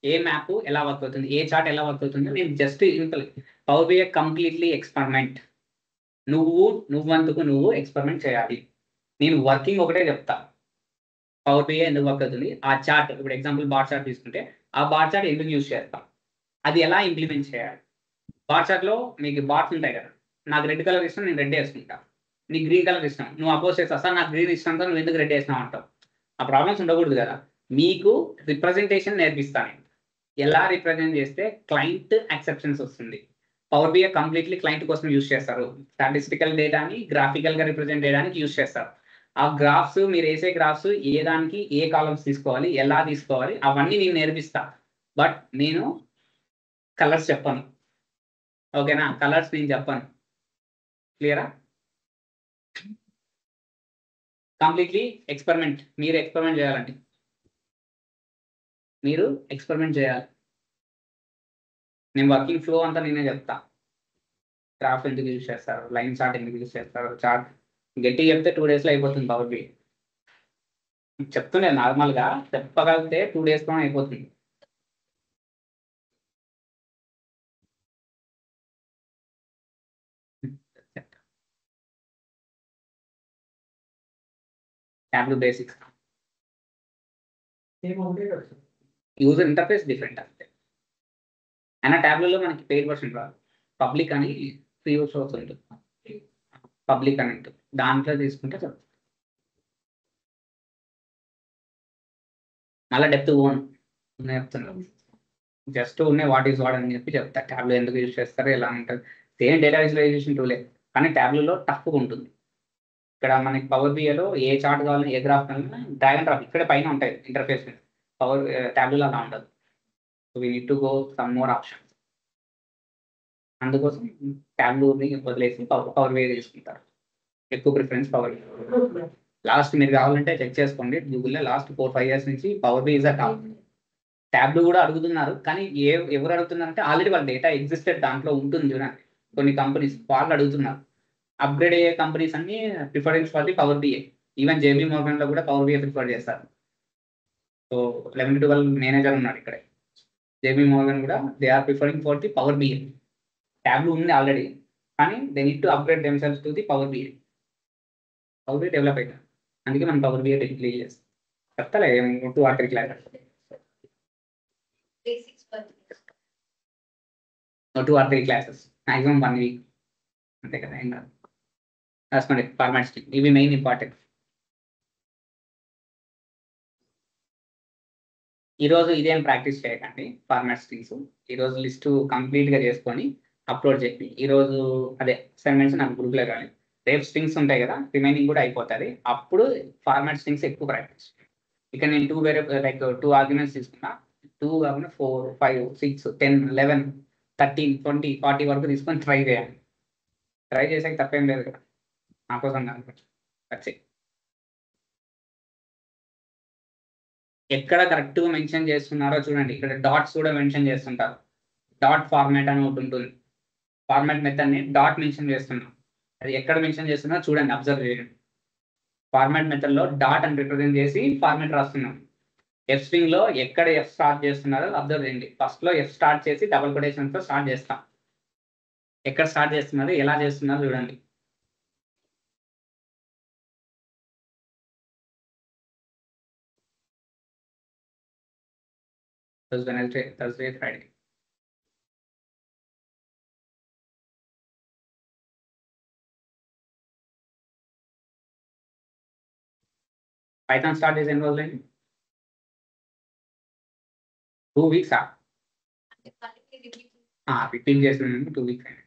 ఏ మ్యాప్ ఎలా వర్క్ అవుతుంది, ఏ చార్ట్ ఎలా వర్క్ అవుతుంది, నేను just Power BI completely experiment. నువ్వందుకు నువ్వు ఎక్స్పెరిమెంట్ చేయాలి. నేను వర్కింగ్ ఒకటే చెప్తా, పవర్ బిఐ ఎందుకు వర్క్ అవుతుంది, ఆ చార్ట్ ఇప్పుడు ఎగ్జాంపుల్ బార్ చార్ట్ తీసుకుంటే ఆ బార్ చార్ట్ ఎందుకు యూజ్ చేస్తాం, అది ఎలా ఇంప్లిమెంట్ చేయాలి. బార్ చార్ట్లో మీకు బార్స్ ఉంటాయి కదా, నాకు రెడ్ కలర్ ఇష్టం, నేను రెడ్ వేసుకుంటా. నీకు గ్రీన్ కలర్ ఇష్టం, నువ్వు అపోజ్ చేస్తా, సార్ నాకు గ్రీన్ ఇష్టం, నువ్వు ఎందుకు రెడ్ వేసినావు అంటావు. ఆ ప్రాబ్లమ్స్ ఉండకూడదు కదా. మీకు రిప్రజెంటేషన్ నేర్పిస్తాను, ఎలా రిప్రజెంట్ చేస్తే క్లయింట్ యాక్సెప్టెన్స్ వస్తుంది. పవర్ బిఐ కంప్లీట్లీ క్లయింట్ కోసం యూజ్ చేస్తారు. స్టాటిస్టికల్ డేటాని గ్రాఫికల్గా రిప్రజెంట్ చేయడానికి యూజ్ చేస్తారు. ఆ గ్రాఫ్స్, మీరు వేసే గ్రాఫ్స్ ఏ దానికి ఏ కాలమ్స్ తీసుకోవాలి, ఎలా తీసుకోవాలి, అవన్నీ నేను నేర్పిస్తా. బట్ నేను కలర్స్ చెప్పను. ఓకేనా, కలర్స్ నేను చెప్పను. క్లియరా? Completely experiment. మీరు ఎక్స్పెరిమెంట్ చేయాలండి, మీరు ఎక్స్పెరిమెంట్ చేయాలి. నేను వర్కింగ్ ఫ్లో అంతా నేనే చెప్తా. గ్రాఫ్ ఎందుకు యూజ్ చేస్తారు, లైన్ చార్ట్ ఎందుకు యూజ్ చేస్తారు, చార్ట్ గట్టి చెప్తే 2 daysలో అయిపోతుంది. పవర్ బిఐ చెప్తుండే నార్మల్గా చెప్పగలిగితే 2 daysలో అయిపోతుంది. Tableau basics, user interface different అంతే. అయినా టాబ్లూలో మనకి పెయిడ్ వర్షన్ రాదు, పబ్లిక్ అని ఫ్రీ సోర్స్ ఉంటుంది, పబ్లిక్ అని ఉంటుంది, దాంట్లో తీసుకుంటే చెప్తాను. మళ్ళీ డెప్త్ ఓన్ చెప్తున్నాను, జస్ట్ ఉన్నాయి వాట్ ఈస్ వాట్ అని చెప్పి చెప్తా. ట్యాబ్లో ఎందుకు యూజ్ చేస్తారు, ఎలా ఉంటుంది, సేమ్ డేటా విజువలైజేషన్ టూలే, కానీ ట్యాబ్లో టఫ్గా ఉంటుంది. ఇక్కడ మనకి పవర్ బిఐలో ఏ చార్ట్ కావాలని, ఏ గ్రాఫ్ కావాలన్నా డ్రాగ్ అండ్ డ్రాప్ ఇక్కడ పైన ఉంటాయి ఇంటర్ఫేస్ మీద. పవర్ ట్యాబ్లో అలా ఉండదు. So we need to go some more options. అందుకోసం ట్యాబ్లోని వదిలేసి పవర్ బిఐ తీసుకుంటారు. ఎక్కువ ప్రిఫరెన్స్ పవర్ బిఐ. లాస్ట్ మీరు కావాలంటే చెక్ చేసుకోండి గూగుల్లో, లాస్ట్ 4-5 years నుంచి Power BI is a top. Tableau కూడా అడుగుతున్నారు, కానీ ఎవరు అడుగుతున్నారంటే ఆల్రెడీ వాళ్ళ డేటా ఎగ్జిస్టెడ్ దాంట్లో ఉంటుంది చూడండి. కొన్ని కంపెనీస్ వాళ్ళు అడుగుతున్నారు. అప్గ్రేడ్ అయ్యే కంపెనీస్ అన్ని preference for the Power BI. Even JP Morgan లో కూడా పవర్ బిఐ ప్రిఫర్ చేస్తారు. సో 11-12 మేనేజర్ ఉన్నాడు ఇక్కడ. JP Morgan కూడా they are preferring for the Power BI. Tableau ఉంది ఆల్రెడీ, కానీ they need to upgrade themselves to the Power BI. Power BI develop అవుతుంది, అందుకే మనం పవర్ బిఐ డిగ్రీ చేస్తాం. చెప్తాలే 2 or 3 classes, 2 or 3 classes, maximum 1 week అంతే కదా. ఏం కాదు, రాసుకోండి. ఫార్మాట్స్ ఇవి మెయిన్ ఇంపార్టెంట్. ఈరోజు ఇదేం ప్రాక్టీస్ చేయకండి ఫార్మాట్ స్ట్రింగ్స్. ఈరోజు లిస్టు కంప్లీట్గా చేసుకొని అప్లోడ్ చేయండి. ఈరోజు అదే అసైన్మెంట్స్ నాకు గ్రూప్లో కానీ, రేపు స్ట్రింగ్స్ ఉంటాయి కదా, రిమైనింగ్ కూడా అయిపోతుంది. అప్పుడు ఫార్మాట్ స్ట్రింగ్స్ ఎక్కువ ప్రాక్టీస్. ఇక్కడ నేను 2 వేరే లైక్ 2 ఆర్గ్యుమెంట్స్ తీసుకున్నా, 2 కాకుండా 4, 5, 6, 10, 11, 13, 20, 40 వరకు తీసుకొని ట్రై చేయాలి. ట్రై చేసాక తప్పేం లేదు కదా, నా కోసం కాదు. ఎక్కడ కరెక్ట్గా మెన్షన్ చేస్తున్నారో చూడండి. ఇక్కడ డాట్స్ కూడా మెన్షన్ చేస్తుంటారు. డాట్ ఫార్మాట్ అని ఒకటి ఉంటుంది. ఫార్మాట్ మెథడ్ని డాట్ మెన్షన్ చేస్తున్నాం, అది ఎక్కడ మెన్షన్ చేస్తున్నా చూడండి, అబ్జర్వ్ చేయండి. ఫార్మాట్ మెథడ్లో డాట్ అని రిప్రజెంట్ చేసి ఫార్మాట్ రాస్తున్నాం. ఎఫ్ స్ట్రింగ్లో ఎక్కడ ఎఫ్ స్టార్ట్ చేస్తున్నారో అబ్జర్వ్ చేయండి. ఫస్ట్లో ఎఫ్ స్టార్ట్ చేసి డబుల్ కొటేషన్స్తో స్టార్ట్ చేస్తాం. ఎక్కడ స్టార్ట్ చేస్తున్నారు, ఎలా చేస్తున్నారు చూడండి. Thursday, Friday. పైథాన్ స్టార్ట్ చేసి ఎన్ని రోజులైంది? 2 వీక్సా? రిపీట్ చేసిన 2 వీక్స్ అయింది.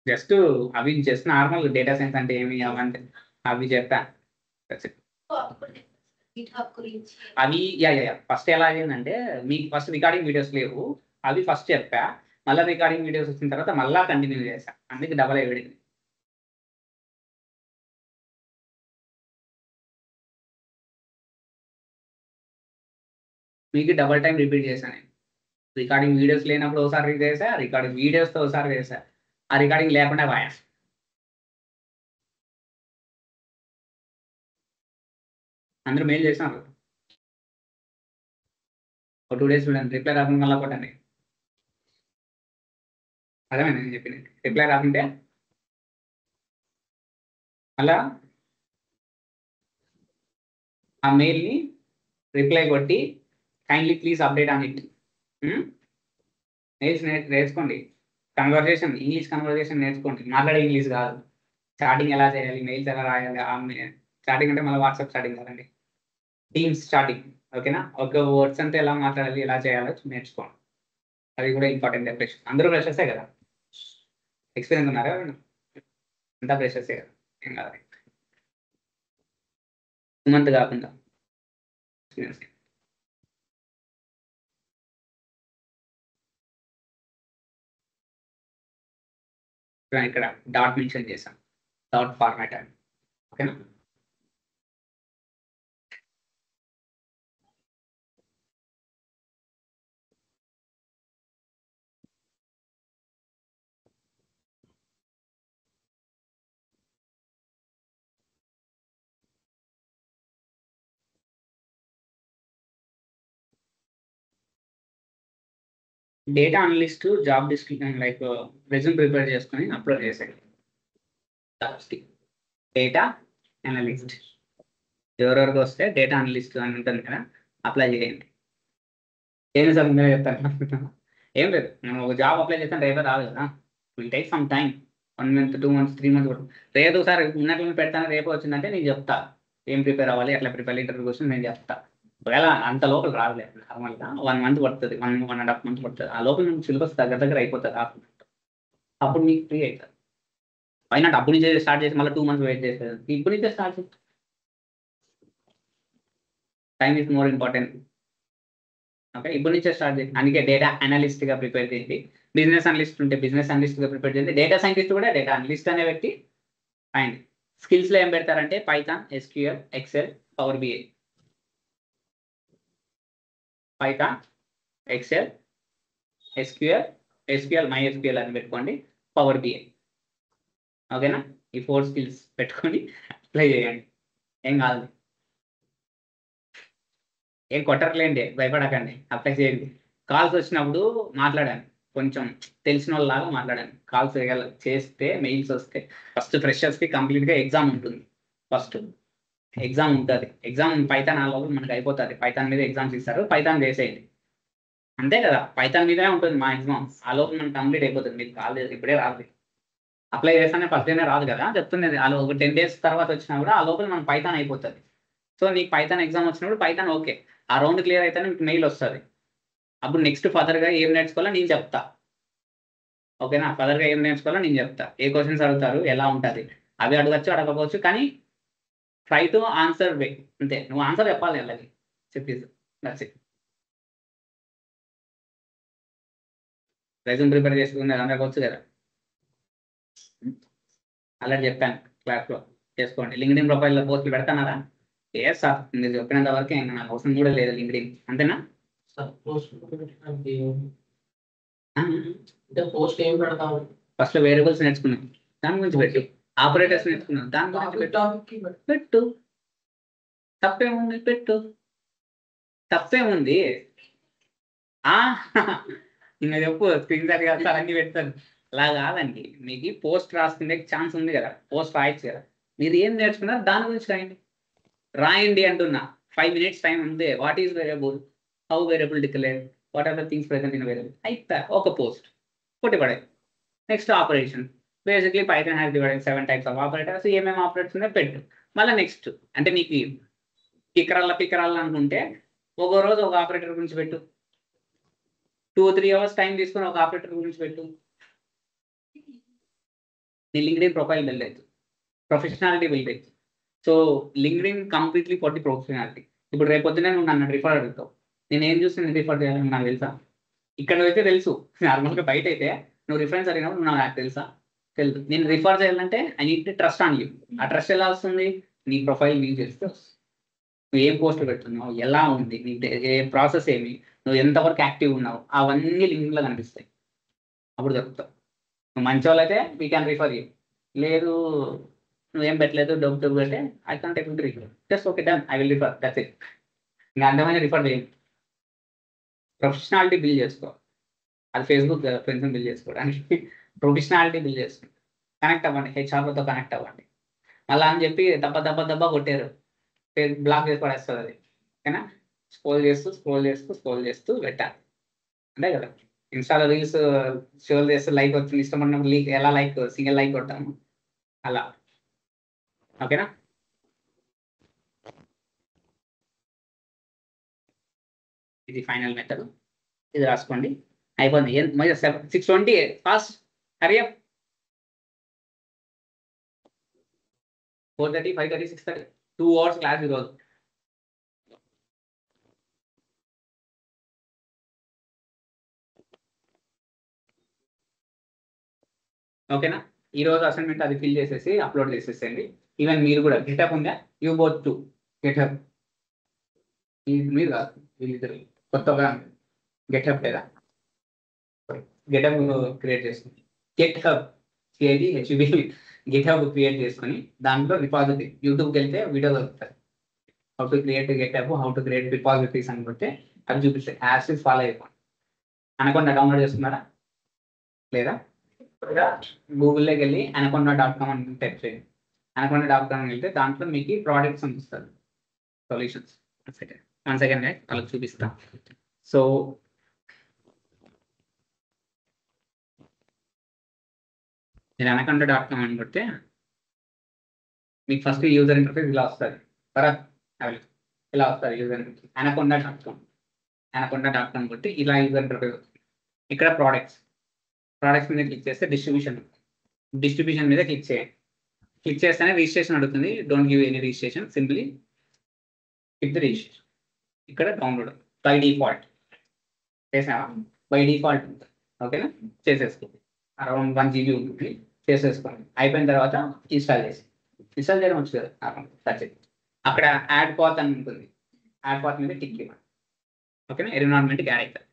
జస్ట్ అవి జస్ట్ నార్మల్ డేటా సైన్స్ అంటే ఏమి అవంటే అవి చెప్పాను. అవి ఫస్ట్ ఎలా అయిందంటే మీకు ఫస్ట్ రికార్డింగ్ వీడియోస్ లేవు, అవి ఫస్ట్ చెప్పా, మళ్ళీ రికార్డింగ్ వీడియోస్ వచ్చిన తర్వాత మళ్ళీ కంటిన్యూ చేశా, అందుకే డబల్ అయిపోయింది. మీకు డబల్ టైం రిపీట్ చేశాను నేను. రికార్డింగ్ వీడియోస్ లేనప్పుడు ఒకసారి చేసా, రికార్డింగ్ వీడియోస్తో ఒకసారి చేసా, ఆ రికార్డింగ్ లేకుండా వాయా. అందరూ మెయిల్ చేసినారు. ఒక 2 days చూడండి, రిప్లై రాకుండా మళ్ళీ కొట్టండి. అదేమైంది నేను చెప్పింది. రిప్లై రాకుంటే మళ్ళా ఆ మెయిల్ని రిప్లై కొట్టి kindly please update on it. Mails నేర్చుకోండి. కన్వర్జేషన్, ఇంగ్లీష్ కన్వర్జేషన్ నేర్చుకోండి. మాట్లాడే ఇంగ్లీష్ కాదు. చాటింగ్ ఎలా చేయాలి, మెయిల్స్ ఎలా రాయాలి, చాటింగ్ అంటే మళ్ళీ వాట్సాప్ చాటింగ్ కదండి, టీమ్స్ చాటింగ్. ఓకేనా? ఒక వర్డ్స్ అంటే ఎలా మాట్లాడాలి, ఎలా చేయాలో నేర్చుకోండి. అది కూడా ఇంపార్టెంట్. ఫ్రెష్ అందరూ ఫ్రెషర్సే కదా, ఎక్స్పీరియన్స్ ఉన్నారా? అంతా ఫ్రెషర్సే కదా, ఏం కాదు. 2 months కాకుండా ఎక్స్పీరియన్స్. ఇక్కడ డాట్ మెన్షన్ చేశాం, డాట్ ఫార్మాట్ అని. ఓకేనా? Data analyst job description like resume prepare చేసుకొని అప్లోడ్ చేసేది. డేటా అనలిస్ట్ ఎవరెవరికి వస్తే డేటా అనలిస్ట్ అని ఉంటుంది కదా, అప్లై చేయండి. ఏమి సార్ నేను చెప్తాను. ఏం లేదు, నేను ఒక జాబ్ అప్లై చేస్తాను, రేపే రాదు కదా, will take some time. 1 month 2 months 3 months కూడా రేపు సార్ ఉన్నట్లు పెడతాను, రేపు వచ్చిందంటే నేను చెప్తా ఏం ప్రిపేర్ అవ్వాలి, ఎట్లా ప్రిపేర్ ఇంటర్వ్యూ కోసం నేను చెప్తా. ఒకవేళ అంత లోపల రాలేదు, నార్మల్గా 1 month పడుతుంది, 1.5 months పడుతుంది. ఆ లోపల నుంచి సిలబస్ దగ్గర అయిపోతుంది. అప్పుడు మీకు ఫ్రీ అవుతుంది. పైన అప్పుడు నుంచే స్టార్ట్ చేసి మళ్ళీ 2 months వెయిట్ చేసేది, ఇప్పుడు నుంచే స్టార్ట్ చేసి. Time is more important. Okay, ఇప్పుడు నుంచే స్టార్ట్ చేయండి. అందుకే డేటా అనలిస్ట్గా ప్రిపేర్ చేయండి. బిజినెస్ అనలిస్ట్ ఉంటే బిజినెస్ అనలిస్ట్గా ప్రిపేర్ చేయండి. డేటా సైంటిస్ట్ కూడా డేటా అనలిస్ట్ అనే వ్యక్తి. అండ్ స్కిల్స్లో ఏం పెడతారంటే Python, SQL, Excel, power BI. Python, Excel, SQL MySQL అని పెట్టుకోండి, పవర్ BI. ఓకేనా? ఈ 4 skills పెట్టుకొని అప్లై చేయండి. ఏం కాదు, ఏం కొట్టర్లేండి, భయపడకండి, అప్లై చేయండి. కాల్స్ వచ్చినప్పుడు మాట్లాడాను, కొంచెం తెలిసిన వాళ్ళలాగా మాట్లాడాను. కాల్స్ చేస్తే మెయిల్స్ వస్తే ఫస్ట్ ఫ్రెషర్స్కి కంప్లీట్గా ఎగ్జామ్ ఉంటుంది. ఫస్ట్ ఎగ్జామ్ ఉంటుంది. ఎగ్జామ్ పైథాన్ ఆ లోపల మనకు అయిపోతుంది. పైథాన్ మీద ఎగ్జామ్స్ ఇస్తారు, పైథాన్ చేసేయండి. అంతే కదా, పైథాన్ మీదనే ఉంటుంది మా ఎగ్జామ్. ఆ లోపల మనకు కంప్లీట్ అయిపోతుంది. మీకు కాలేదు, ఇప్పుడే రాదు. అప్లై చేస్తానే ఫస్ట్ డేనే రాదు కదా, చెప్తుంది. అలా ఒక 10 days తర్వాత వచ్చినా కూడా ఆ లోపల మనకు పైథాన్ అయిపోతుంది. సో నీకు పైథాన్ ఎగ్జామ్ వచ్చినప్పుడు పైథాన్ ఓకే, ఆ రౌండ్ క్లియర్ అయితేనే మీకు మెయిల్ వస్తుంది. అప్పుడు నెక్స్ట్ ఫర్దర్గా ఏం నేర్చుకోవాలో నేను చెప్తా. ఓకేనా? ఫర్దర్గా ఏం నేర్చుకోవాలో నేను చెప్తా. ఏ క్వశ్చన్స్ అడుగుతారు, ఎలా ఉంటుంది, అవి అడగచ్చు, అడగకపోవచ్చు, కానీ ట్రై టు ఆన్సర్ వే. అంతే, నువ్వు ఆన్సర్ చెప్పాలి అలాగే చెప్పేసి. That's it. రెజ్యూమ్ ప్రిపేర్ చేసుకునే అందరికి వచ్చు కదా, అలాంటి చెప్పాను క్లాస్లో. చేసుకోండి. లింక్డ్ఇన్ ప్రొఫైల్లో పోస్టులు పెడతానారా? ఏ సార్ మీరు చెప్పినంత వరకే, ఇంకా నాకు అవసరం కూడా లేదు లింక్డ్ఇన్. అంతేనా? అంటే పోస్ట్ ఏం పెడతాం? ఫస్ట్ వేరియబుల్స్ నేర్చుకున్నాం, దాని గురించి పెట్టు. ఆపరేటర్స్ నేర్చుకున్నాం, దాని గురించి పెట్టు. తప్పేముంది, పెట్టు. తప్పేముంది? ఇంకా చెప్పు, స్క్రీన్ షాట్ కాదు సార్ అన్ని పెడతాను. అలా కాదండి, మీకు పోస్ట్ రాసుకునే ఛాన్స్ ఉంది కదా, పోస్ట్ రాయొచ్చు కదా. మీరు ఏం నేర్చుకున్నారు దాని గురించి రాయండి అంటున్నా. 5 minutes టైం ఉంది. What is variable, how variable declare, what are the things present in variable, అయిపోయా ఒక పోస్ట్ కొట్టి పడే. Next operation. Basically Python has divided 7 types of operators. ఏమేమి ఆపరేటర్స్ ఉన్నాయో పెట్టు. మళ్ళీ నెక్స్ట్ అంటే నీకు పికరాల అనుకుంటే ఒక రోజు ఒక ఆపరేటర్ గురించి పెట్టు, 2-3 అవర్స్ టైం తీసుకొని ఒక ఆపరేటర్ గురించి పెట్టు, నీ లింక్డ్ఇన్ ప్రొఫైల్ బిల్డ్ అవుతుంది, ప్రొఫెషనాలిటీ బిల్డ్ అవుతుంది. So LinkedIn completely for the professionality. ఇప్పుడు రేపు పొద్దునే నువ్వు నన్ను రిఫర్ అడుగుతావు, నేను ఏం చూస్తే నేను రిఫర్ చేయాలని నాకు తెలుసా? ఇక్కడ అయితే తెలుసు, నార్మల్గా బయట అయితే నువ్వు రిఫరెన్స్ అడిగినప్పుడు నాకు తెలుసా? తెలుసు. నేను రిఫర్ చేయాలంటే I need to trust on you. ఆ ట్రస్ట్ ఎలా వస్తుంది? నీ ప్రొఫైల్ యూజ్ చేస్తే వస్తుంది. నువ్వు ఏం పోస్టులు పెడుతున్నావు, ఎలా ఉంది, నీ ప్రాసెస్ ఏమి, నువ్వు ఎంతవరకు యాక్టివ్ ఉన్నావు, అవన్నీ లింక్లో కనిపిస్తాయి. అప్పుడు చెప్తావు. నువ్వు మంచి వాళ్ళు అయితే వీ క్యాన్ రిఫర్ యూ. లేదు నువ్వేం పెట్టలేదు, డబ్బు అంటే I can't take to refer. Just okay done, I will refer, that's it. ఇంకా అందమైన రిఫర్ చేయండి. ప్రొఫెషనాలిటీ బిల్డ్ చేసుకో. అది ఫేస్బుక్ ఫ్రెండ్స్ని బిల్డ్ చేసుకోవడానికి ప్రొఫెషనాలిటీ బిల్డ్ చేసుకోండి. కనెక్ట్ అవ్వండి, హెచ్ఆర్లతో కనెక్ట్ అవ్వండి. అలా అని చెప్పి దెబ్బ కొట్టారు, బ్లాక్ చేసి పడేస్తుంది అది. ఓకేనా? స్క్రోల్ చేస్తూ పెట్టాలి. అంతే కదా, ఇన్స్టాలో రీల్స్ షోల్ చేస్తూ లైక్ వచ్చింది, ఇష్టపడినప్పుడు ఎలా లైక్ సింగిల్ లైక్ కొట్టాము అలా. ఓకేనా? ఇది ఫైనల్ మెథడ్, ఇది రాసుకోండి. అయిపోయింది. 6:20 fast, Hari up. 4:30, 5:30, 6:30, 2 hours class ఈరోజు. ఓకేనా? ఈరోజు అసైన్మెంట్ అది ఫిల్ చేసేసి అప్లోడ్ చేసేసేయండి. ఈవెన్ మీరు కూడా గెటప్ ఉందా, యూ బోత్ టు గెటప్. మీరు కాదు, వీళ్ళిద్దరు కొత్తగా గెటప్ లేదా, గెటప్ క్రియేట్ చేసుకుని గెటప్ గెటప్ క్రియేట్ చేసుకొని దాంట్లో రిపాజిటరీ, యూట్యూబ్కి వెళ్తే వీడియో దొరుకుతాయి. How to create getup, how to create repositories అనుకుంటే అవి చూపిస్తాయి. యాక్సెస్ ఫాలో అయిపోండి. అనకొండ డౌన్లోడ్ చేస్తున్నారా లేదా? గూగుల్లోకి వెళ్ళి అనకొండ.com అని టైప్ చేయండి. అనకొండ.com వెళ్తే దాంట్లో మీకు ప్రోడక్ట్స్ అనిపిస్తుంది, సొల్యూషన్స్. వన్ సెకండ్ వాళ్ళకి చూపిస్తా. సో నేను అనకొండ.com అని కొడితే మీకు ఫస్ట్ యూజర్ ఇంటర్ఫేస్ ఇలా వస్తుంది. ఇలా వస్తుంది యూజర్ ఇంటర్ఫేస్. అనకొండ.com కొట్టి ఇలా యూజర్ ఇంటర్ఫేస్ వస్తుంది. ఇక్కడ ప్రోడక్ట్స్ మీద క్లిక్ చేస్తే డిస్ట్రిబ్యూషన్ మీద క్లిక్ చేయండి. క్లిక్ చేస్తేనే రిజిస్ట్రేషన్ అడుగుతుంది. Don't give any registration, simply click the registration. ఇక్కడ డౌన్లోడ్ బై డిఫాల్ట్ చేసావా? బై డిఫాల్ట్ ఉంటుంది. ఓకేనా? చేసేసుకోండి. అరౌండ్ 1 GB ఉంటుంది, చేసేసుకోండి. అయిపోయిన తర్వాత ఇన్స్టాల్ చేయడం వచ్చు కదా, టచ్. అక్కడ యాడ్ పాత్ అని ఉంటుంది, యాడ్ పాత్ మీద టిక్ ఇవ్వండి. ఓకేనా? ఎన్విరాన్మెంట్కి యాడ్ అవుతుంది.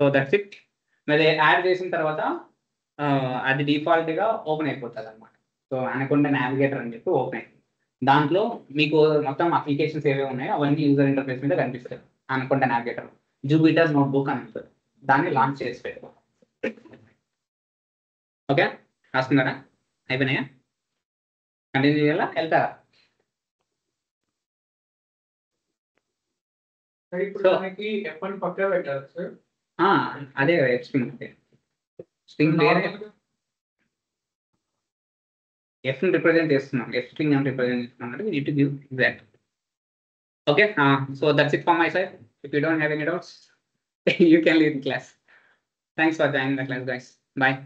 So that's it. మరి యాడ్ చేసిన తర్వాత అది డిఫాల్ట్గా ఓపెన్ అయిపోతుంది అనమాట. సో అనకొండ నావిగేటర్ అని చెప్పి ఓపెన్ అయిపోతుంది. దాంట్లో మీకు మొత్తం అప్లికేషన్స్ ఏవే ఉన్నాయో అవన్నీ యూజర్ ఇంటర్ఫేస్ మీద కనిపిస్తాయి. అనకొండ నావిగేటర్ జూపిటర్ నోట్బుక్ అని ఉంటుంది, దాన్ని లాంచ్ చేసి పెట్టుకో. ఓకే, రాస్తున్నారా? అయిపోయినాయా? కంటిన్యూ చేయాలా, వెళ్తారా? పక్కా పెట్టారు సార్. అదే స్ట్రింగ్ వేరే ఎఫ్ రిప్రజెంట్ చేస్తున్నాం, ఎఫ్ స్ట్రింగ్ అని రిప్రజెంట్ చేస్తున్నాం అంటే you to give exact. Okay, so that's it for my side. If you don't have any doubts, you can leave the class. Thanks for joining the class, guys. Bye.